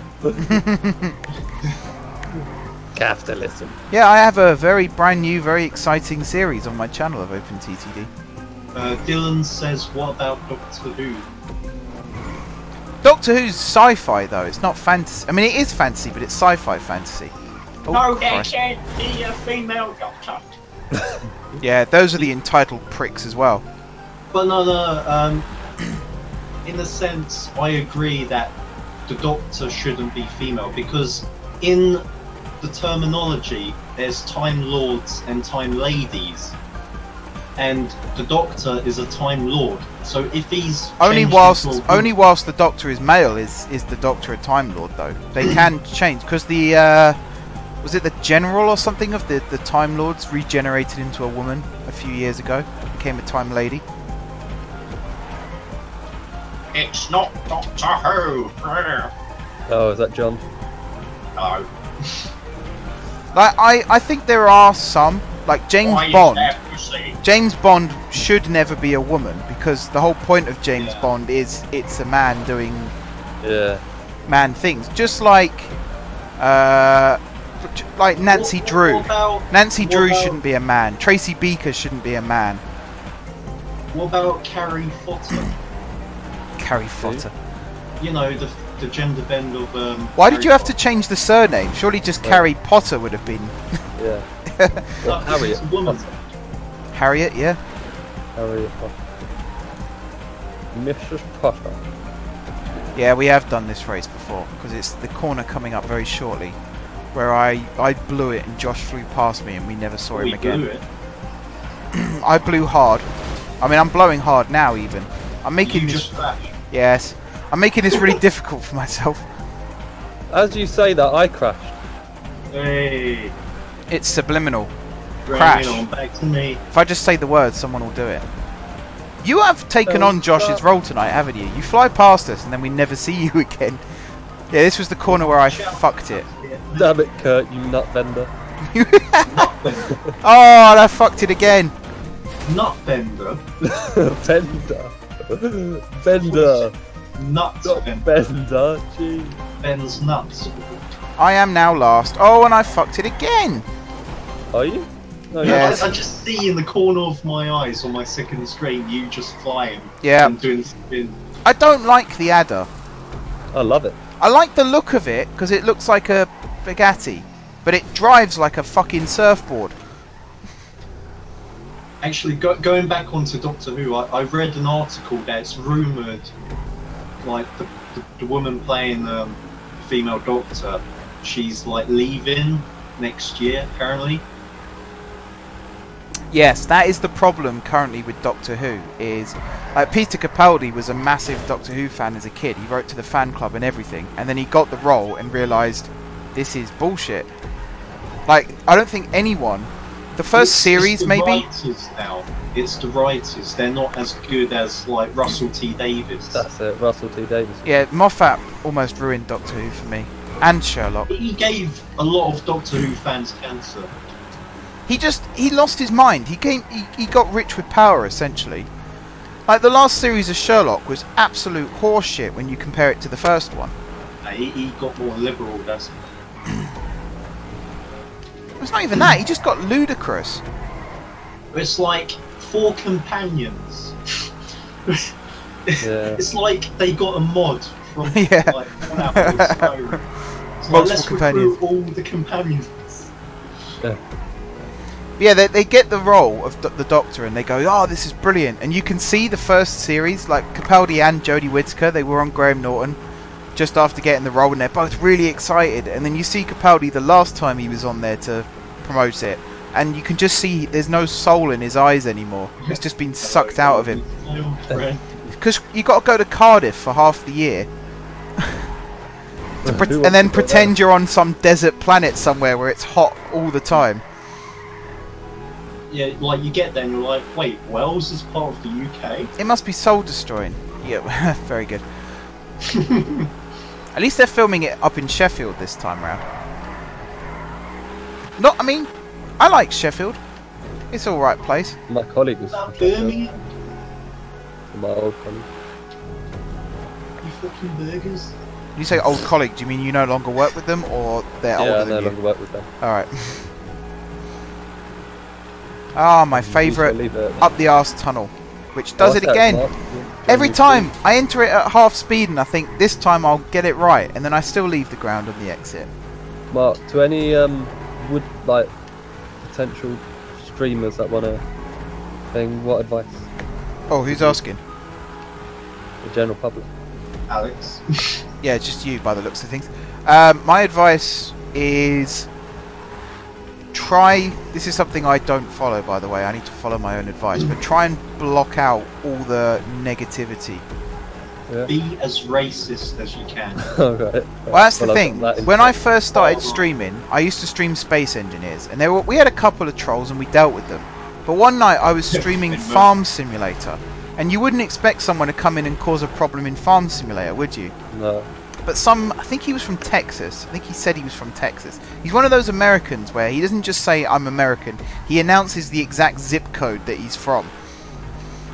Speaker 4: Capitalism.
Speaker 1: Yeah, I have a very brand new, very exciting series on my channel of OpenTTD.
Speaker 2: Dylan says, what about Doctor Who?
Speaker 1: Doctor Who's sci-fi though, it's not fantasy. I mean, it is fantasy, but it's sci-fi fantasy. Oh,
Speaker 3: No, they
Speaker 1: Christ.
Speaker 3: said the female doctor.
Speaker 1: Yeah, those are the entitled pricks as well.
Speaker 2: But no, in a sense, I agree that the Doctor shouldn't be female, because in the terminology, there's Time Lords and Time Ladies. And the Doctor is a Time Lord, so if he's
Speaker 1: Only
Speaker 2: changed
Speaker 1: whilst
Speaker 2: into a
Speaker 1: only whilst the Doctor is male is the Doctor a Time Lord though. They can change because the was it the General or something of the Time Lords regenerated into a woman a few years ago, became a Time Lady.
Speaker 3: It's not Doctor Who.
Speaker 4: Oh, is that John?
Speaker 3: No.
Speaker 1: Like I think there are some, like James
Speaker 3: Why is
Speaker 1: Bond.
Speaker 3: that to see?
Speaker 1: James Bond should never be a woman because the whole point of James Bond is it's a man doing man things. Just like Nancy Drew. Nancy Drew shouldn't be a man. Tracy Beaker shouldn't be a man.
Speaker 2: What about Carrie Potter?
Speaker 1: Carrie Potter.
Speaker 2: You know, the gender bend of
Speaker 1: Why did you have to change the surname? Surely just Carrie Potter would have been.
Speaker 4: Yeah.
Speaker 2: No,
Speaker 4: Harriet.
Speaker 2: it's a woman.
Speaker 1: Harriet, yeah.
Speaker 4: Harriet Potter. Mrs. Potter.
Speaker 1: Yeah, we have done this race before because it's the corner coming up very shortly, where I blew it and Josh flew past me and we never saw him
Speaker 2: We
Speaker 1: again.
Speaker 2: blew it.
Speaker 1: I blew hard. I mean, I'm blowing hard now even. I'm making
Speaker 2: You
Speaker 1: this.
Speaker 2: just crashed.
Speaker 1: Yes, I'm making this really difficult for myself.
Speaker 4: As you say that, I crashed.
Speaker 2: Hey,
Speaker 1: It's subliminal.
Speaker 2: bring
Speaker 1: Crash.
Speaker 2: it on back to me.
Speaker 1: If I just say the word, someone will do it. You have taken on Josh's role tonight, haven't you? You fly past us and then we never see you again. Yeah, this was the corner where I fucked it.
Speaker 4: Damn it, Kurt, you nut vendor.
Speaker 1: Oh, I fucked it again.
Speaker 2: Nut bender.
Speaker 4: Vendor. Vendor.
Speaker 2: Nuts
Speaker 4: Not
Speaker 2: bender.
Speaker 4: Bender. Gee.
Speaker 2: Bends nuts.
Speaker 1: I am now last. Oh, and I fucked it again.
Speaker 4: Are you? No,
Speaker 1: Yes.
Speaker 2: I just see in the corner of my eyes on my second screen you just flying
Speaker 1: Yeah.
Speaker 2: and doing spin.
Speaker 1: I don't like the adder.
Speaker 4: I love it.
Speaker 1: I like the look of it because it looks like a Bugatti, but it drives like a fucking surfboard.
Speaker 2: Actually, going back onto Doctor Who, I read an article that's rumoured, like the woman playing the female Doctor, she's like leaving next year apparently.
Speaker 1: Yes, that is the problem currently with Doctor Who. Is like Peter Capaldi was a massive Doctor Who fan as a kid. He wrote to the fan club and everything, and then he got the role and realised this is bullshit. Like, I don't think anyone. The first series,
Speaker 2: it's the
Speaker 1: maybe.
Speaker 2: Writers now. It's the writers. They're not as good as like Russell T Davies.
Speaker 4: That's it, Russell T Davies.
Speaker 1: Yeah, Moffat almost ruined Doctor Who for me, and Sherlock.
Speaker 2: He gave a lot of Doctor Who fans cancer.
Speaker 1: he lost his mind. He got rich with power, essentially. Like, the last series of Sherlock was absolute horseshit when you compare it to the first one.
Speaker 2: He got more liberal, that's it.
Speaker 1: It's not even that, he just got ludicrous.
Speaker 2: It's like 4 companions.
Speaker 4: Yeah.
Speaker 2: It's like they got a mod from
Speaker 1: Yeah.
Speaker 2: like Fallout or Skyrim. It's like,
Speaker 1: Multiple
Speaker 2: let's
Speaker 1: companions.
Speaker 2: recruit all the companions.
Speaker 4: Yeah.
Speaker 1: Yeah, they get the role of the Doctor and they go, oh, this is brilliant. And you can see the first series, like Capaldi and Jodie Whittaker, they were on Graham Norton just after getting the role and they're both really excited. And then you see Capaldi the last time he was on there to promote it. And you can just see there's no soul in his eyes anymore. It's just been sucked out of him. Because you got to go to Cardiff for half the year. And then pretend you're on some desert planet somewhere where it's hot all the time.
Speaker 2: Yeah, like you get there and you're like, wait, Wales is part of the UK?
Speaker 1: It must be soul destroying. Yeah, very good. At least they're filming it up in Sheffield this time round. I mean, I like Sheffield. It's all right place.
Speaker 4: My colleague was from Sheffield.
Speaker 2: Birmingham?
Speaker 4: My old colleague.
Speaker 2: You fucking burgers?
Speaker 1: When you say old colleague, do you mean you no longer work with them, or they're
Speaker 4: Yeah, I
Speaker 1: older
Speaker 4: no
Speaker 1: than you?
Speaker 4: longer work with them.
Speaker 1: All right. Ah, my
Speaker 4: Usually
Speaker 1: favourite
Speaker 4: leave it.
Speaker 1: up the arse tunnel, which does
Speaker 4: Oh,
Speaker 1: it
Speaker 4: okay,
Speaker 1: again.
Speaker 4: Mark. Yeah,
Speaker 1: Every
Speaker 4: you
Speaker 1: time I enter it at half speed, and I think this time I'll get it right, and then I still leave the ground on the exit.
Speaker 4: see. Mark, to any would like potential streamers that want to thing, what advice?
Speaker 1: Oh, who's asking?
Speaker 4: The general public.
Speaker 2: Alex?
Speaker 1: Yeah, just you by the looks of things. My advice is try. This is something I don't follow, by the way. I need to follow my own advice, but try and block out all the negativity.
Speaker 4: Yeah.
Speaker 2: Be as racist as you can.
Speaker 4: Okay.
Speaker 1: Well, that's the
Speaker 4: I've
Speaker 1: thing.
Speaker 4: got that in
Speaker 1: When I
Speaker 4: check.
Speaker 1: first started streaming, I used to stream Space Engineers, and we had a couple of trolls, and we dealt with them. But one night I was streaming Farm Simulator, and you wouldn't expect someone to come in and cause a problem in Farm Simulator, would you?
Speaker 4: No.
Speaker 1: But I think he was from Texas. I think he said he was from Texas. He's one of those Americans where he doesn't just say I'm American. He announces the exact zip code that he's from.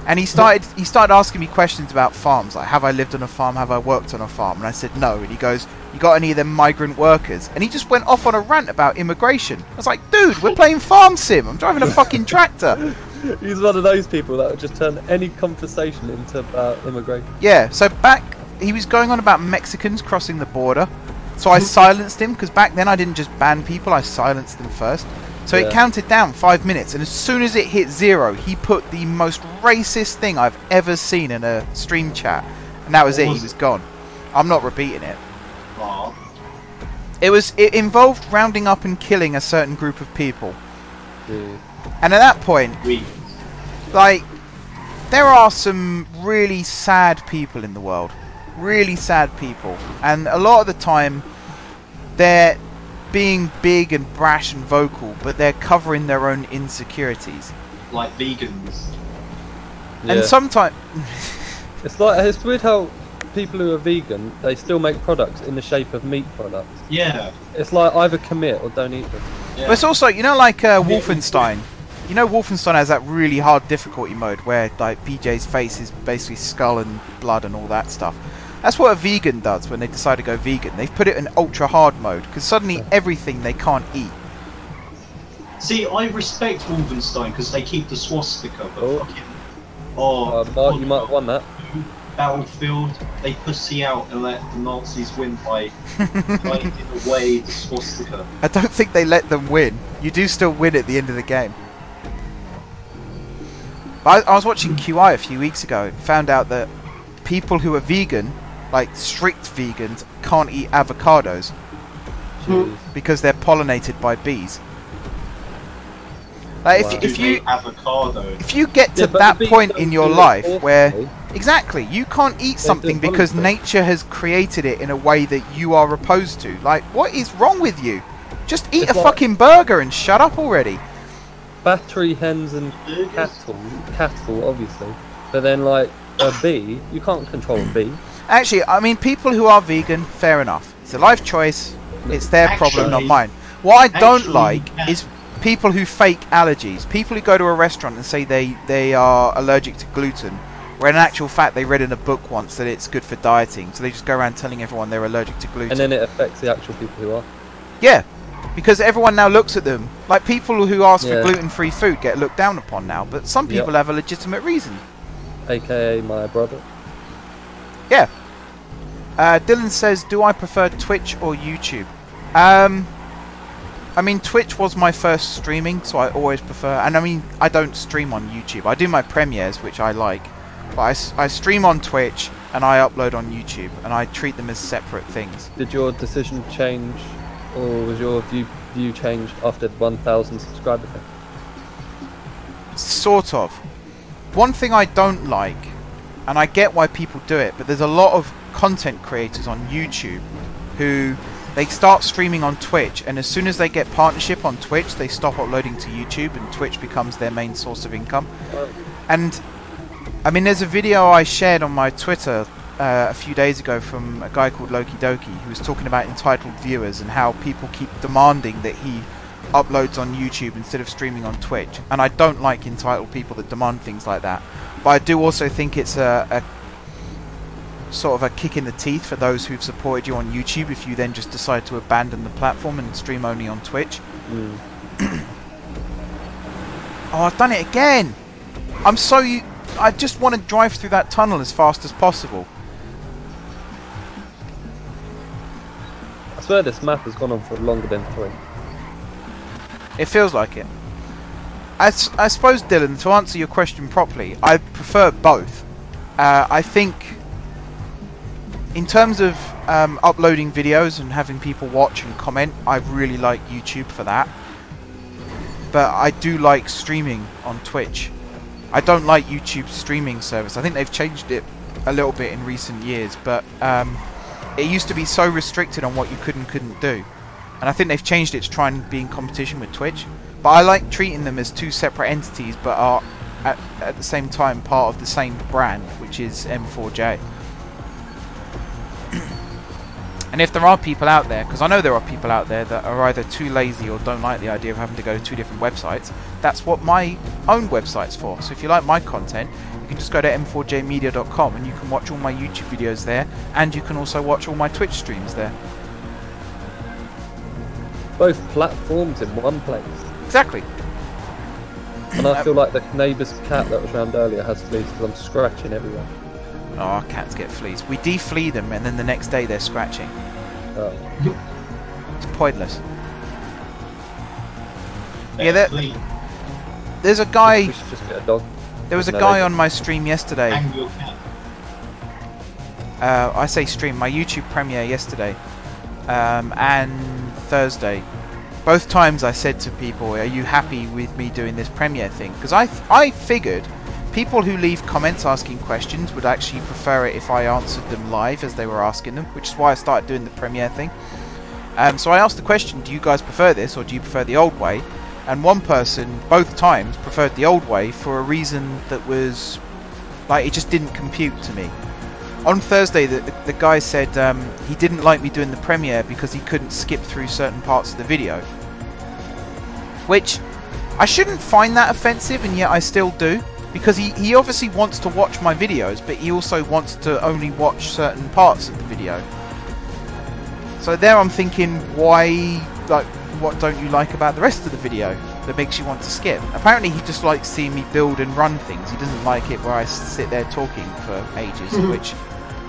Speaker 1: And he started asking me questions about farms, like have I lived on a farm, have I worked on a farm? And I said no. And he goes, you got any of them migrant workers? And he just went off on a rant about immigration. I was like, dude, we're playing Farm Sim. I'm driving a fucking tractor.
Speaker 4: He's one of those people that would just turn any conversation into about immigration.
Speaker 1: Yeah, so he was going on about Mexicans crossing the border. So I silenced him, because back then I didn't just ban people, I silenced them first. So it counted down 5 minutes, and as soon as it hit 0, he put the most racist thing I've ever seen in a stream chat. And that was it, he was gone. I'm not repeating it.
Speaker 2: Aw.
Speaker 1: It involved rounding up and killing a certain group of people.
Speaker 4: Yeah.
Speaker 1: And at that point,
Speaker 2: We.
Speaker 1: like, there are some really sad people in the world. Really sad people. And a lot of the time, they're being big and brash and vocal, but they're covering their own insecurities.
Speaker 2: Like vegans.
Speaker 1: And sometimes...
Speaker 4: it's weird how people who are vegan, they still make products in the shape of meat products.
Speaker 2: Yeah.
Speaker 4: It's like either commit or don't eat them.
Speaker 2: Yeah.
Speaker 1: But it's also, you know, like Wolfenstein. You know, Wolfenstein has that really hard difficulty mode where, like, BJ's face is basically skull and blood and all that stuff. That's what a vegan does when they decide to go vegan. They've put it in ultra hard mode because suddenly everything they can't eat.
Speaker 2: See, I respect Wolfenstein because they keep the swastika, but
Speaker 4: Oh.
Speaker 2: fucking.
Speaker 4: Mark, you might have won that.
Speaker 2: Battlefield, they pussy out and let the Nazis win by hiding away the swastika.
Speaker 1: I don't think they let them win. You do still win at the end of the game. I was watching QI a few weeks ago and found out that people who are vegan, like strict vegans, can't eat avocados
Speaker 4: Jeez.
Speaker 1: because they're pollinated by bees. Like
Speaker 4: Wow.
Speaker 1: if you get to
Speaker 4: but
Speaker 1: that
Speaker 4: the bees
Speaker 1: point
Speaker 4: don't
Speaker 1: in your
Speaker 4: do it
Speaker 1: life
Speaker 4: awfully.
Speaker 1: where exactly you can't eat something
Speaker 4: do
Speaker 1: because
Speaker 4: pollinate.
Speaker 1: nature has created it in a way that you are opposed to. Like, what is wrong with you? Just eat
Speaker 4: It's
Speaker 1: a
Speaker 4: like-
Speaker 1: fucking burger and shut up already.
Speaker 4: Battery hens and cattle obviously, but then like a bee, you can't control a bee.
Speaker 1: Actually, I mean, people who are vegan, fair enough. It's a life choice. It's their problem, not
Speaker 2: Actually-
Speaker 1: mine. What I don't
Speaker 2: actually,
Speaker 1: like
Speaker 2: yeah.
Speaker 1: is people who fake allergies, people who go to a restaurant and say they are allergic to gluten, where in actual fact they read in a book once that it's good for dieting, so they just go around telling everyone they're allergic to gluten.
Speaker 4: And then it affects the actual people who are.
Speaker 1: Yeah, because everyone now looks at them like people who ask for gluten-free food get looked down upon now, but some people have a legitimate reason.
Speaker 4: AKA my brother.
Speaker 1: Yeah. Dylan says, do I prefer Twitch or YouTube? I mean, Twitch was my first streaming, so I always prefer... And I mean, I don't stream on YouTube. I do my premieres, which I like. But I stream on Twitch, and I upload on YouTube, and I treat them as separate things.
Speaker 4: Did your decision change, or was your view changed after the 1,000 subscriber thing?
Speaker 1: Sort of. One thing I don't like, and I get why people do it, but there's a lot of content creators on YouTube who... They start streaming on Twitch, and as soon as they get partnership on Twitch, they stop uploading to YouTube, and Twitch becomes their main source of income. And, I mean, there's a video I shared on my Twitter a few days ago from a guy called Loki Doki, who was talking about entitled viewers and how people keep demanding that he uploads on YouTube instead of streaming on Twitch. And I don't like entitled people that demand things like that. But I do also think it's a sort of a kick in the teeth for those who've supported you on YouTube if you then just decide to abandon the platform and stream only on Twitch. Oh, I've done it again! I just want to drive through that tunnel as fast as possible.
Speaker 4: I swear this map has gone on for longer than 3.
Speaker 1: It feels like it. I suppose, Dylan, to answer your question properly, I prefer both. I think in terms of uploading videos and having people watch and comment, I really like YouTube for that. But I do like streaming on Twitch. I don't like YouTube's streaming service. I think they've changed it a little bit in recent years, but it used to be so restricted on what you could and couldn't do. And I think they've changed it to try and be in competition with Twitch. But I like treating them as two separate entities, but are at the same time part of the same brand, which is M4J. And if there are people out there, because I know there are people out there that are either too lazy or don't like the idea of having to go to 2 different websites, that's what my own website's for. So if you like my content, you can just go to m4jmedia.com and you can watch all my YouTube videos there, and you can also watch all my Twitch streams there.
Speaker 4: Both platforms in one place.
Speaker 1: Exactly.
Speaker 4: And I feel like the neighbour's cat that was around earlier has fleas because I'm scratching everywhere.
Speaker 1: Oh, our cats get fleas. We deflea them, and then the next day they're scratching.
Speaker 4: Oh.
Speaker 1: It's pointless. Yeah, there's a guy.
Speaker 4: We should just get a dog.
Speaker 1: There was a guy on my stream yesterday.
Speaker 2: And your cat.
Speaker 1: I say stream, my YouTube premiere yesterday, and Thursday. Both times I said to people, "Are you happy with me doing this premiere thing?" Because I figured people who leave comments asking questions would actually prefer it if I answered them live as they were asking them, which is why I started doing the premiere thing. So I asked the question, do you guys prefer this or do you prefer the old way? And one person, both times, preferred the old way for a reason that was, like, it just didn't compute to me. On Thursday, the guy said he didn't like me doing the premiere because he couldn't skip through certain parts of the video. Which, I shouldn't find that offensive, and yet I still do. Because he obviously wants to watch my videos, but he also wants to only watch certain parts of the video. So there I'm thinking, why, like, what don't you like about the rest of the video that makes you want to skip? Apparently he just likes seeing me build and run things. He doesn't like it where I sit there talking for ages, which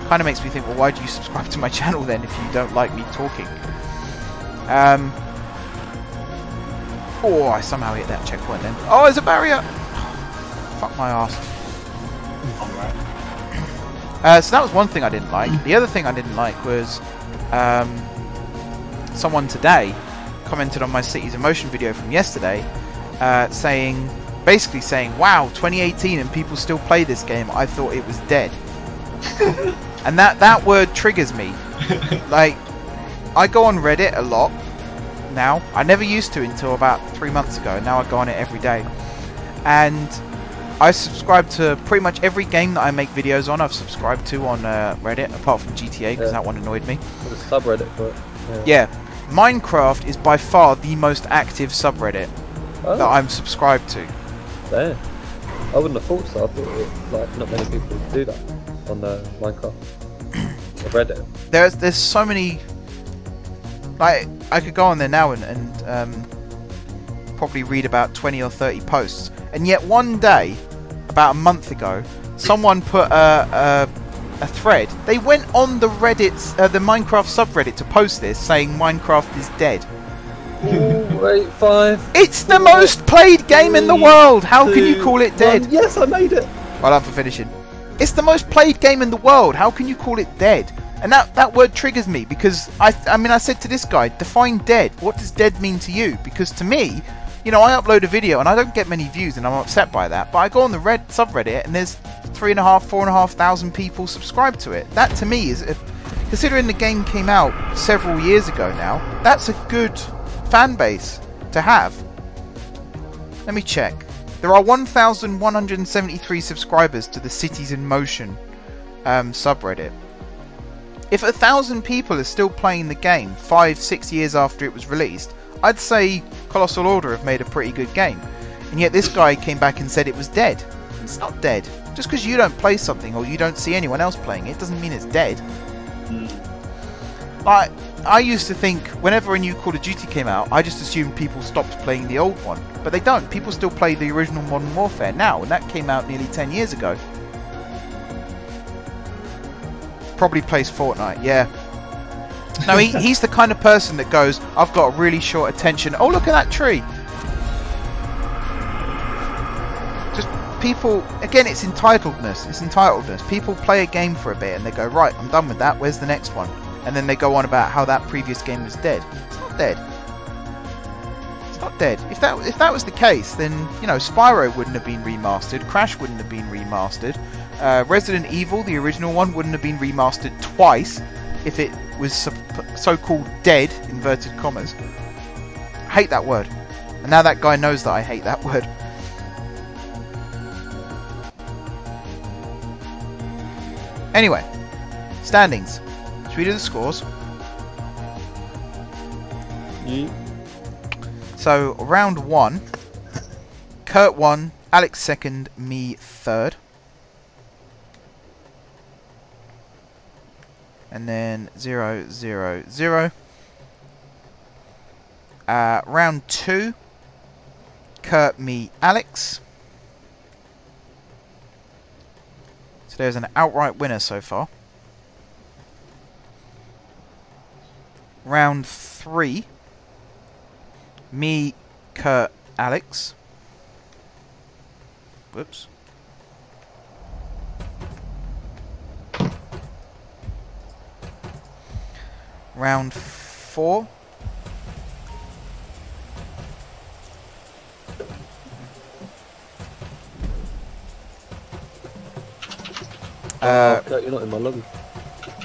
Speaker 1: kind of makes me think, well, why do you subscribe to my channel then if you don't like me talking? Oh, I somehow hit that checkpoint then. Oh, there's a barrier! Fuck my ass. So that was one thing I didn't like. The other thing I didn't like was someone today commented on my Cities in Motion video from yesterday, basically saying, "Wow, 2018 and people still play this game. I thought it was dead." And that word triggers me. Like, I go on Reddit a lot now. I never used to until about 3 months ago. Now I go on it every day, and I subscribe to pretty much every game that I make videos on. I've subscribed to on Reddit, apart from GTA, because that one annoyed me.
Speaker 4: There's a subreddit for it.
Speaker 1: Yeah. Minecraft is by far the most active subreddit. that I'm subscribed to.
Speaker 4: There. I wouldn't have thought so. I thought like not many people do that on Minecraft or Reddit.
Speaker 1: There's so many. Like I could go on there now and probably read about 20 or 30 posts, and yet one day, about a month ago, someone put a thread. They went on the Reddit's the Minecraft subreddit to post this, saying Minecraft is dead.
Speaker 4: 4, 8, 5.
Speaker 1: It's the most played game in the world. How can you call it dead?
Speaker 4: 1. Yes, I made it.
Speaker 1: Well done for finishing. It's the most played game in the world. How can you call it dead? And that word triggers me because I mean I said to this guy, define dead. What does dead mean to you? Because to me, you know, I upload a video and I don't get many views and I'm upset by that. But I go on the subreddit and there's 3,500, 4,500 people subscribed to it. That to me is, considering the game came out several years ago now, that's a good fan base to have. Let me check. There are 1,173 subscribers to the Cities in Motion subreddit. If 1,000 people are still playing the game 5-6 years after it was released, I'd say Colossal Order have made a pretty good game. And yet this guy came back and said it was dead. It's not dead. Just because you don't play something or you don't see anyone else playing it doesn't mean it's dead. Like, I used to think whenever a new Call of Duty came out, I just assumed people stopped playing the old one. But they don't. People still play the original Modern Warfare now, and that came out nearly 10 years ago. Probably plays Fortnite, yeah. No, he's the kind of person that goes, I've got a really short attention. Oh, look at that tree. Just people, again, it's entitledness. It's entitledness. People play a game for a bit and they go, right, I'm done with that. Where's the next one? And then they go on about how that previous game was dead. It's not dead. It's not dead. If that was the case, then, you know, Spyro wouldn't have been remastered. Crash wouldn't have been remastered. Resident Evil, the original one, wouldn't have been remastered twice if it was so-called dead, inverted commas. I hate that word. And now that guy knows that I hate that word. Anyway, standings. Should we do the scores?
Speaker 4: Yeah.
Speaker 1: So, round 1, Kurt won, Alex second, me third. And then 0, 0, 0. Round 2, Kurt, me, Alex. So there's an outright winner so far. Round 3, me, Kurt, Alex. Whoops. Round 4.
Speaker 4: Kurt, you're not in my lobby.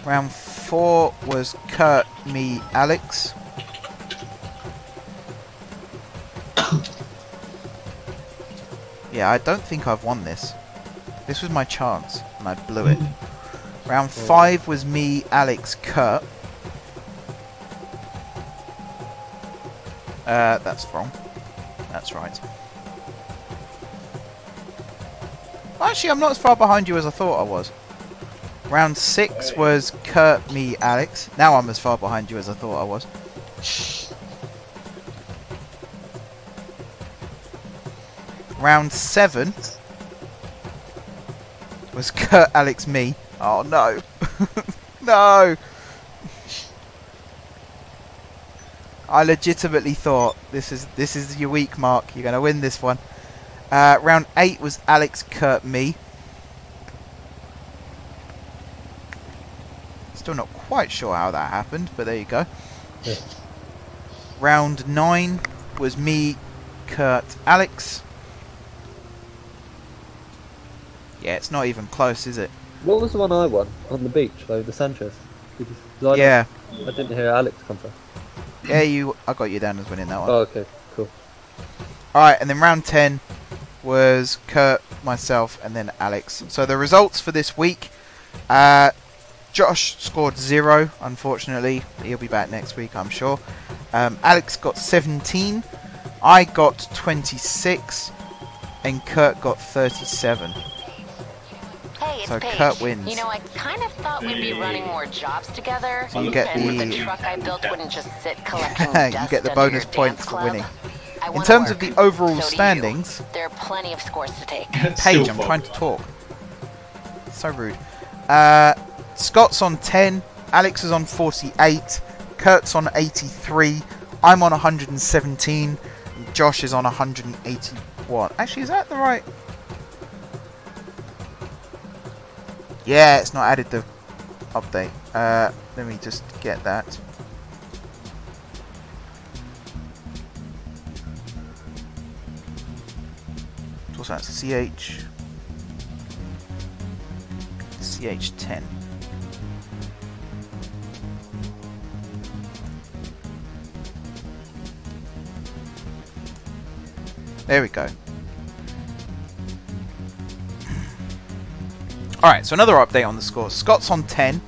Speaker 1: Round 4 was Kurt, me, Alex. Yeah, I don't think I've won this. This was my chance, and I blew it. Round 5 was me, Alex, Kurt. That's wrong. That's right. Actually, I'm not as far behind you as I thought I was. Round 6 was Kurt, me, Alex. Now I'm as far behind you as I thought I was. Round 7 was Kurt, Alex, me. Oh no. No. I legitimately thought this is your week, Mark. You're going to win this one. Round 8 was Alex, Kurt, me. Still not quite sure how that happened, but there you go.
Speaker 4: Yeah.
Speaker 1: Round 9 was me, Kurt, Alex. Yeah, it's not even close, is it?
Speaker 4: What was the one I won on the beach, though? The Sanchez.
Speaker 1: Yeah.
Speaker 4: I didn't hear Alex come from.
Speaker 1: Yeah, I got you down as winning that one.
Speaker 4: Oh, okay, cool.
Speaker 1: Alright, and then round 10 was Kurt, myself, and then Alex. So the results for this week, Josh scored 0, unfortunately. He'll be back next week, I'm sure. Alex got 17. I got 26 and Kurt got 37.
Speaker 5: Hey, it's
Speaker 1: So
Speaker 5: Paige.
Speaker 1: Kurt wins.
Speaker 5: You know, I kind of thought we'd be running more jobs together.
Speaker 1: So you get
Speaker 5: and
Speaker 1: the-
Speaker 5: the truck I built wouldn't just sit collecting
Speaker 1: You
Speaker 5: dust
Speaker 1: get the
Speaker 5: under
Speaker 1: bonus
Speaker 5: your
Speaker 1: points
Speaker 5: dance
Speaker 1: for
Speaker 5: club.
Speaker 1: winning.
Speaker 5: I
Speaker 1: In
Speaker 5: wanna
Speaker 1: terms of
Speaker 5: work.
Speaker 1: the overall
Speaker 5: So do you.
Speaker 1: standings,
Speaker 5: There are plenty of scores to take.
Speaker 1: Paige, I'm trying to talk. So rude. Scott's on 10, Alex is on 48, Kurt's on 83, I'm on 117, and Josh is on 181. Actually, is that the right? Yeah, it's not added the update. Let me just get that. What's that? CH10. There we go. Alright, so another update on the scores. Scott's on 10.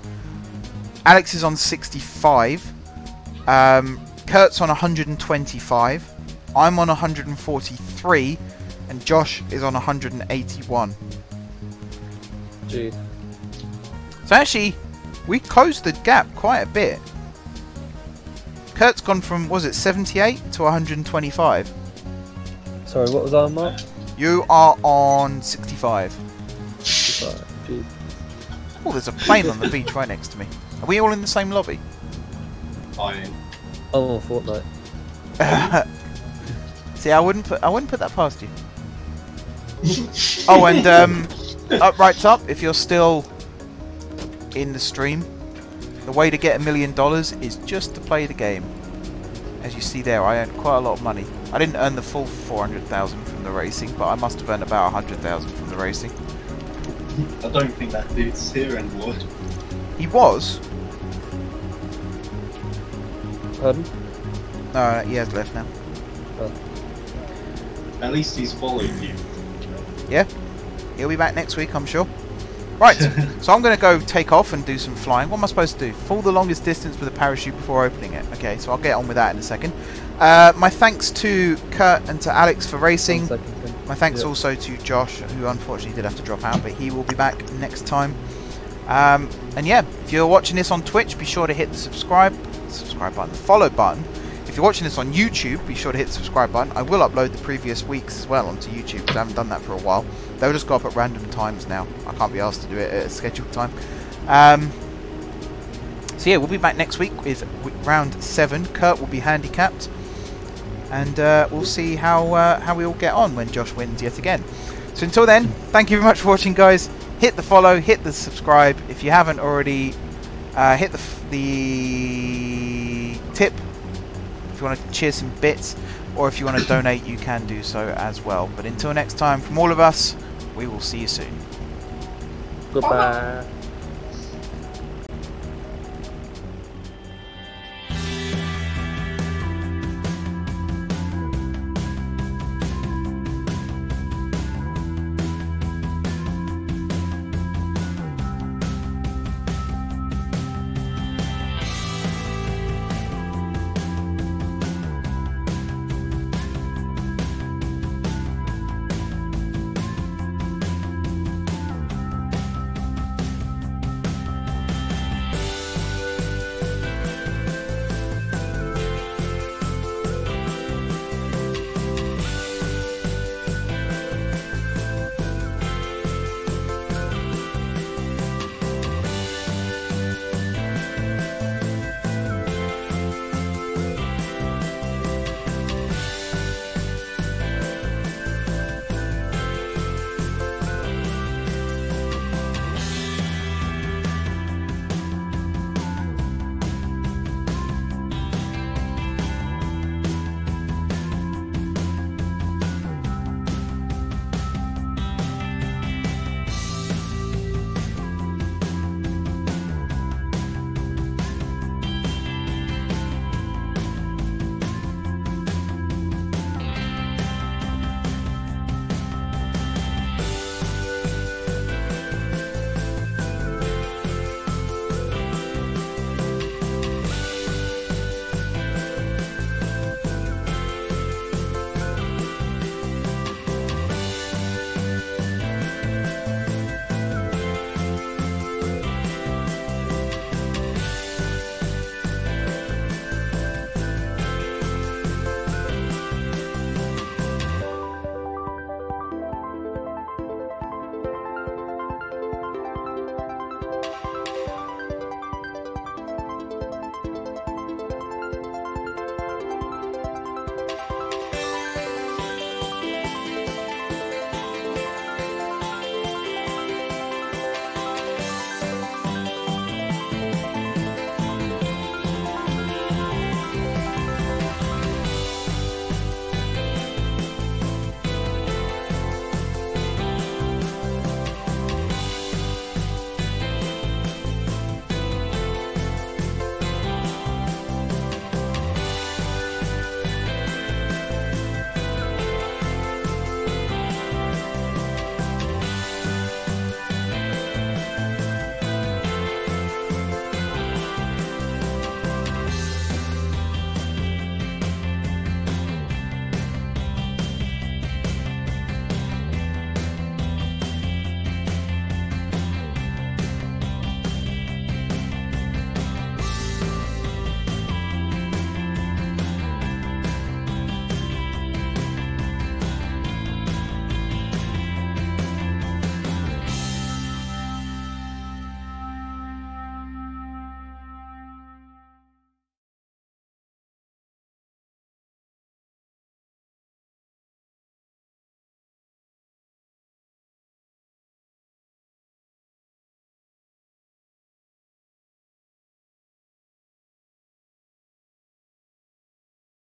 Speaker 1: Alex is on 65. Kurt's on 125. I'm on 143. And Josh is on 181.
Speaker 4: Gee.
Speaker 1: So actually, we closed the gap quite a bit. Kurt's gone from, was it 78 to 125?
Speaker 4: Sorry, what was I on, Mark?
Speaker 1: You are on 65.
Speaker 4: 55. Gee.
Speaker 1: Oh, there's a plane on the beach right next to me. Are we all in the same lobby?
Speaker 2: I
Speaker 4: I'm on Fortnite.
Speaker 1: See, I wouldn't put that past you. Oh, and right up, if you're still in the stream, the way to get $1 million is just to play the game. As you see there, I earned quite a lot of money. I didn't earn the full 400,000 from the racing, but I must have earned about 100,000 from the racing.
Speaker 2: I don't think that dude's here anymore.
Speaker 1: He was.
Speaker 4: Pardon?
Speaker 1: No, he has left now.
Speaker 4: Oh.
Speaker 2: At least he's followed you.
Speaker 1: Yeah, he'll be back next week, I'm sure. Right, so I'm going to go take off and do some flying. What am I supposed to do? Fall the longest distance with a parachute before opening it. Okay, so I'll get on with that in a second. My thanks to Kurt and to Alex for racing. My thanks also to Josh, who unfortunately did have to drop out, but he will be back next time. And yeah, if you're watching this on Twitch, be sure to hit the subscribe button, the follow button. If you're watching this on YouTube, be sure to hit the subscribe button. I will upload the previous weeks as well onto YouTube, because I haven't done that for a while. They'll just go up at random times now. I can't be asked to do it at a scheduled time. So yeah, we'll be back next week with round 7. Kurt will be handicapped, and we'll see how we all get on when Josh wins yet again. So until then, thank you very much for watching, guys. Hit the follow, hit the subscribe. If you haven't already, hit the tip if you want to cheer some bits, or if you want to donate, you can do so as well. But until next time, from all of us, we will see you soon.
Speaker 4: Goodbye.